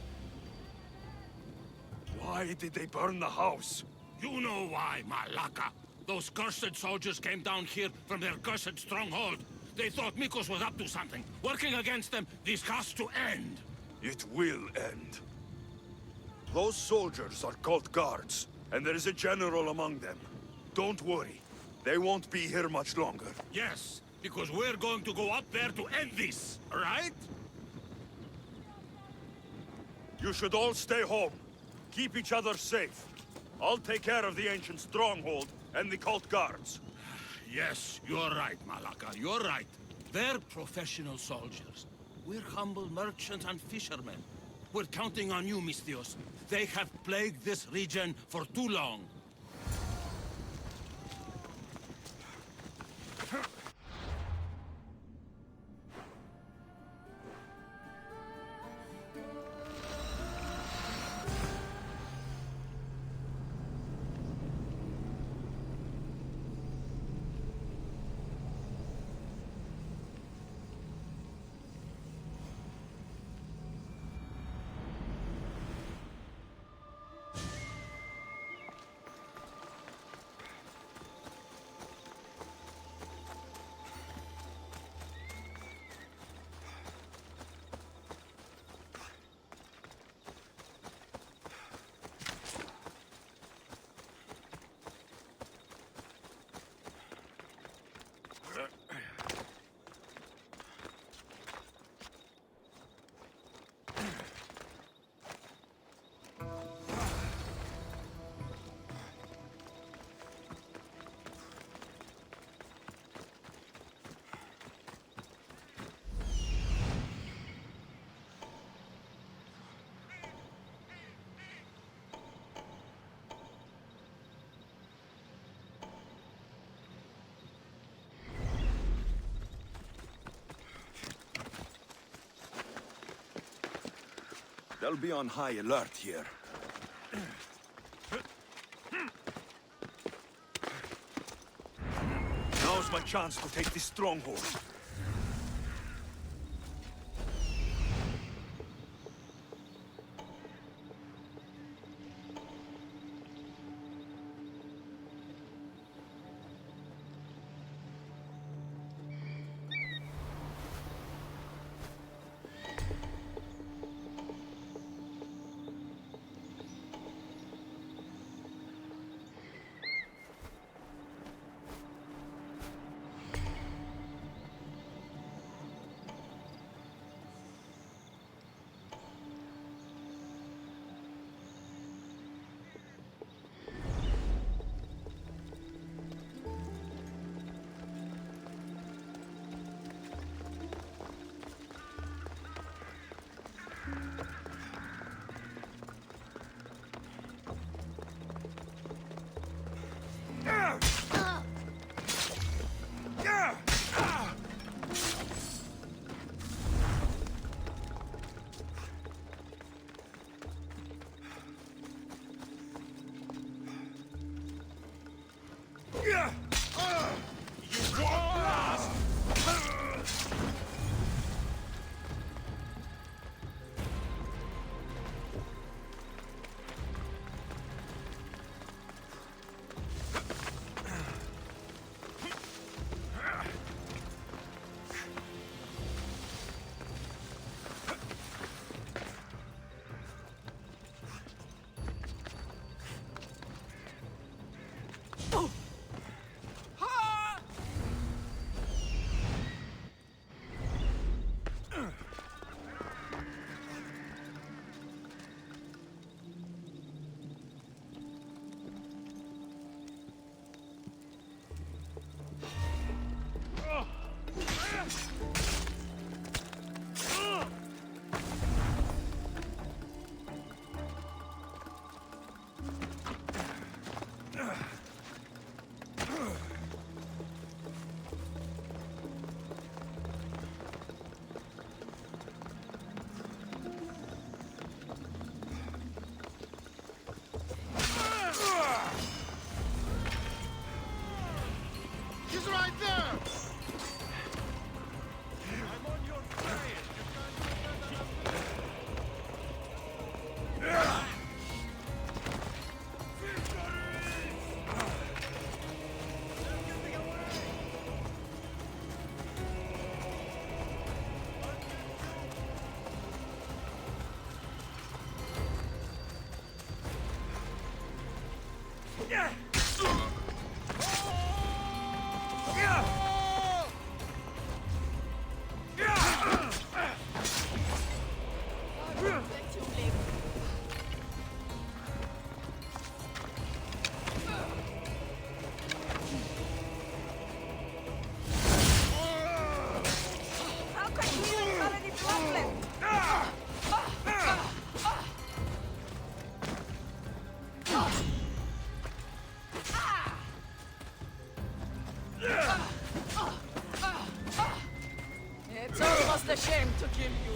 Why did they burn the house? You know why, Malaka. Those cursed soldiers came down here from their cursed stronghold. They thought Mikos was up to something. Working against them, this has to end. It will end. Those soldiers are called guards, and there is a general among them. Don't worry. They won't be here much longer. Yes, because we're going to go up there to end this, right? You should all stay home. Keep each other safe. I'll take care of the ancient stronghold and the cult guards. Yes, you're right, Malaka. You're right. They're professional soldiers. We're humble merchants and fishermen. We're counting on you, Mistios. They have plagued this region for too long. They'll be on high alert here. Now's my chance to take this stronghold. He's right there! I'm on your trail. It's almost a shame to kill you.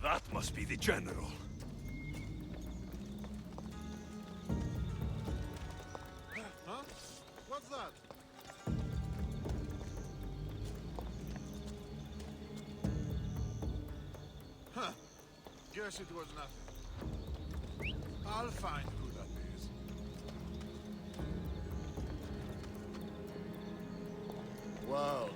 That must be the general. Huh? What's that? Huh. Guess it was nothing. I'll find who that is. Wow.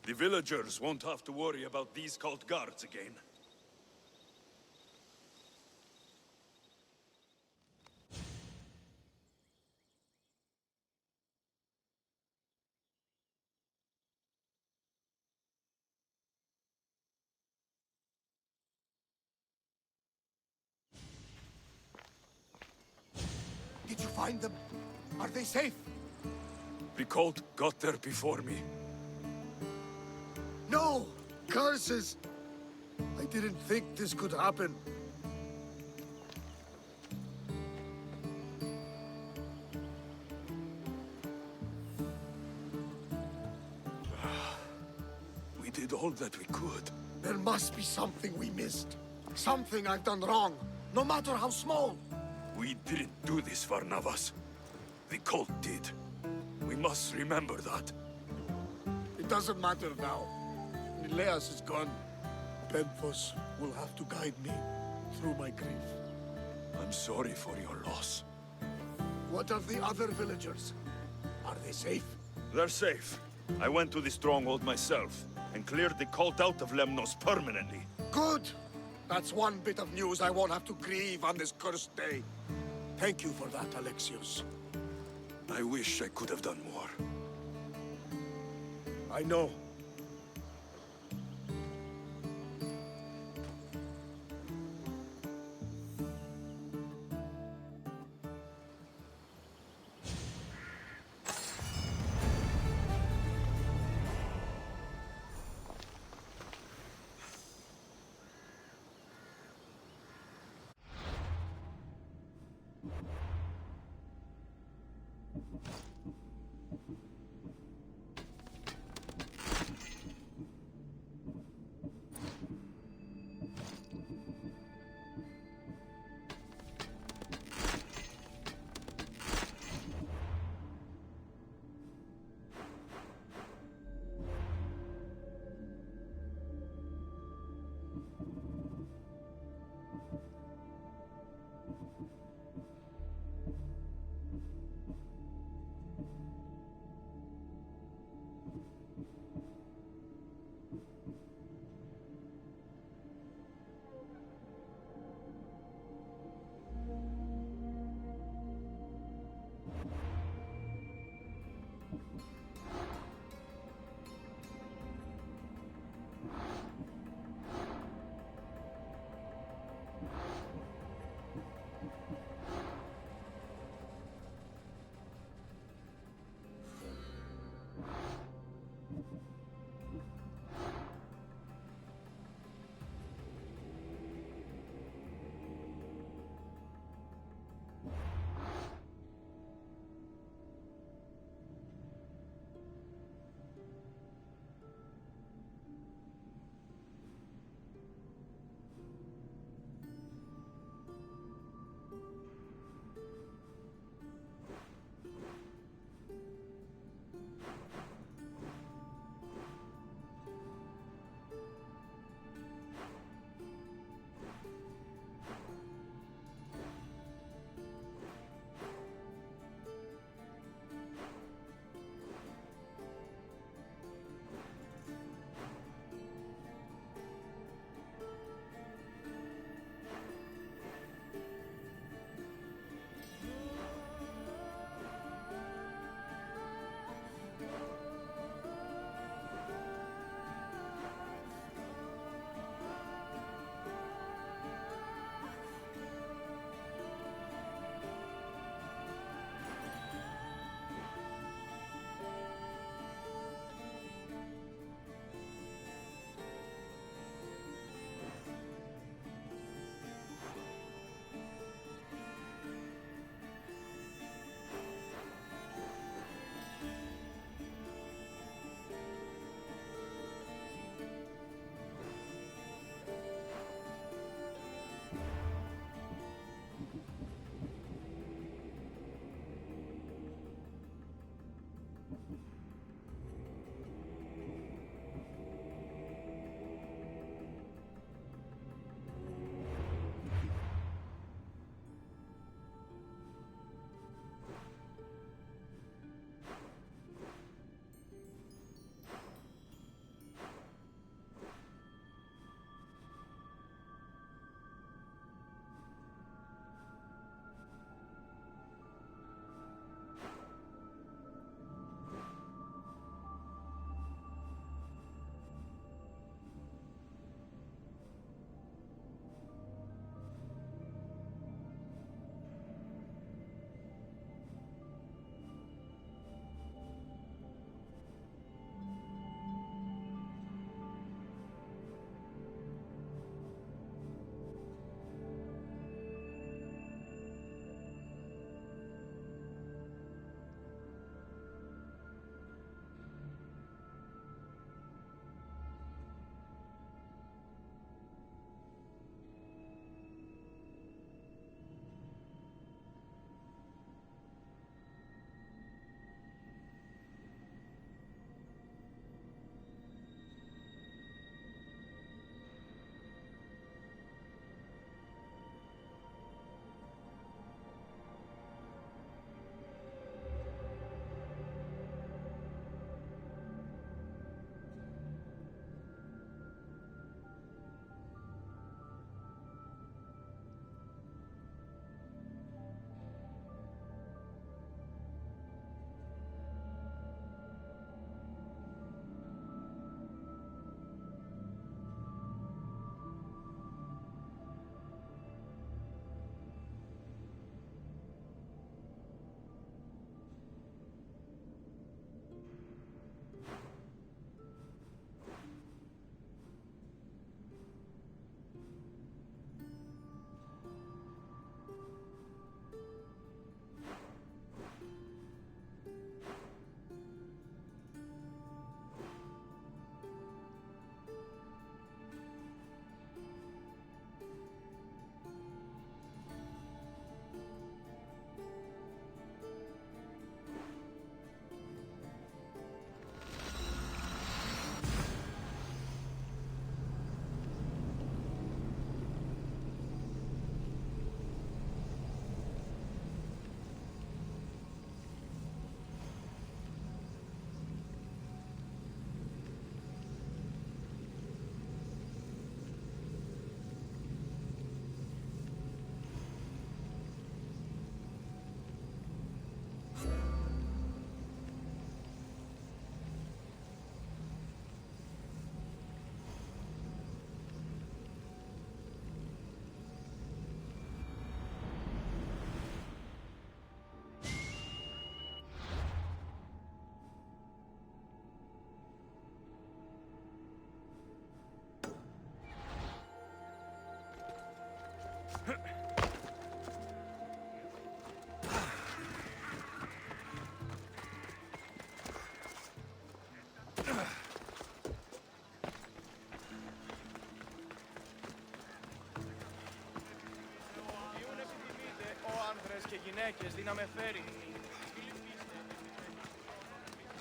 The villagers won't have to worry about these cult guards again. Did you find them? Are they safe? The cult got there before me. No! Curses! I didn't think this could happen. We did all that we could. There must be something we missed. Something I've done wrong, no matter how small. We didn't do this for Navas. The cult did. We must remember that. It doesn't matter now. Nileas is gone. Penthos will have to guide me through my grief. I'm sorry for your loss. What of the other villagers? Are they safe? They're safe. I went to the stronghold myself and cleared the cult out of Lemnos permanently. Good! That's one bit of news I won't have to grieve on this cursed day. Thank you for that, Alexios. I wish I could have done more. I know.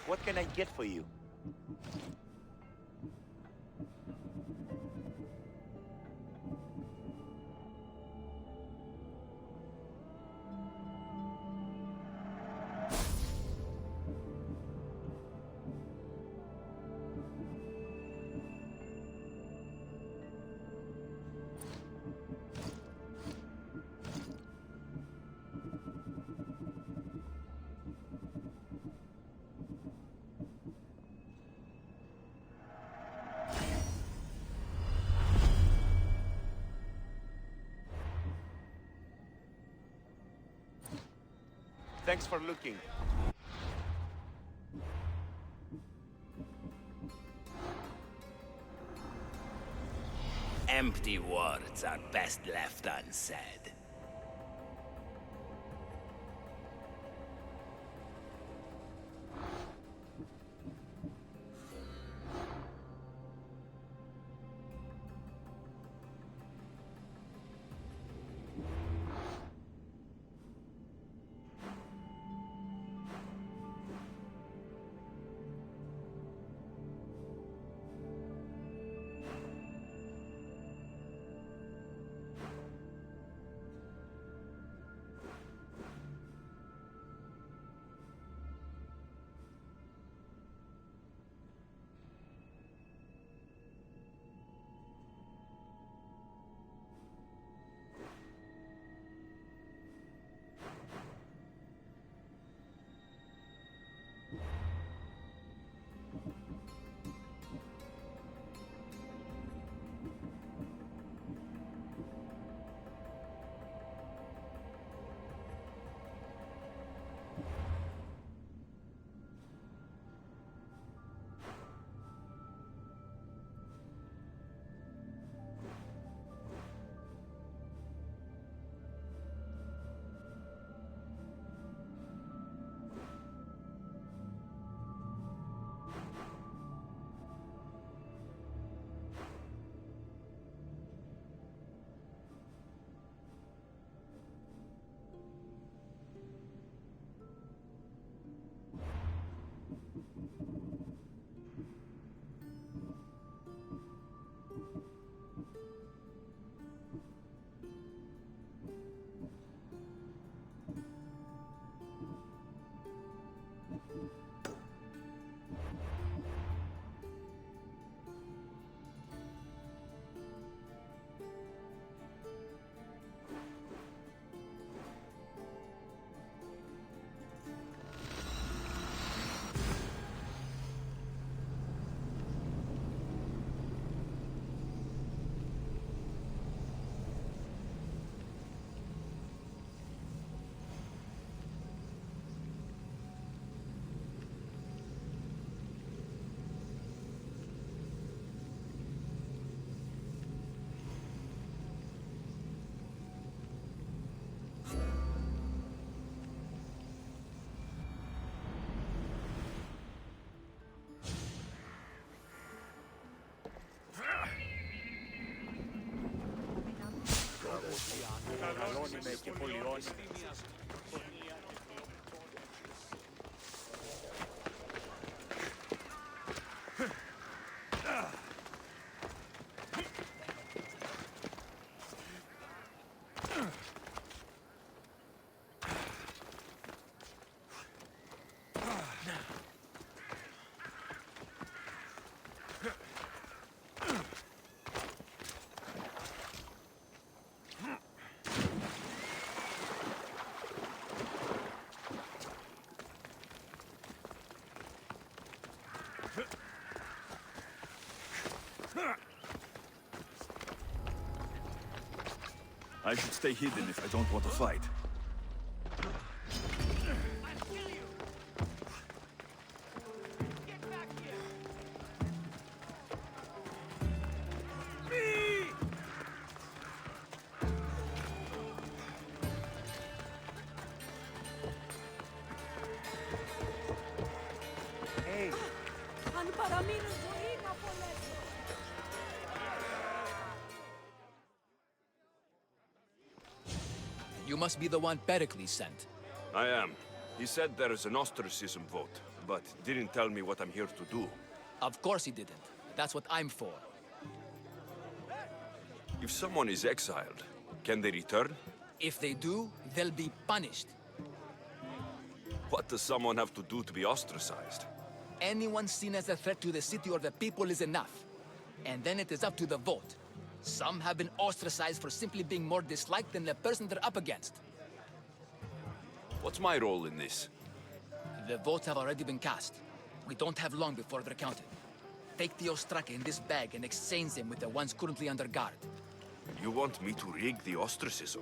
What can I get for you? Thanks for looking. Empty words are best left unsaid. Και πολιώνει. I should stay hidden if I don't want to fight. You must be the one Pericles sent. I am. He said there is an ostracism vote, but didn't tell me what I'm here to do. Of course he didn't. That's what I'm for. If someone is exiled, can they return? If they do, they'll be punished. What does someone have to do to be ostracized? Anyone seen as a threat to the city or the people is enough. And then it is up to the vote. Some have been ostracized for simply being more disliked than the person they're up against. What's my role in this? The votes have already been cast. We don't have long before they're counted. Take the ostraka in this bag and exchange them with the ones currently under guard. You want me to rig the ostracism?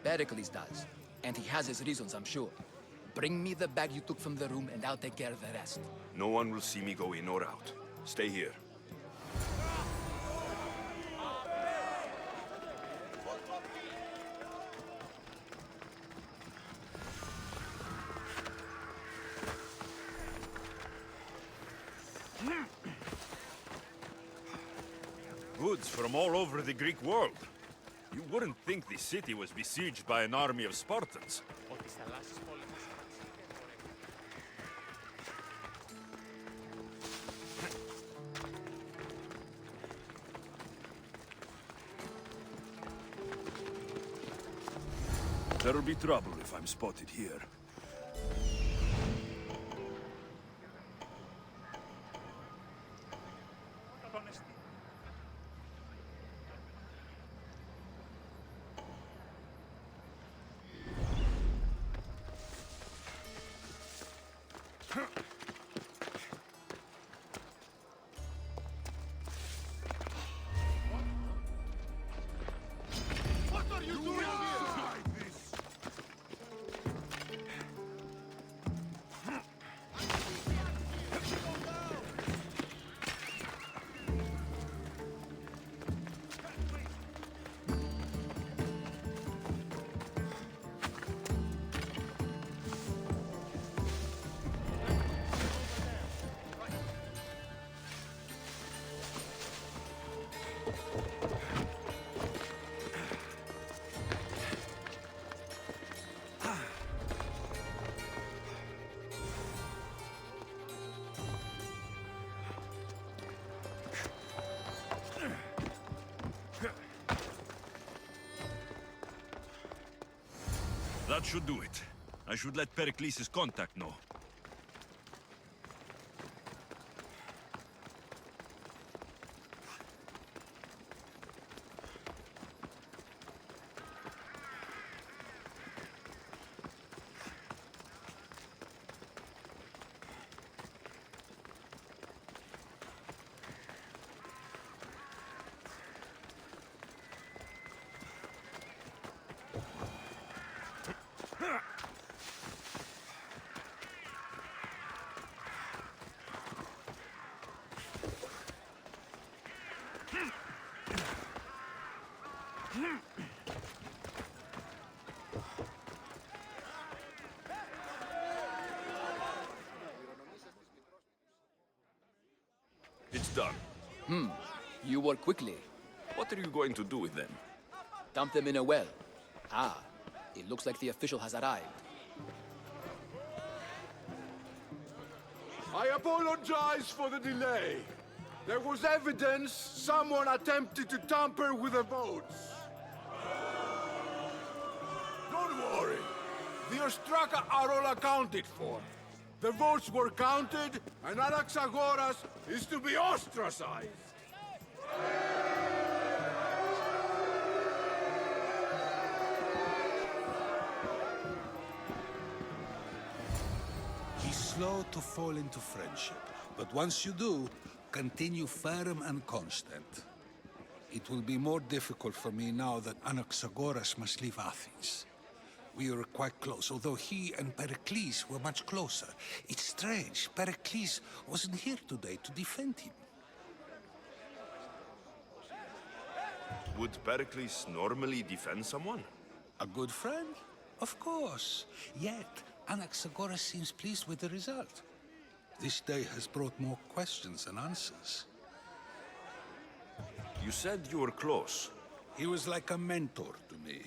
Pericles does. And he has his reasons, I'm sure. Bring me the bag you took from the room and I'll take care of the rest. No one will see me go in or out. Stay here. Goods from all over the Greek world. You wouldn't think the city was besieged by an army of Spartans. There'll be trouble if I'm spotted here. What are you doing here? That should do it. I should let Pericles' contact know. It's done. You work quickly. What are you going to do with them? Dump them in a well. Ah, it looks like the official has arrived. I apologize for the delay. There was evidence someone attempted to tamper with the votes. Don't worry. The ostraka are all accounted for. The votes were counted, and Anaxagoras is to be ostracized. Be slow to fall into friendship, but once you do, continue firm and constant. It will be more difficult for me now that Anaxagoras must leave Athens. We were quite close, although he and Pericles were much closer. It's strange, Pericles wasn't here today to defend him. Would Pericles normally defend someone? A good friend? Of course. Yet, Anaxagoras seems pleased with the result. This day has brought more questions than answers. You said you were close. He was like a mentor to me.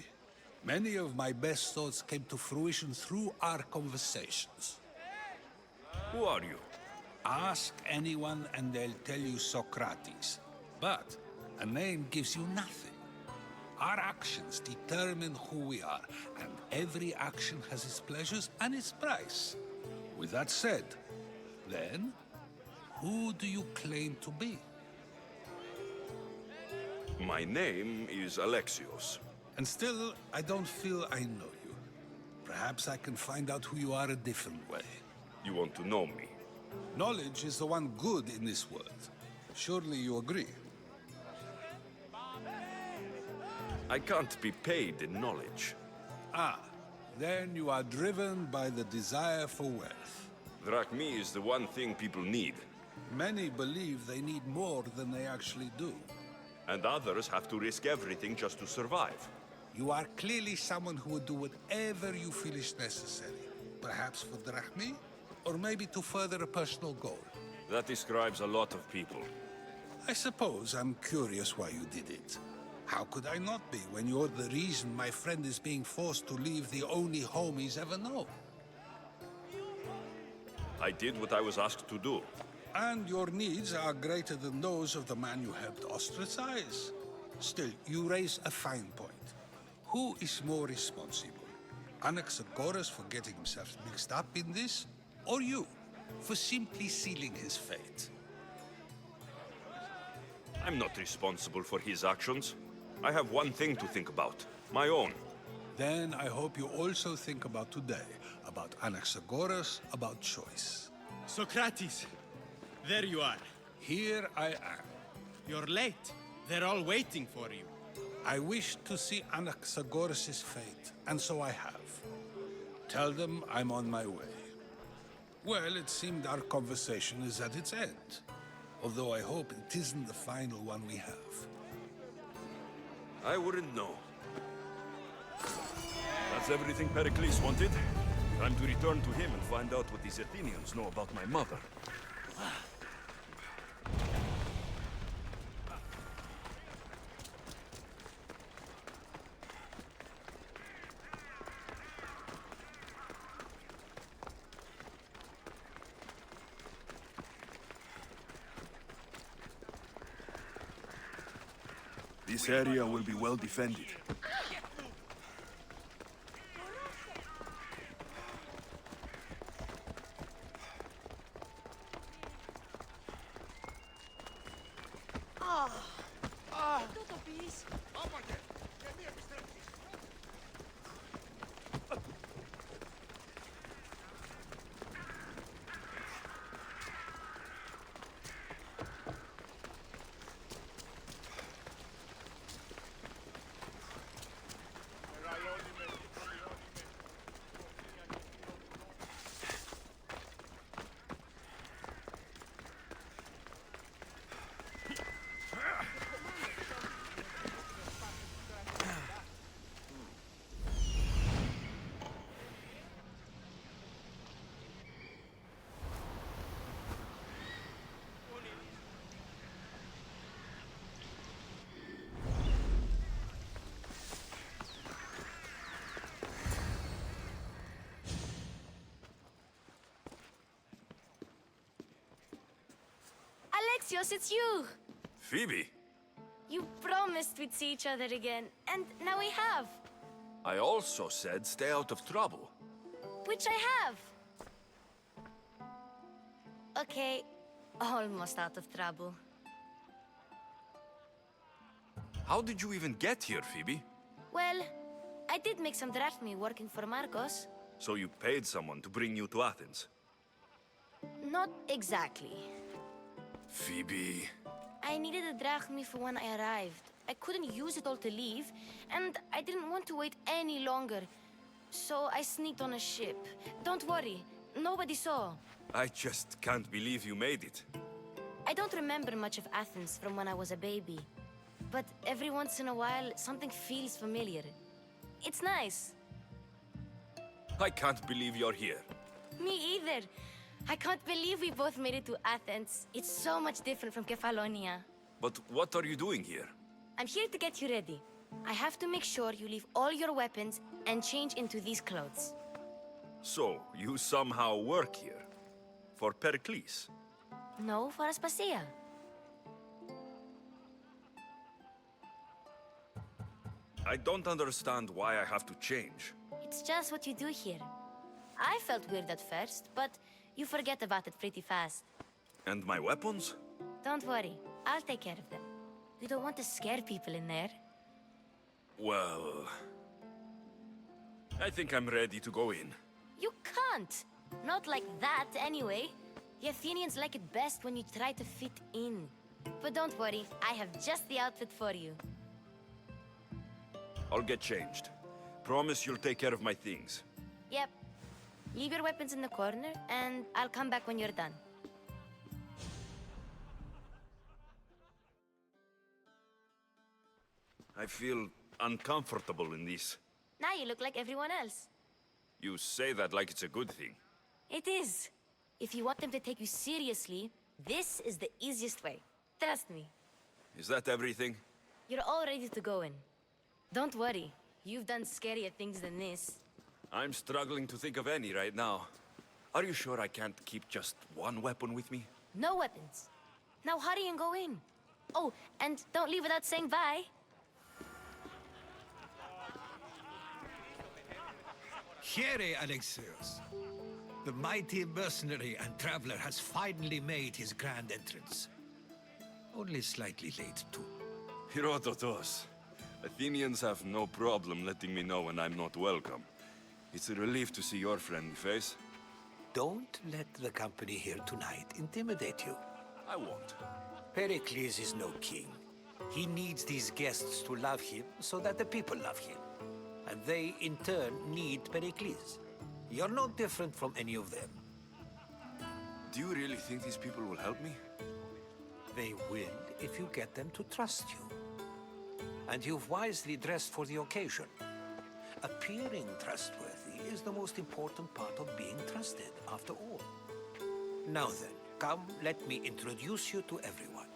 Many of my best thoughts came to fruition through our conversations. Who are you? Ask anyone and they'll tell you Socrates. But a name gives you nothing. Our actions determine who we are, and every action has its pleasures and its price. With that said, then, who do you claim to be? My name is Alexios. And still, I don't feel I know you. Perhaps I can find out who you are a different way. You want to know me? Knowledge is the one good in this world. Surely you agree? I can't be paid in knowledge. Ah, then you are driven by the desire for wealth. Drachmi is the one thing people need. Many believe they need more than they actually do. And others have to risk everything just to survive. You are clearly someone who would do whatever you feel is necessary. Perhaps for drachmi, or maybe to further a personal goal. That describes a lot of people. I suppose I'm curious why you did it. How could I not be when you're the reason my friend is being forced to leave the only home he's ever known? I did what I was asked to do. And your needs are greater than those of the man you helped ostracize. Still, you raise a fine point. Who is more responsible? Anaxagoras for getting himself mixed up in this? Or you, for simply sealing his fate? I'm not responsible for his actions. I have one thing to think about. My own. Then I hope you also think about today. About Anaxagoras, about choice. Socrates! There you are. Here I am. You're late. They're all waiting for you. I wish to see Anaxagoras' fate, and so I have. Tell them I'm on my way. Well, it seemed our conversation is at its end. Although I hope it isn't the final one we have. I wouldn't know. That's everything Pericles wanted. Time to return to him and find out what these Athenians know about my mother. This area will be well defended. Alexios, it's you! Phoebe! You promised we'd see each other again, and now we have. I also said stay out of trouble. Which I have. Okay, almost out of trouble. How did you even get here, Phoebe? Well, I did make some drachmi working for Marcos. So you paid someone to bring you to Athens? Not exactly. Phoebe... I needed a drachmi for when I arrived. I couldn't use it all to leave, and I didn't want to wait any longer. So I sneaked on a ship. Don't worry, nobody saw. I just can't believe you made it. I don't remember much of Athens from when I was a baby. But every once in a while, something feels familiar. It's nice. I can't believe you're here. Me either. I can't believe we both made it to Athens. It's so much different from Kefalonia. But what are you doing here? I'm here to get you ready. I have to make sure you leave all your weapons and change into these clothes. So, you somehow work here? For Pericles? No, for Aspasia. I don't understand why I have to change. It's just what you do here. I felt weird at first, but you forget about it pretty fast. And my weapons? Don't worry, I'll take care of them. You don't want to scare people in there. Well... I think I'm ready to go in. You can't! Not like that, anyway. The Athenians like it best when you try to fit in. But don't worry, I have just the outfit for you. I'll get changed. Promise you'll take care of my things. Yep. Leave your weapons in the corner, and I'll come back when you're done. I feel uncomfortable in this. Now you look like everyone else. You say that like it's a good thing. It is. If you want them to take you seriously, this is the easiest way. Trust me. Is that everything? You're all ready to go in. Don't worry. You've done scarier things than this. I'm struggling to think of any right now. Are you sure I can't keep just one weapon with me? No weapons. Now hurry and go in. Oh, and don't leave without saying bye. Here, Alexios. The mighty mercenary and traveler has finally made his grand entrance. Only slightly late, too. Herodotos. Athenians have no problem letting me know when I'm not welcome. It's a relief to see your friendly face. Don't let the company here tonight intimidate you. I won't. Pericles is no king. He needs these guests to love him so that the people love him. And they, in turn, need Pericles. You're no different from any of them. Do you really think these people will help me? They will if you get them to trust you. And you've wisely dressed for the occasion. Appearing trustworthy is the most important part of being trusted, after all. Now then, come, let me introduce you to everyone.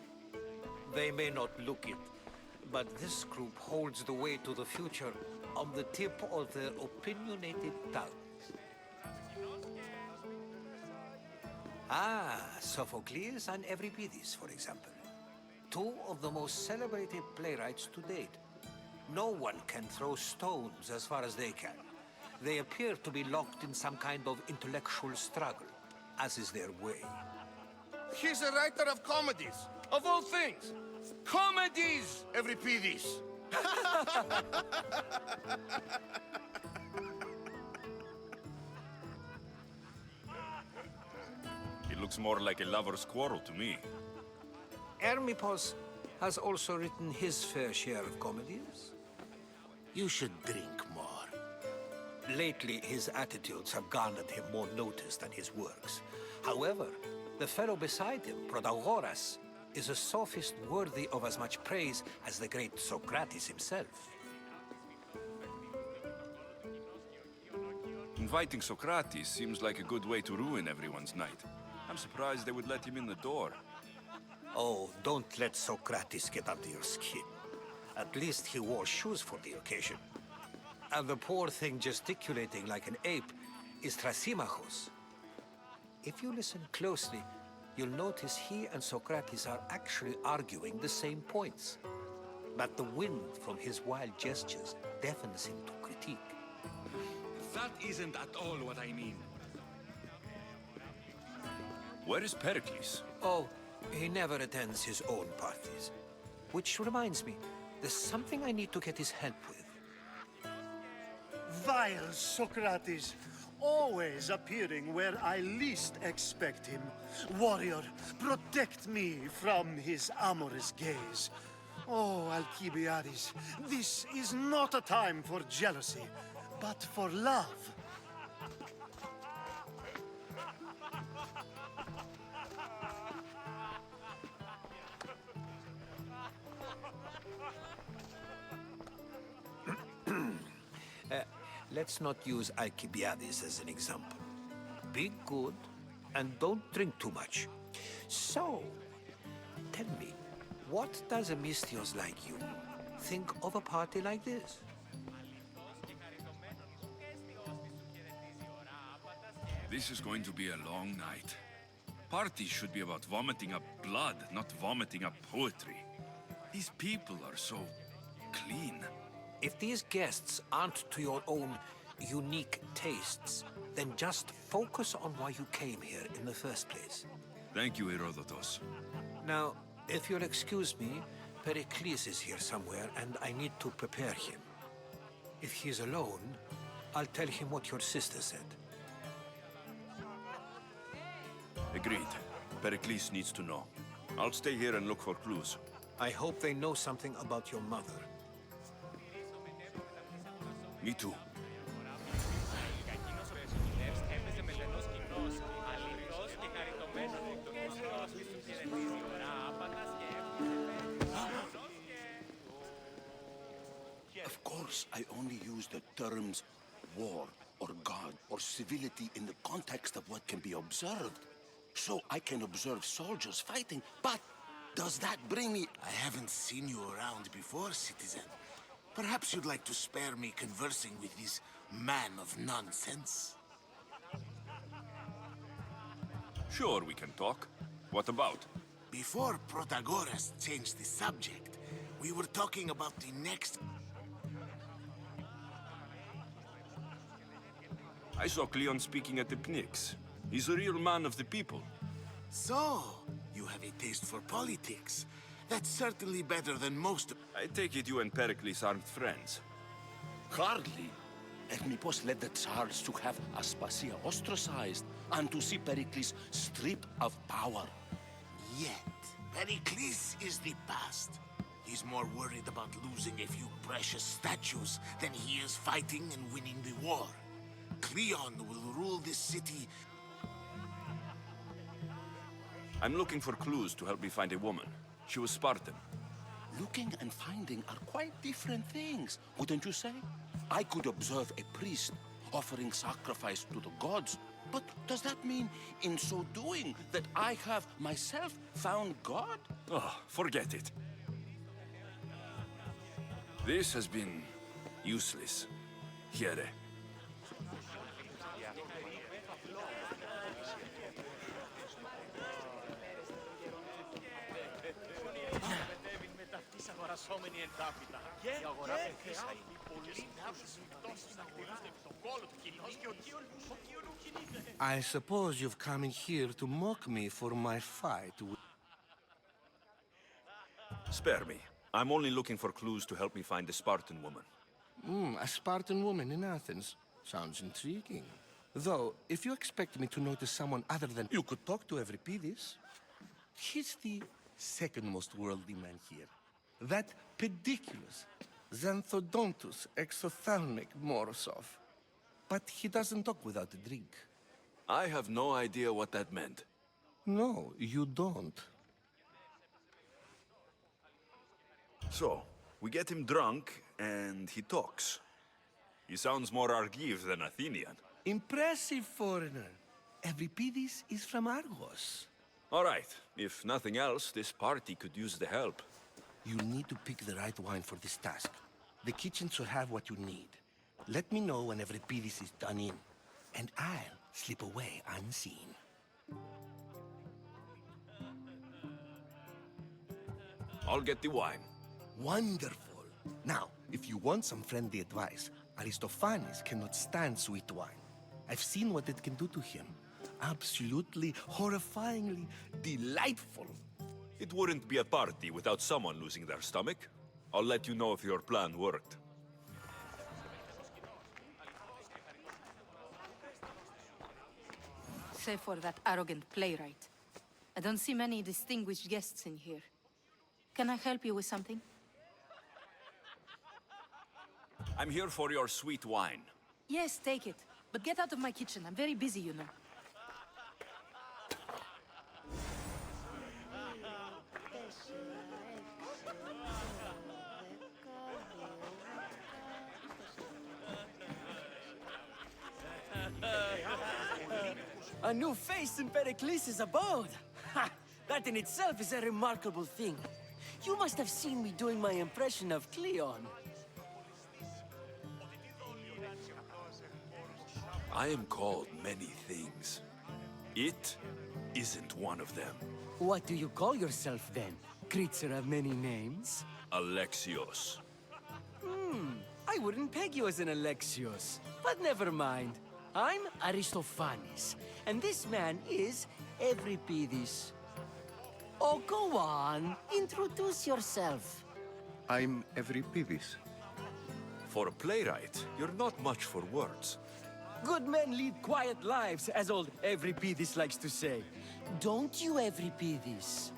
They may not look it, but this group holds the way to the future on the tip of their opinionated tongues. Ah, Sophocles and Euripides, for example. Two of the most celebrated playwrights to date. No one can throw stones as far as they can. They appear to be locked in some kind of intellectual struggle, as is their way. He's a writer of comedies, of all things. Comedies, Euripides. It looks more like a lover's quarrel to me. Hermippos has also written his fair share of comedies. You should drink more. Lately, his attitudes have garnered him more notice than his works. However, the fellow beside him, Protagoras, is a sophist worthy of as much praise as the great Socrates himself. Inviting Socrates seems like a good way to ruin everyone's night. I'm surprised they would let him in the door. Oh, don't let Socrates get under your skin. At least he wore shoes for the occasion. And the poor thing gesticulating like an ape is Thrasymachos. If you listen closely, you'll notice he and Socrates are actually arguing the same points. But the wind from his wild gestures deafens him to critique. That isn't at all what I mean. Where is Pericles? Oh, he never attends his own parties. Which reminds me, there's something I need to get his help with. Vile Socrates, always appearing where I least expect him. Warrior, protect me from his amorous gaze. Oh, Alcibiades, this is not a time for jealousy, but for love. Let's not use Alcibiades as an example. Be good, And don't drink too much. So, tell me, what does a Mystios like you think of a party like this? This is going to be a long night. Parties should be about vomiting up blood, not vomiting up poetry. These people are so clean. If these guests aren't to your own unique tastes, then just focus on why you came here in the first place. Thank you, Herodotus. Now, if you'll excuse me, Pericles is here somewhere, and I need to prepare him. If he's alone, I'll tell him what your sister said. Agreed. Pericles needs to know. I'll stay here and look for clues. I hope they know something about your mother. Me too. Of course, I only use the terms war or God or civility in the context of what can be observed. So I can observe soldiers fighting, but does that bring me... I haven't seen you around before, citizen. Perhaps you'd like to spare me conversing with this man of nonsense? Sure, we can talk. What about? Before Protagoras changed the subject, we were talking about the next... I saw Cleon speaking at the Pnyx. He's a real man of the people. So, you have a taste for politics. That's certainly better than most... I take it you and Pericles aren't friends. Hardly. Ethnippos led the Tsars to have Aspasia ostracized and to see Pericles stripped of power. Yet, Pericles is the past. He's more worried about losing a few precious statues than he is fighting and winning the war. Cleon will rule this city. I'm looking for clues to help me find a woman. She was Spartan. Looking and finding are quite different things, wouldn't you say? I could observe a priest offering sacrifice to the gods, but does that mean, in so doing, that I have myself found God? Oh, forget it. This has been useless. Here. I suppose you've come in here to mock me for my fight with... Spare me. I'm only looking for clues to help me find a Spartan woman. A Spartan woman in Athens. Sounds intriguing. Though, if you expect me to notice someone other than... You could talk to Euripides. He's the second most worldly man here. That pediculous, Xanthodontus exophthalmic Morosov. But he doesn't talk without a drink. I have no idea what that meant. No, you don't. So, we get him drunk, and he talks. He sounds more Argive than Athenian. Impressive, foreigner. Euripides is from Argos. All right. If nothing else, this party could use the help. You need to pick the right wine for this task. The kitchen should have what you need. Let me know when Euripides is done in, and I'll slip away unseen. I'll get the wine. Wonderful. Now, if you want some friendly advice, Aristophanes cannot stand sweet wine. I've seen what it can do to him. Absolutely, horrifyingly delightful. It wouldn't be a party without someone losing their stomach. I'll let you know if your plan worked. Save for that arrogant playwright. I don't see many distinguished guests in here. Can I help you with something? I'm here for your sweet wine. Yes, take it. But get out of my kitchen. I'm very busy, you know. A new face in Pericles' abode. Ha! That in itself is a remarkable thing. You must have seen me doing my impression of Cleon. I am called many things. It isn't one of them. What do you call yourself then? Creature of many names? Alexios. I wouldn't peg you as an Alexios. But never mind. I'm Aristophanes, and this man is Euripides. Oh, go on. Introduce yourself. I'm Euripides. For a playwright, you're not much for words. Good men lead quiet lives, as old Euripides likes to say. Don't you, Euripides?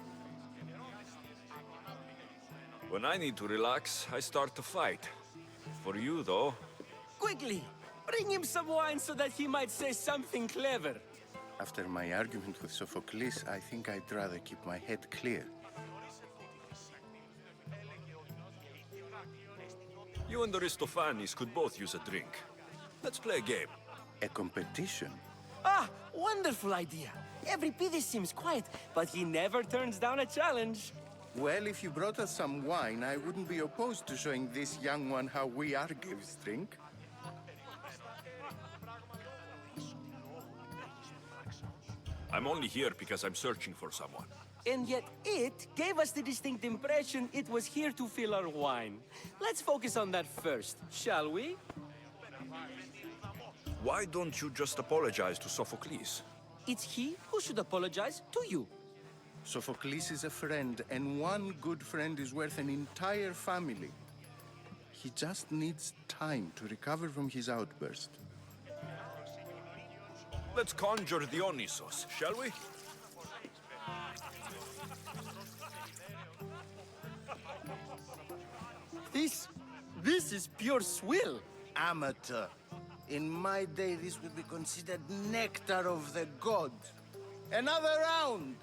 When I need to relax, I start to fight. For you, though... Quickly! Bring him some wine so that he might say something clever. After my argument with Sophocles, I think I'd rather keep my head clear. You and Aristophanes could both use a drink. Let's play a game. A competition? Ah, wonderful idea. Euripides seems quiet, but he never turns down a challenge. Well, if you brought us some wine, I wouldn't be opposed to showing this young one how we Argives drink. I'm only here because I'm searching for someone. And yet it gave us the distinct impression it was here to fill our wine. Let's focus on that first, shall we? Why don't you just apologize to Sophocles? It's he who should apologize to you. Sophocles is a friend, and one good friend is worth an entire family. He just needs time to recover from his outburst. Let's conjure Dionysos, shall we? This is pure swill. Amateur. In my day, this would be considered nectar of the gods. Another round!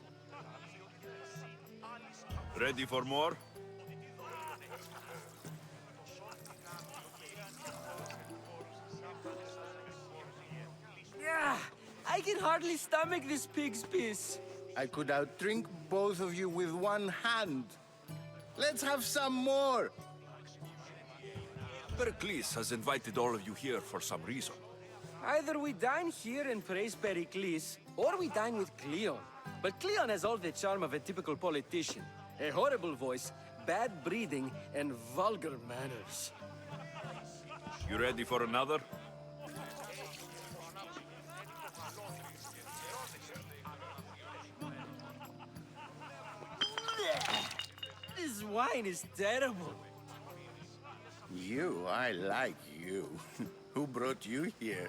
Ready for more? Yeah, I can hardly stomach this pig's piss. I could outdrink both of you with one hand. Let's have some more! Pericles has invited all of you here for some reason. Either we dine here and praise Pericles, or we dine with Cleon. But Cleon has all the charm of a typical politician. A horrible voice, bad breeding, and vulgar manners. You ready for another? This wine is terrible. You, I like you. Who brought you here?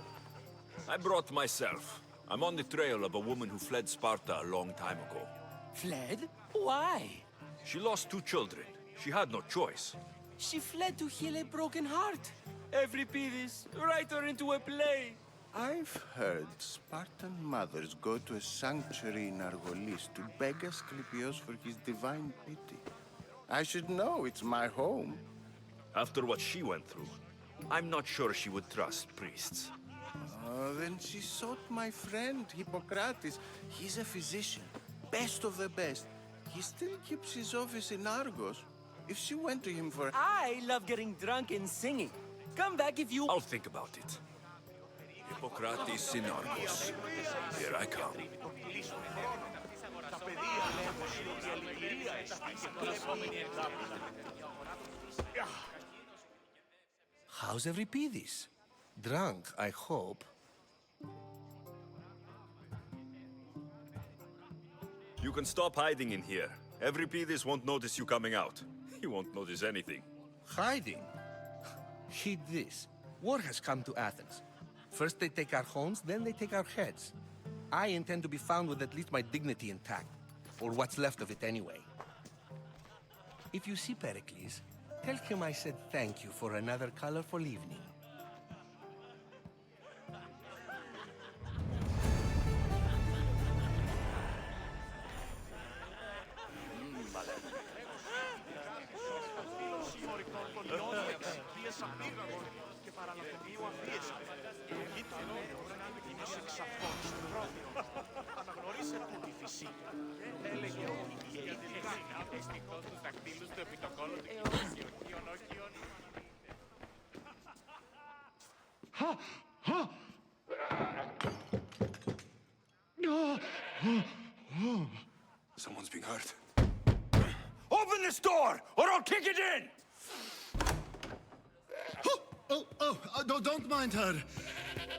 I brought myself. I'm on the trail of a woman who fled Sparta a long time ago. Fled? Why? She lost 2 children. She had no choice. She fled to heal a broken heart. Euripides, write her into a play. I've heard Spartan mothers go to a sanctuary in Argolis to beg Asclepios for his divine pity. I should know, it's my home. After what she went through, I'm not sure she would trust priests. Then she sought my friend, Hippocrates. He's a physician, best of the best. He still keeps his office in Argos. If she went to him for... I love getting drunk and singing. Come back if you... I'll think about it. Hippocrates in Argos. Here I come. How's Euripides? Drunk, I hope. You can stop hiding in here. Euripides won't notice you coming out. He won't notice anything. Hiding? Heed this. War has come to Athens. First they take our homes, then they take our heads. I intend to be found with at least my dignity intact. Or what's left of it anyway. If you see Pericles, tell him I said thank you for another colorful evening. Someone's being hurt. Open this door, or I'll kick it in! No, don't mind her.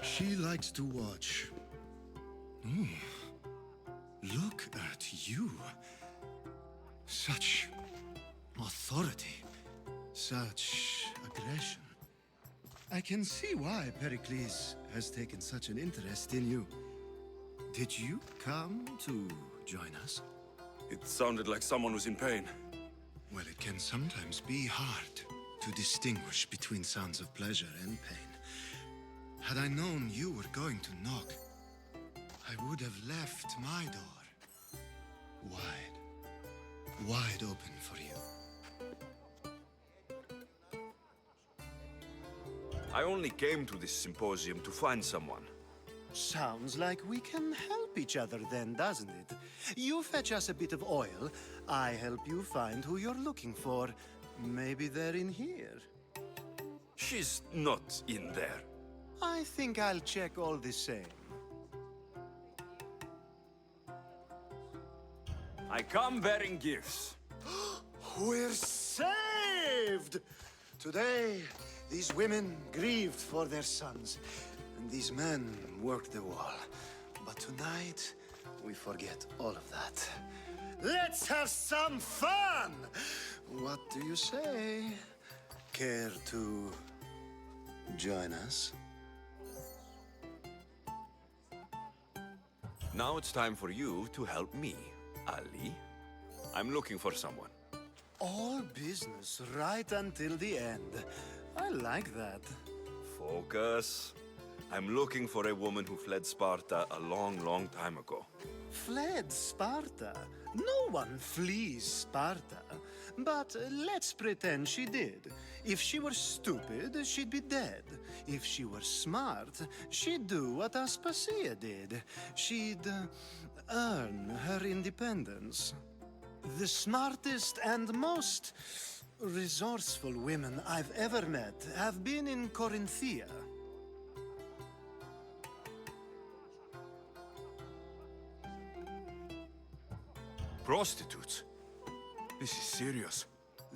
She likes to watch. Look at you. Such authority. Such aggression. I can see why Pericles has taken such an interest in you. Did you come to join us? It sounded like someone was in pain. Well, it can sometimes be hard to distinguish between sounds of pleasure and pain. Had I known you were going to knock, I would have left my door wide open for you. I only came to this symposium to find someone. Sounds like we can help each other then, doesn't it? You fetch us a bit of oil, I help you find who you're looking for. Maybe they're in here. She's not in there. I think I'll check all the same. I come bearing gifts. We're saved! Today, these women grieved for their sons, and these men worked the wall. But tonight, we forget all of that. Let's have some fun! What do you say? Care to join us? Now it's time for you to help me, Ali. I'm looking for someone. All business right until the end. I like that. Focus. I'm looking for a woman who fled Sparta a long, long time ago. Fled Sparta? No one flees Sparta. But let's pretend she did. If she were stupid, she'd be dead. If she were smart, she'd do what Aspasia did. She'd earn her independence. The smartest and most resourceful women I've ever met have been in Corinthia. Prostitutes? This is serious.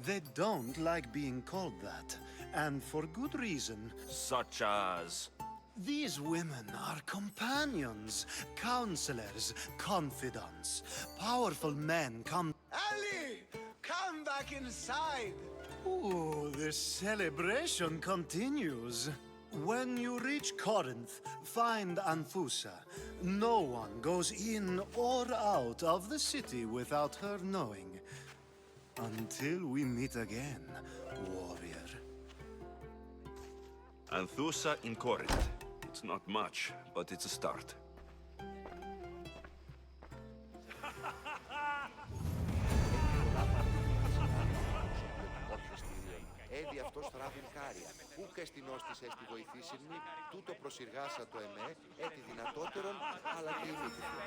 They don't like being called that, and for good reason. Such as? These women are companions, counselors, confidants. Powerful men come... Ali! Come back inside! Ooh, the celebration continues. When you reach Corinth, find Anthusa. No one goes in or out of the city without her knowing. Until we meet again, warrior. Anthusa in Corinth. It's not much, but it's a start. Έβη αυτός θράβην χάρια. Ούκ εστινός της έστι βοηθήσιν μη, τούτο προσυργάσα το εμέ, έτι δυνατότερον, αλλά και ημίτικο.